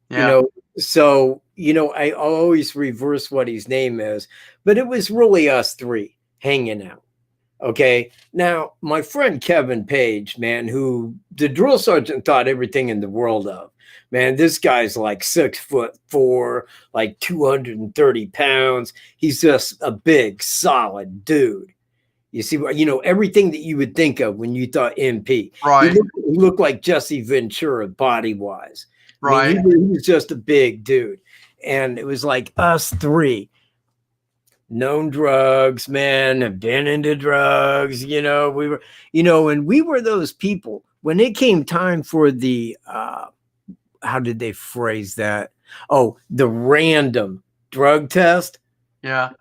Yeah. You know, so you know, I always reverse what his name is, but it was really us three hanging out. Okay. Now, my friend Kevin Page, man, who the drill sergeant thought everything in the world of. Man, this guy's like 6'4", like 230 pounds. He's just a big, solid dude. You see, you know, everything that you would think of when you thought MP. Right. He looked like Jesse Ventura body-wise. Right. I mean, he was just a big dude. And it was like us three. known drugs, man, have been into drugs. We were, and we were those people when it came time for the, how did they phrase that? Oh, the random drug test. Yeah.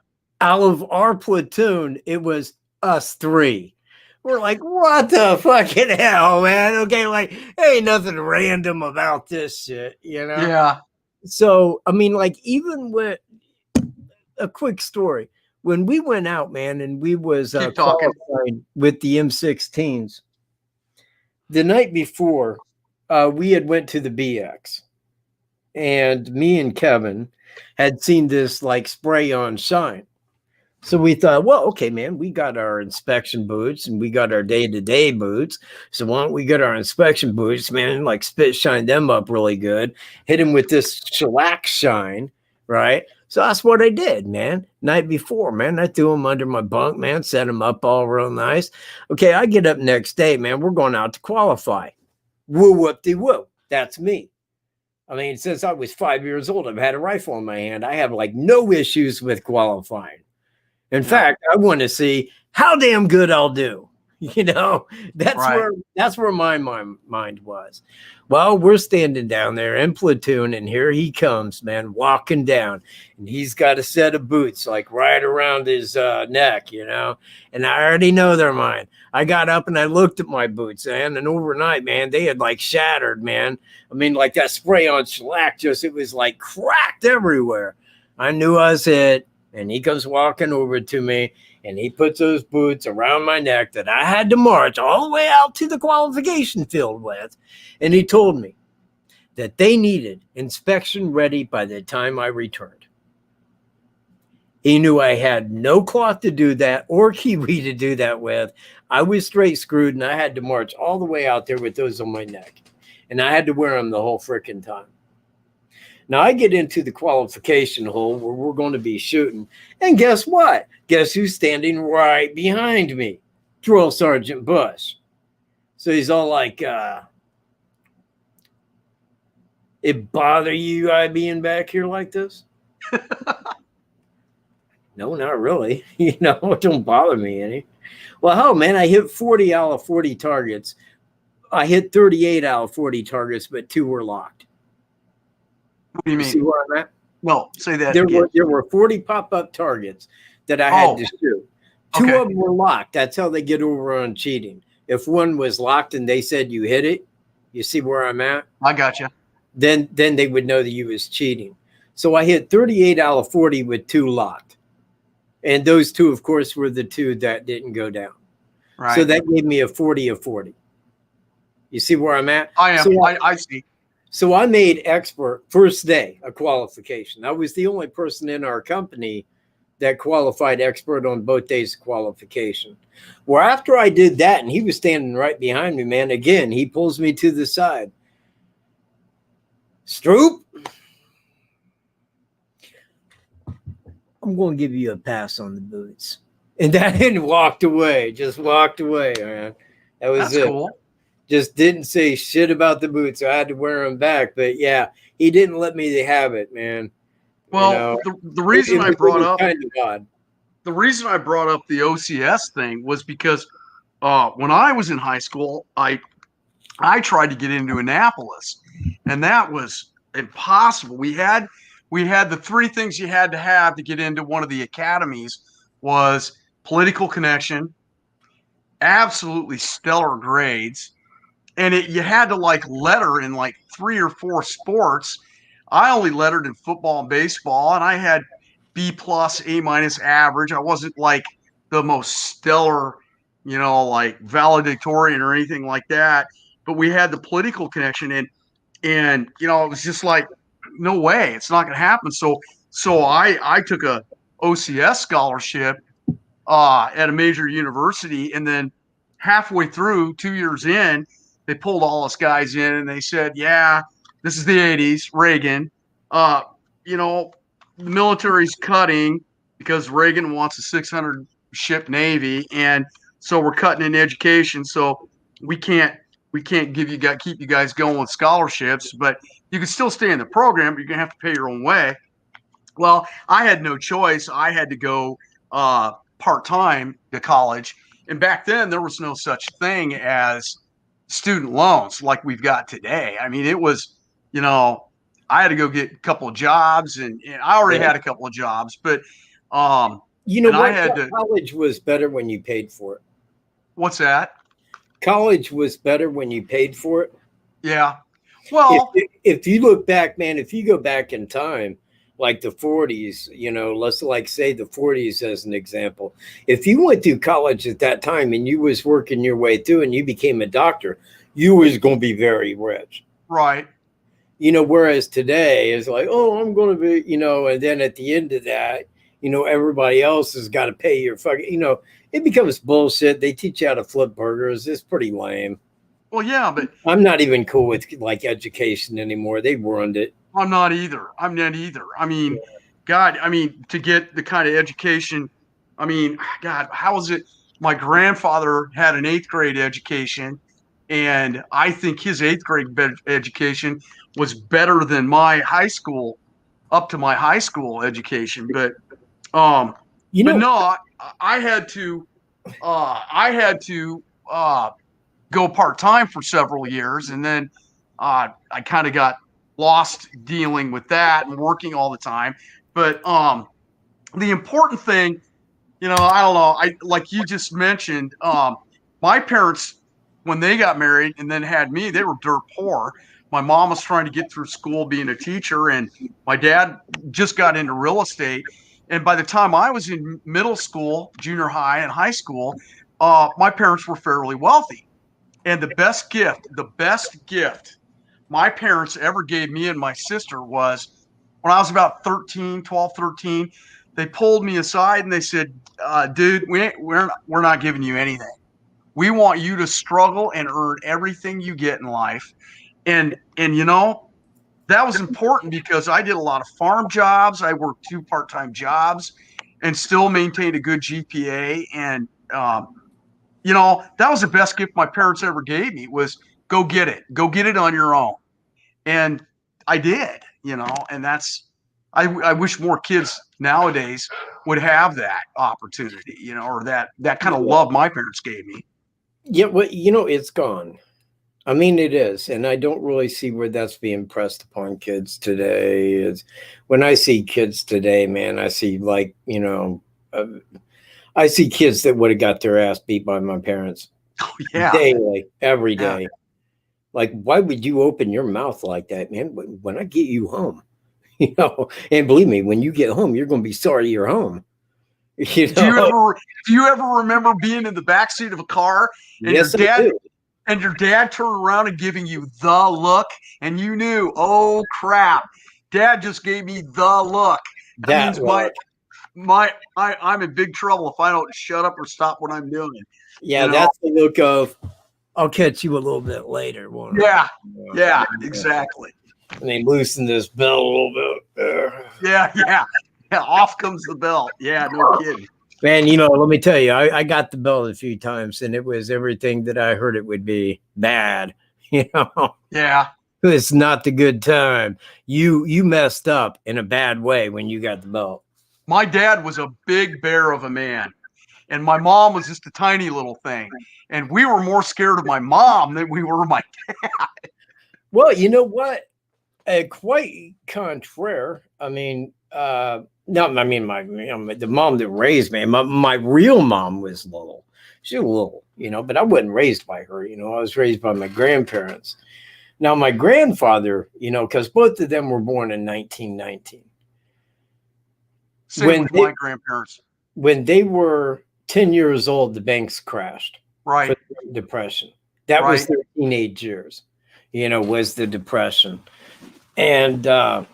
Out of our platoon, it was us three. We're like, what the fucking hell, man? Okay, like, ain't nothing random about this shit, Yeah. So, I mean, like, even with a quick story, when we went out, man, and we was Keep talking. qualifying with the M16s, the night before, we had went to the BX, and me and Kevin had seen this like spray on shine. So we thought, well, okay, man, we got our inspection boots and we got our day-to-day boots. So why don't we get our inspection boots, man, like spit shine them up really good, hit them with this shellac shine, right? So that's what I did, man. Night before, man, I threw them under my bunk, man, set them up all real nice. Okay, I get up next day, man, we're going out to qualify. Woo-whoop-de-woo. That's me. I mean, since I was 5 years old, I've had a rifle in my hand. I have like no issues with qualifying. In fact, I want to see how damn good I'll do. That's where my mind was. Well, we're standing down there in platoon, and here he comes, man, walking down, and he's got a set of boots like right around his neck, and I already know they're mine. I got up and I looked at my boots, man, and overnight, man, they had like shattered, man. I mean, like that spray on shellac, it was like cracked everywhere. I knew I was hit. And he comes walking over to me, and he puts those boots around my neck that I had to march all the way out to the qualification field with. And he told me that they needed inspection ready by the time I returned. He knew I had no cloth to do that or kiwi to do that with. I was straight screwed, and I had to march all the way out there with those on my neck. And I had to wear them the whole freaking time. Now I get into the qualification hole where we're going to be shooting. And guess what? Guess who's standing right behind me? Drill Sergeant Bush. So he's all like, it bother you I being back here like this? No, not really. It don't bother me any. Well, hell, man, I hit 40 out of 40 targets. I hit 38 out of 40 targets, but 2 were locked. What do you mean? See where I'm at? Well, say that there were 40 pop-up targets that I had to shoot. 2 of them were locked. That's how they get over on cheating. If one was locked and they said you hit it, you see where I'm at? I got you. Then they would know that you was cheating. So I hit 38 out of 40 with 2 locked. And those 2, of course, were the 2 that didn't go down. Right. So that gave me a 40 of 40. You see where I'm at? I am. So I see. So I made expert first day a qualification. I was the only person in our company that qualified expert on both days of qualification. Well, after I did that, and he was standing right behind me, man, again, he pulls me to the side. Stroop, I'm going to give you a pass on the boots. And then walked away, just walked away, man. That was it. Cool. Just didn't say shit about the boots. So I had to wear them back. But yeah, he didn't let me have it, man. Well, the reason I brought up kind of odd. The reason I brought up the OCS thing was because when I was in high school, I tried to get into Annapolis, and that was impossible. We had the 3 things you had to have to get into one of the academies was political connection, absolutely stellar grades, and you had to like letter in like 3 or 4 sports. I only lettered in football and baseball, and I had B+, A- average. I wasn't like the most stellar, like valedictorian or anything like that. But we had the political connection, and it was just like, no way, it's not going to happen. So I took a OCS scholarship at a major university, and then halfway through, 2 years in, they pulled all us guys in, and they said, yeah, this is the 80s, Reagan. The military's cutting because Reagan wants a 600 ship Navy, and so we're cutting in education. So we can't keep you guys going with scholarships, but you can still stay in the program, but you're gonna have to pay your own way. Well, I had no choice. I had to go part-time to college. And back then, there was no such thing as student loans like we've got today. I mean, it was, I had to go get a couple of jobs, and I already had a couple of jobs, but you know and I what? had to. College was better when you paid for it. What's that? College was better when you paid for it. Yeah. Well, if you look back, man, if you go back in time, like the 40s, let's like say the 40s as an example. If you went through college at that time and you was working your way through and you became a doctor, you was going to be very rich. right. Whereas today is like, oh, I'm going to be, and then at the end of that, everybody else has got to pay your fucking, it becomes bullshit. They teach you how to flip burgers. It's pretty lame. Well, yeah, but I'm not even cool with like education anymore. They ruined it. I'm not either. I mean, God, to get the kind of education, God, how is it? My grandfather had an 8th grade education, and I think his 8th grade education was better than my high school, up to my high school education. But, but no, I had to go part-time for several years, and then I kind of got lost dealing with that and working all the time. But the important thing, I don't know, like you just mentioned, my parents, when they got married and then had me, they were dirt poor. My mom was trying to get through school being a teacher, and my dad just got into real estate. And by the time I was in middle school, junior high, and high school, my parents were fairly wealthy. And the best gift my parents ever gave me and my sister was when I was about 12, 13, they pulled me aside and they said, dude, we're not giving you anything. We want you to struggle and earn everything you get in life. And that was important because I did a lot of farm jobs. I worked 2 part-time jobs and still maintained a good GPA. And, that was the best gift my parents ever gave me was go get it on your own. And I did, and I wish more kids nowadays would have that opportunity, or that kind of love my parents gave me. Yeah, well, it's gone. I mean, it is. And I don't really see where that's being pressed upon kids today. When I see kids today, man, I see like, I see kids that would have got their ass beat by my parents daily, every day. Yeah. Like, why would you open your mouth like that, man? When I get you home, and believe me, when you get home, you're going to be sorry you're home. Do you ever remember being in the backseat of a car and yes, your dad turned around and giving you the look, and you knew, oh crap, Dad just gave me the look. That means I'm in big trouble if I don't shut up or stop what I'm doing. Yeah, that's the look of, I'll catch you a little bit later. Yeah, exactly. And they loosen this belt a little bit. Yeah. Off comes the belt. Yeah, no kidding. Man, let me tell you, I got the belt a few times, and it was everything that I heard it would be bad. Yeah. It's not the good time. You messed up in a bad way when you got the belt. My dad was a big bear of a man, and my mom was just a tiny little thing. And we were more scared of my mom than we were of my dad. Well, you know what? Quite contraire. I mean, the mom that raised me, my real mom was little. She was little, but I wasn't raised by her. I was raised by my grandparents. Now, my grandfather, because both of them were born in 1919. Same with my grandparents. When they were 10 years old, the banks crashed. Right. For the Depression. That was their teenage years, was the Depression. And I'm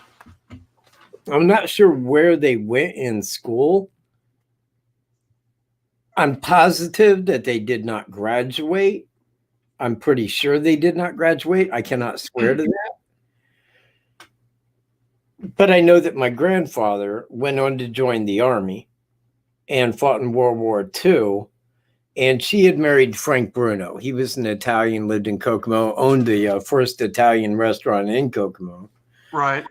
not sure where they went in school. I'm positive that they did not graduate. I'm pretty sure they did not graduate. I cannot swear to that. But I know that my grandfather went on to join the Army and fought in World War II. And she had married Frank Bruno. He was an Italian, lived in Kokomo, owned the first Italian restaurant in Kokomo. Right.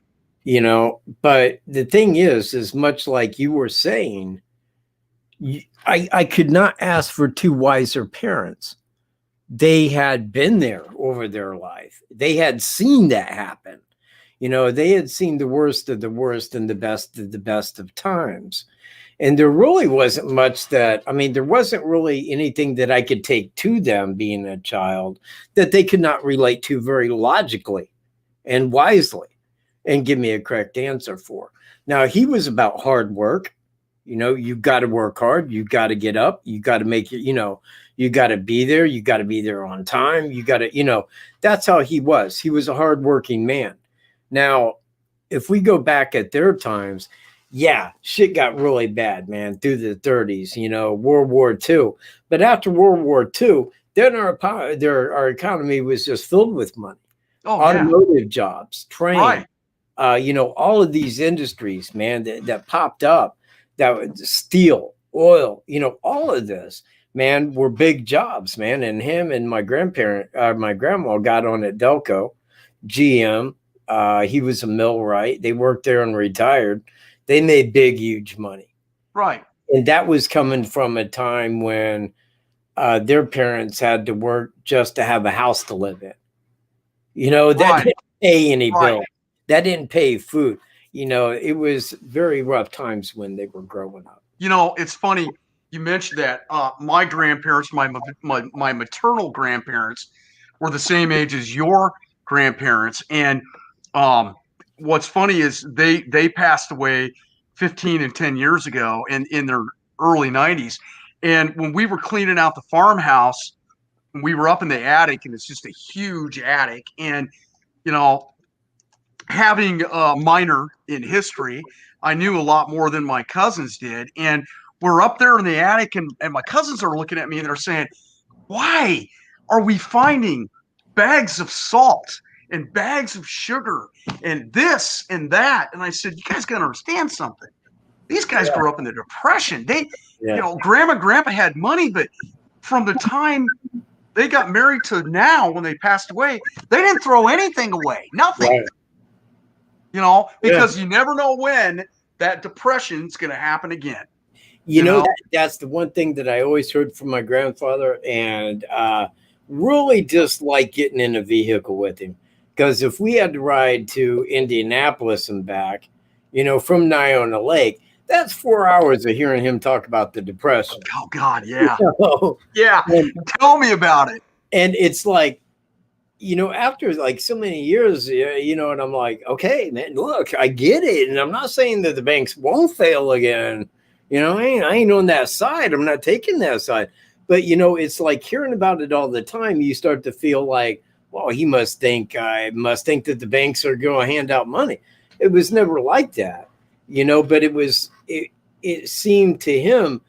you know. But the thing is much like you were saying, I could not ask for two wiser parents. They had been there over their life. They had seen that happen. You know, they had seen the worst of the worst and the best of the best of times. And there really wasn't much that, I mean, there wasn't really anything that I could take to them being a child that they could not relate to very logically and wisely and give me a correct answer for. Now, he was about hard work. You know, you got to work hard. You got to get up. You got to make it, you know, you got to be there. You got to be there on time. You got to, you know, that's how he was. He was a hardworking man. Now, if we go back at their times, yeah, shit got really bad, man, through the 30s, you know, World War II. But after World War II, then our economy was just filled with money. Oh, automotive jobs, train, right. You know, all of these industries, man, that popped up, that steel, oil, you know, all of this, man, were big jobs, man. And him and my grandma got on at Delco, GM. He was a millwright. They worked there and retired. They made big, huge money. Right. And that was coming from a time when their parents had to work just to have a house to live in. You know, that didn't pay any bill. That didn't pay food. You know, it was very rough times when they were growing up. You know, it's funny you mentioned that. My grandparents, my maternal grandparents, were the same age as your grandparents, and what's funny is they passed away 15 and 10 years ago in their early 90s. And when we were cleaning out the farmhouse, we were up in the attic, and it's just a huge attic. And, you know, having a minor in history, I knew a lot more than my cousins did. And we're up there in the attic, and my cousins are looking at me and they're saying, why are we finding bags of salt and bags of sugar and this and that? And I said, you guys got to understand something. These guys grew up in the Depression. They, you know, grandma and grandpa had money, but from the time they got married to now, when they passed away, they didn't throw anything away. Nothing. Right. You know, because you never know when that depression's going to happen again. You know, that's the one thing that I always heard from my grandfather, and really just like getting in a vehicle with him. Because if we had to ride to Indianapolis and back, you know, from Niona Lake, that's 4 hours of hearing him talk about the Depression. Oh, God, yeah. You know? Yeah, tell me about it. And it's like, you know, after like so many years, you know, and I'm like, okay, man, look, I get it. And I'm not saying that the banks won't fail again. You know, I ain't on that side. I'm not taking that side. But, you know, it's like hearing about it all the time. You start to feel like, well, I must think that the banks are going to hand out money. It was never like that, you know, but it seemed to him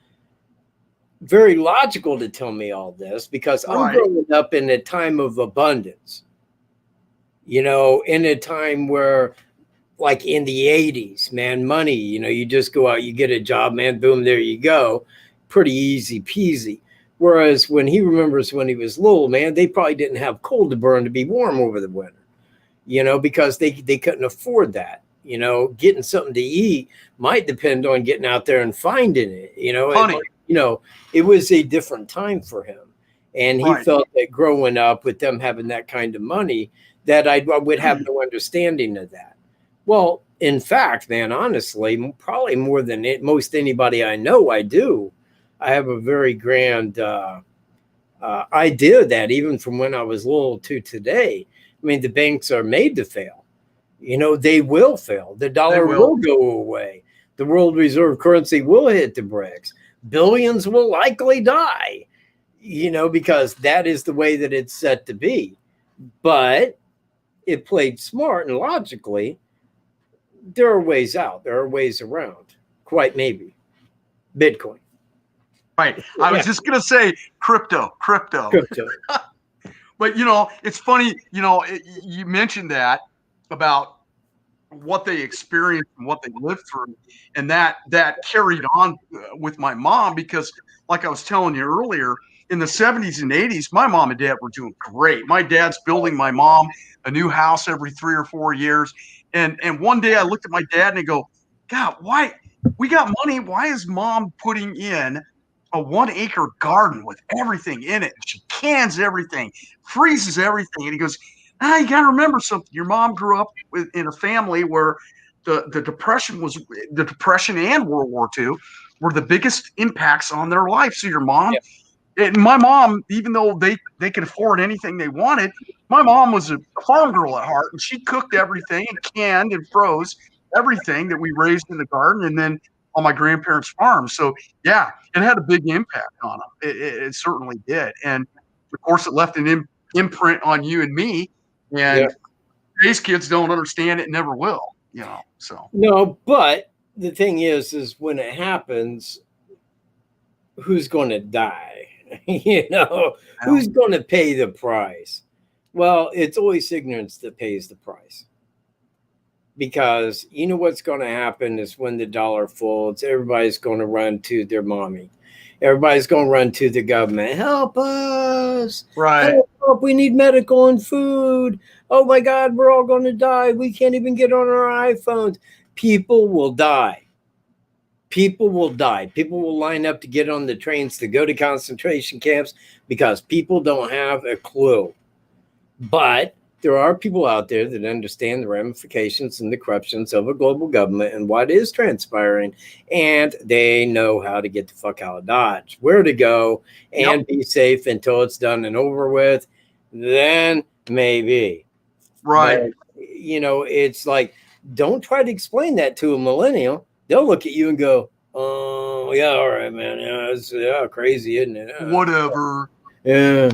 very logical to tell me all this, because I'm growing up in a time of abundance, you know, in a time where, like in the 80s, man, money, you know, you just go out, you get a job, man, boom, there you go. Pretty easy peasy. Whereas when he remembers when he was little, man, they probably didn't have coal to burn to be warm over the winter, you know, because they couldn't afford that. You know, getting something to eat might depend on getting out there and finding it, you know. You know, it was a different time for him. And he felt that growing up with them having that kind of money, that I would have no understanding of that. Well, in fact, man, honestly, probably more than most anybody I know, I do. I have a very grand idea that even from when I was little to today, I mean, the banks are made to fail. You know, they will fail. The dollar will go away. The world reserve currency will hit the bricks. Billions will likely die, you know, because that is the way that it's set to be. But it played smart and logically. There are ways out. There are ways around. Quite maybe. Bitcoin. Right. I was just going to say crypto. But, you know, it's funny, you know, you mentioned that about what they experienced and what they lived through. And that carried on with my mom, because like I was telling you earlier, in the 70s and 80s, my mom and dad were doing great. My dad's building my mom a new house every 3 or 4 years. And one day I looked at my dad and I go, God, why we got money? Why is mom putting in a 1 acre garden with everything in it? She cans everything, freezes everything. And he goes, you got to remember something. Your mom grew up in a family where the depression and World War II were the biggest impacts on their life. So your mom, and my mom, even though they could afford anything they wanted, my mom was a farm girl at heart, and she cooked everything and canned and froze everything that we raised in the garden and then on my grandparents' farm. So yeah, it had a big impact on them. It certainly did. And of course it left an imprint on you and me, and today's kids don't understand it and never will, so. No, but the thing is when it happens, who's going to die? Who's going to pay the price? Well, it's always ignorance that pays the price. Because you know what's going to happen is when the dollar folds, everybody's going to run to their mommy. Everybody's going to run to the government. Help us. Right. Help. We need medical and food. Oh, my God, we're all going to die. We can't even get on our iPhones. People will die. People will die. People will line up to get on the trains to go to concentration camps because people don't have a clue. But there are people out there that understand the ramifications and the corruptions of a global government and what is transpiring, and they know how to get the fuck out of Dodge, where to go, and be safe until it's done and over with. Then maybe. Right. But, it's like, don't try to explain that to a millennial. They'll look at you and go, oh, yeah, all right, man. Yeah, it's crazy, isn't it? Whatever. Yeah.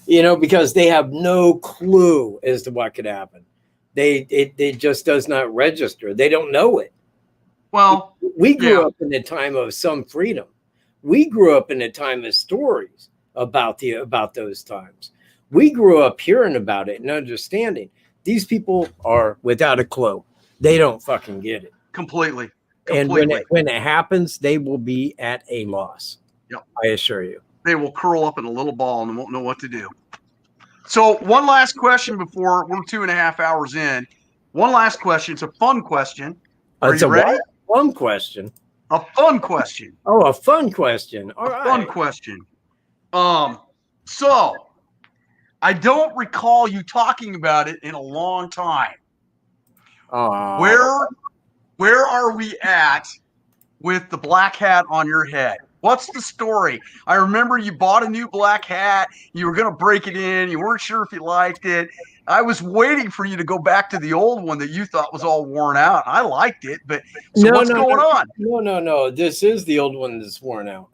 Because they have no clue as to what could happen. It just does not register. They don't know it. Well, we grew up in a time of some freedom. We grew up in a time of stories about those times. We grew up hearing about it and understanding. These people are without a clue. They don't fucking get it. Completely. And when it happens, they will be at a loss. Yep. I assure you. They will curl up in a little ball and won't know what to do. So one last question before we're 2.5 hours in. One last question. It's a fun question. Are you ready? Fun question. A fun question. Oh, a fun question. All right. Fun question. So I don't recall you talking about it in a long time. Where are we at with the black hat on your head? What's the story? I remember you bought a new black hat. You were going to break it in. You weren't sure if you liked it. I was waiting for you to go back to the old one that you thought was all worn out. I liked it, but what's going on? No. This is the old one that's worn out.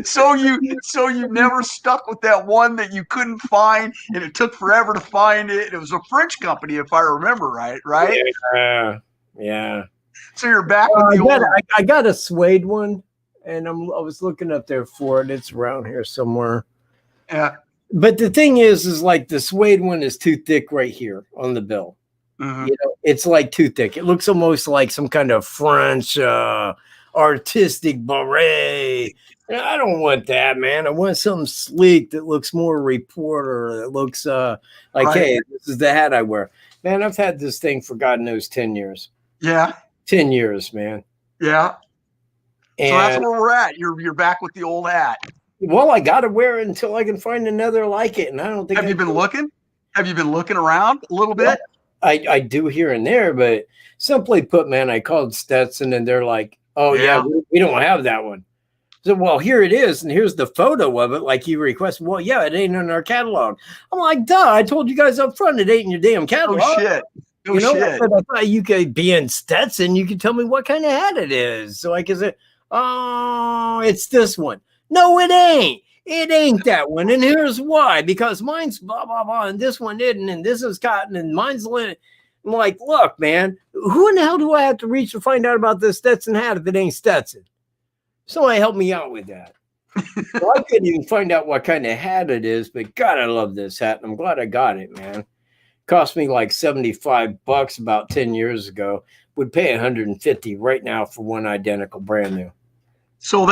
So you never stuck with that one that you couldn't find, and it took forever to find it. It was a French company, if I remember right? Yeah. So you're back with the old. I got a suede one, and I was looking up there for it. It's around here somewhere. Yeah. But the thing is like the suede one is too thick right here on the bill. Mm-hmm. It's like too thick. It looks almost like some kind of French artistic beret. And I don't want that, man. I want something sleek that looks more reporter. That looks hey, this is the hat I wear. Man, I've had this thing for God knows 10 years. Yeah. 10 years, man. Yeah. And, so that's where we're at. You're back with the old hat. Well, I got to wear it until I can find another like it. And I don't think. Have you been looking? Have you been looking around a little bit? I do here and there, but simply put, man, I called Stetson and they're like, oh, yeah, we don't have that one. So, well, here it is. And here's the photo of it like you requested. Well, yeah, it ain't in our catalog. I'm like, duh, I told you guys up front it ain't in your damn catalog. Oh, shit. I thought you could be in Stetson. You could tell me what kind of hat it is. So I could say, oh, it's this one. No, it ain't. It ain't that one. And here's why. Because mine's blah, blah, blah. And this one isn't. And this is cotton. And mine's linen. I'm like, look, man, who in the hell do I have to reach to find out about this Stetson hat if it ain't Stetson? Somebody help me out with that. Well, I couldn't even find out what kind of hat it is. But God, I love this hat. And I'm glad I got it, man. Cost me like $75 about 10 years ago. Would pay $150 right now for one identical, brand new. So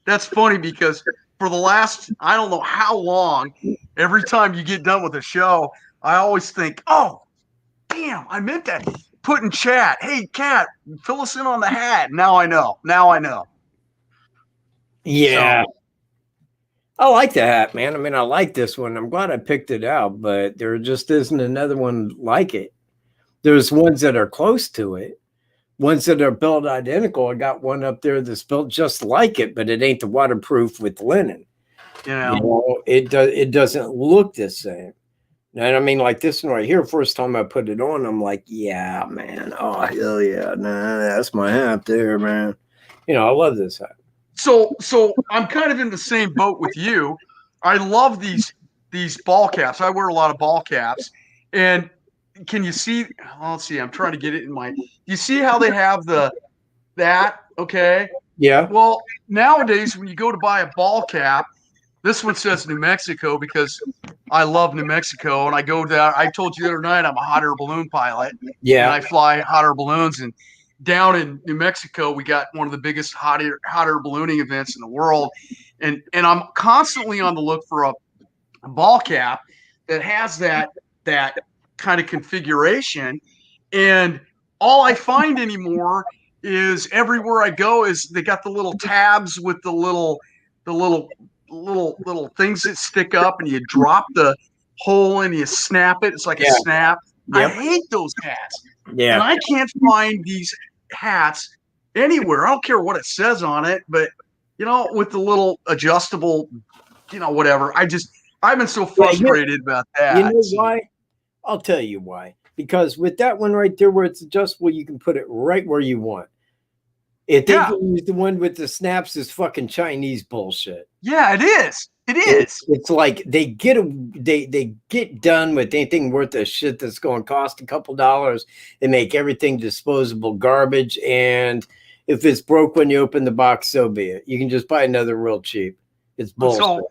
that's funny because for the last, I don't know how long, every time you get done with a show, I always think, oh, damn, I meant that. Put in chat, hey, Cat, fill us in on the hat. Now I know. Yeah. So, I like the hat, man. I mean, I like this one. I'm glad I picked it out, but there just isn't another one like it. There's ones that are close to it, ones that are built identical. I got one up there that's built just like it, but it ain't the waterproof with linen. It doesn't look the same. And I mean, like this one right here, first time I put it on, I'm like, yeah, man. Oh, hell yeah. Nah, that's my hat there, man. I love this hat. So I'm kind of in the same boat with you. I love these ball caps. I wear a lot of ball caps. And can you see? Let's see. I'm trying to get it in my. You see how they have that? Okay. Yeah. Well, nowadays when you go to buy a ball cap, this one says New Mexico because I love New Mexico, and I go down. I told you the other night I'm a hot air balloon pilot. Yeah. And I fly hot air balloons, and down in New Mexico, we got one of the biggest hot air ballooning events in the world. And I'm constantly on the look for a ball cap that has that kind of configuration. And all I find anymore is everywhere I go is they got the little tabs with the little things that stick up, and you drop the hole and you snap it. It's like a snap. Yep. I hate those hats. Yeah. And I can't find these hats anywhere. I don't care what it says on it, but with the little adjustable, whatever. I've been so frustrated about that. You know why? I'll tell you why. Because with that one right there where it's adjustable, you can put it right where you want. If they can use the one with the snaps, is fucking Chinese bullshit. Yeah, it is. It is. It's like they get done with anything worth a shit that's going to cost a couple dollars. They make everything disposable garbage, and if it's broke when you open the box, so be it. You can just buy another real cheap. It's bullshit. So,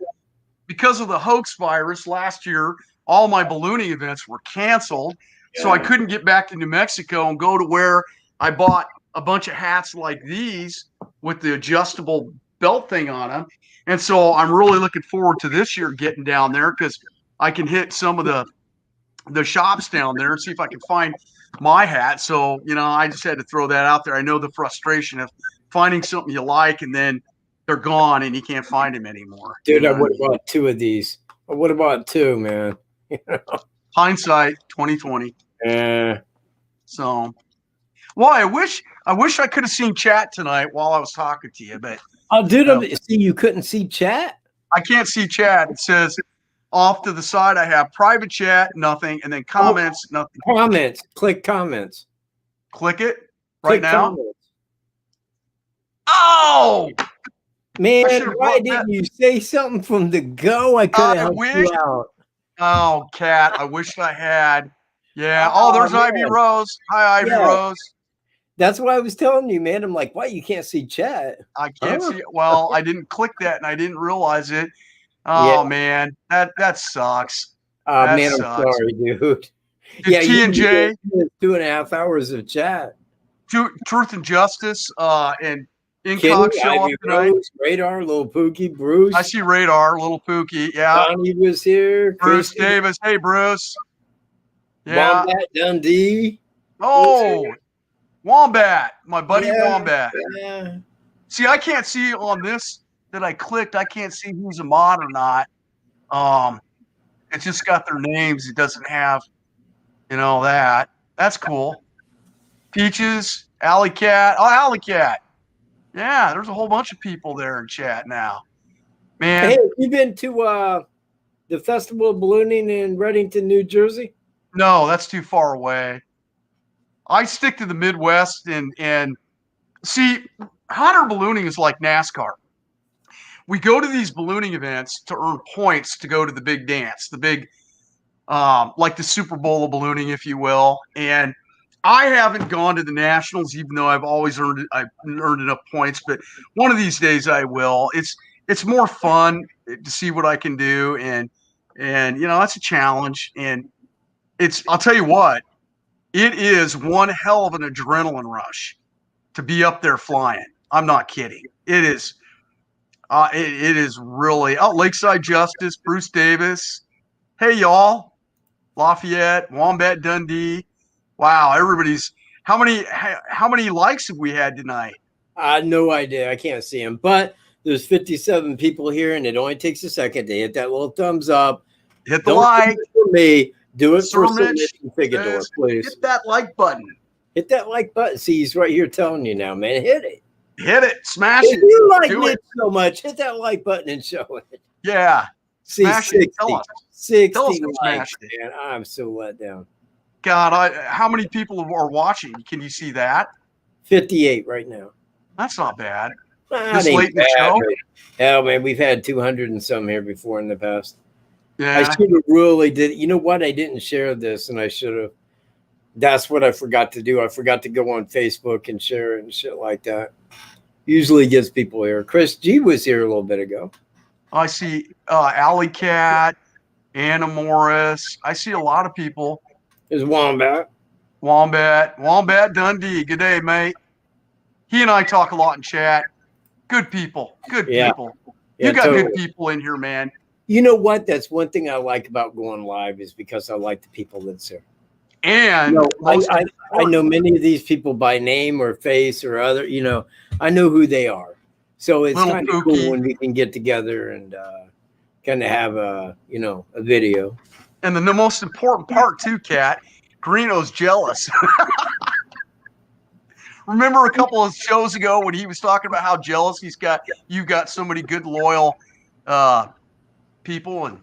because of the hoax virus last year, all my ballooning events were canceled, so I couldn't get back to New Mexico and go to where I bought a bunch of hats like these with the adjustable belt thing on them. And so I'm really looking forward to this year getting down there because I can hit some of the shops down there and see if I can find my hat. So, I just had to throw that out there. I know the frustration of finding something you like and then they're gone and you can't find them anymore. Dude, I would have bought two of these. I would have bought two, man. Hindsight 2020. Yeah. So, well, I wish I could have seen chat tonight while I was talking to you, but dude, see, you couldn't see chat? I can't see chat. It says off to the side I have private chat, nothing, and then comments, nothing. Comments. Click comments. Click it right now. Comments. Oh man, why didn't you say something from the go? I could have helped you out. Oh, Cat, I wish I had. Yeah. Oh, there's Ivy Rose. Hi, Ivy Rose. That's why I was telling you, man. I'm like, why you can't see chat? I can't see it. Well, I didn't click that and I didn't realize it. Oh man, that sucks. Oh man, I'm sorry, dude. T and J 2.5 hours of chat. Truth and Justice and Incock show up tonight. Rose, Radar, Little Pookie, Bruce. I see Radar, Little Pookie. Yeah. Donnie was here. Bruce Davis. Hey, Bruce. Yeah. Wombat Dundee. Oh, Wombat, my buddy Wombat. Yeah. See, I can't see on this that I clicked. I can't see who's a mod or not. It's just got their names. It doesn't have, that. That's cool. Peaches, Alley Cat. Oh, Alley Cat. Yeah, there's a whole bunch of people there in chat now. Man. Hey, you been to the Festival of Ballooning in Reddington, New Jersey? No, that's too far away. I stick to the Midwest and see, hot air ballooning is like NASCAR. We go to these ballooning events to earn points to go to the big dance, the big, like the Super Bowl of ballooning, if you will. And I haven't gone to the Nationals, even though I've earned enough points. But one of these days I will. It's more fun to see what I can do, and that's a challenge. And I'll tell you what. It is one hell of an adrenaline rush to be up there flying. I'm not kidding. It is. It is really. Oh, Lakeside Justice, Bruce Davis. Hey, y'all. Lafayette, Wombat Dundee. Wow, everybody's. How many likes have we had tonight? I had no idea. I can't see them, but there's 57 people here, and it only takes a second to hit that little thumbs up. Hit the Don't like. do it for me. Do it for Sir Mitch Mitch and Figador, says, please. Hit that like button. Hit that like button. See, he's right here telling you now, man. Hit it. Hit it. Smash If it. you like Do Mitch it. so much, hit that like button and show it. Yeah. See, Smash 60, it. Tell us. 60 Tell us who likes, smashed it. man. I'm so let down. God, how many people are watching? Can you see that? 58 right now. That's not bad. That This ain't late in the bad, show? but hell, man, we've had 200 and some here before in the past. I Yeah. should have really did. You know what? I didn't share this, and I should have. That's what I forgot to do. I forgot to go on Facebook and share it and shit like that. Usually gets people here. Chris G was here a little bit ago. I see Alley Cat, Anna Morris. I see a lot of people. There's Wombat. Wombat Dundee. Good day, mate. He and I talk a lot in chat. Good people. Good Yeah. people. Yeah, You got totally. good people in here, man. You know what? That's one thing I like about going live is because I like the people that's there. And You know, most I important- know many of these people by name or face or other. You know, I know who they are. So it's Little kind of Pookie. cool when we can get together and kind of have a a video. And the most important part too, Kat, Greeno's jealous. Remember a couple of shows ago when he was talking about how jealous you've got so many good, loyal people, and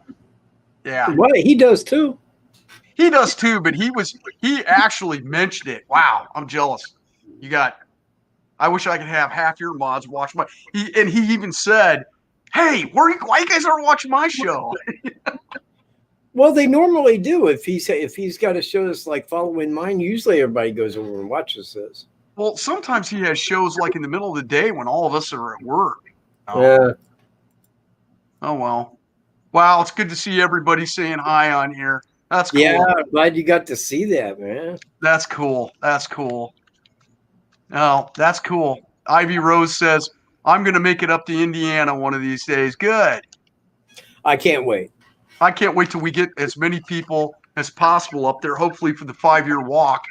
yeah, Well, he does too. he does too. But he actually mentioned it. Wow, I'm jealous. I wish I could have half your mods watch my. He even said, "Hey, why you guys aren't watching my show?" Well, they normally do. If he's got a show that's like following mine, usually everybody goes over and watches this. Well, sometimes he has shows like in the middle of the day when all of us are at work. Yeah. Oh well. Wow, it's good to see everybody saying hi on here. That's cool. Yeah, I'm glad you got to see that, man. That's cool. That's cool. Oh, that's cool. Ivy Rose says, I'm going to make it up to Indiana one of these days. Good. I can't wait. I can't wait till we get as many people as possible up there, hopefully for the 5-year walk,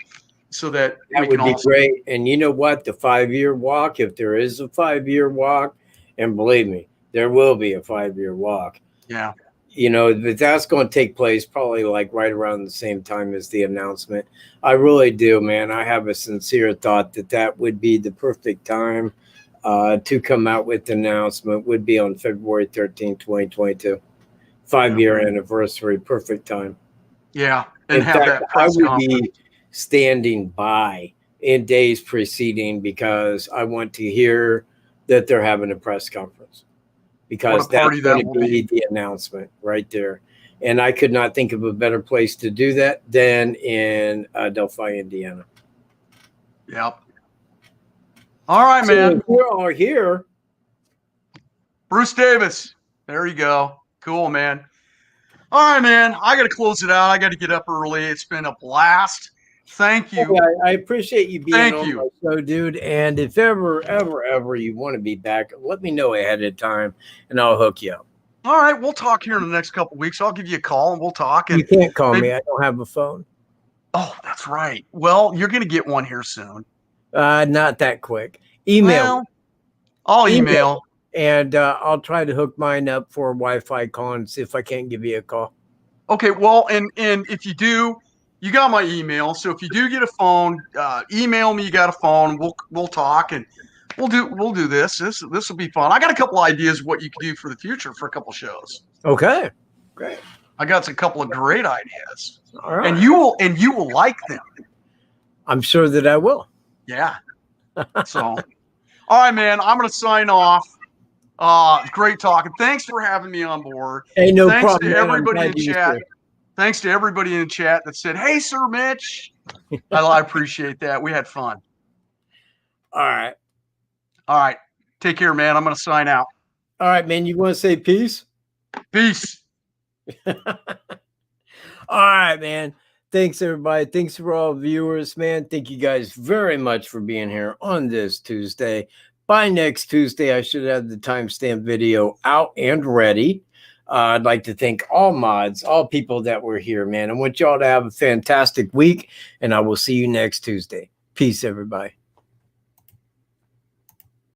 so that That we would can be also. great. And you know what? The 5-year walk, if there is a 5-year walk, and believe me, there will be a 5-year walk. Yeah. You know, but that's going to take place probably like right around the same time as the announcement. I really do, man. I have a sincere thought that would be the perfect time to come out with the announcement would be on February 13, 2022. 5-year anniversary, perfect time. Yeah. And In have fact, that I press would conference. be standing by in days preceding because I want to hear that they're having a press conference. Because What a party that's going that to will be the announcement right there. And I could not think of a better place to do that than in Delphi, Indiana. Yep. All right, So man. if you are here, Bruce Davis. There you go. Cool, man. All right, man. I got to close it out. I got to get up early. It's been a blast. Thank you. I appreciate you being Thank on you. my show, dude. And if ever you want to be back, let me know ahead of time and I'll hook you up. All right. We'll talk here in the next couple of weeks. I'll give you a call and we'll talk. You And can't call maybe- me. I don't have a phone. Oh, that's right. Well, you're going to get one here soon. Not that quick. Email Well, me. I'll email. And I'll try to hook mine up for a Wi-Fi call and see if I can't give you a call. Okay. Well, and if you do, you got my email. So if you do get a phone, email me. You got a phone. We'll talk and we'll do this. This will be fun. I got a couple ideas of what you could do for the future for a couple shows. Okay, great. I got a couple of great ideas, All right. and you will like them. I'm sure that I will. Yeah. So, all right, man. I'm gonna sign off. Great talking. Thanks for having me on board. Hey, no Thanks problem. to man. I'm everybody glad in you was chat. here. Thanks to everybody in chat that said, "Hey, Sir Mitch." I appreciate that. We had fun. All right. All right. Take care, man. I'm gonna sign out. All right, man. You want to say peace? Peace. All right, man. Thanks, everybody. Thanks for all viewers, man. Thank you guys very much for being here on this Tuesday. By next Tuesday, I should have the timestamp video out and ready. I'd like to thank all mods, all people that were here, man. I want y'all to have a fantastic week, and I will see you next Tuesday. Peace, everybody.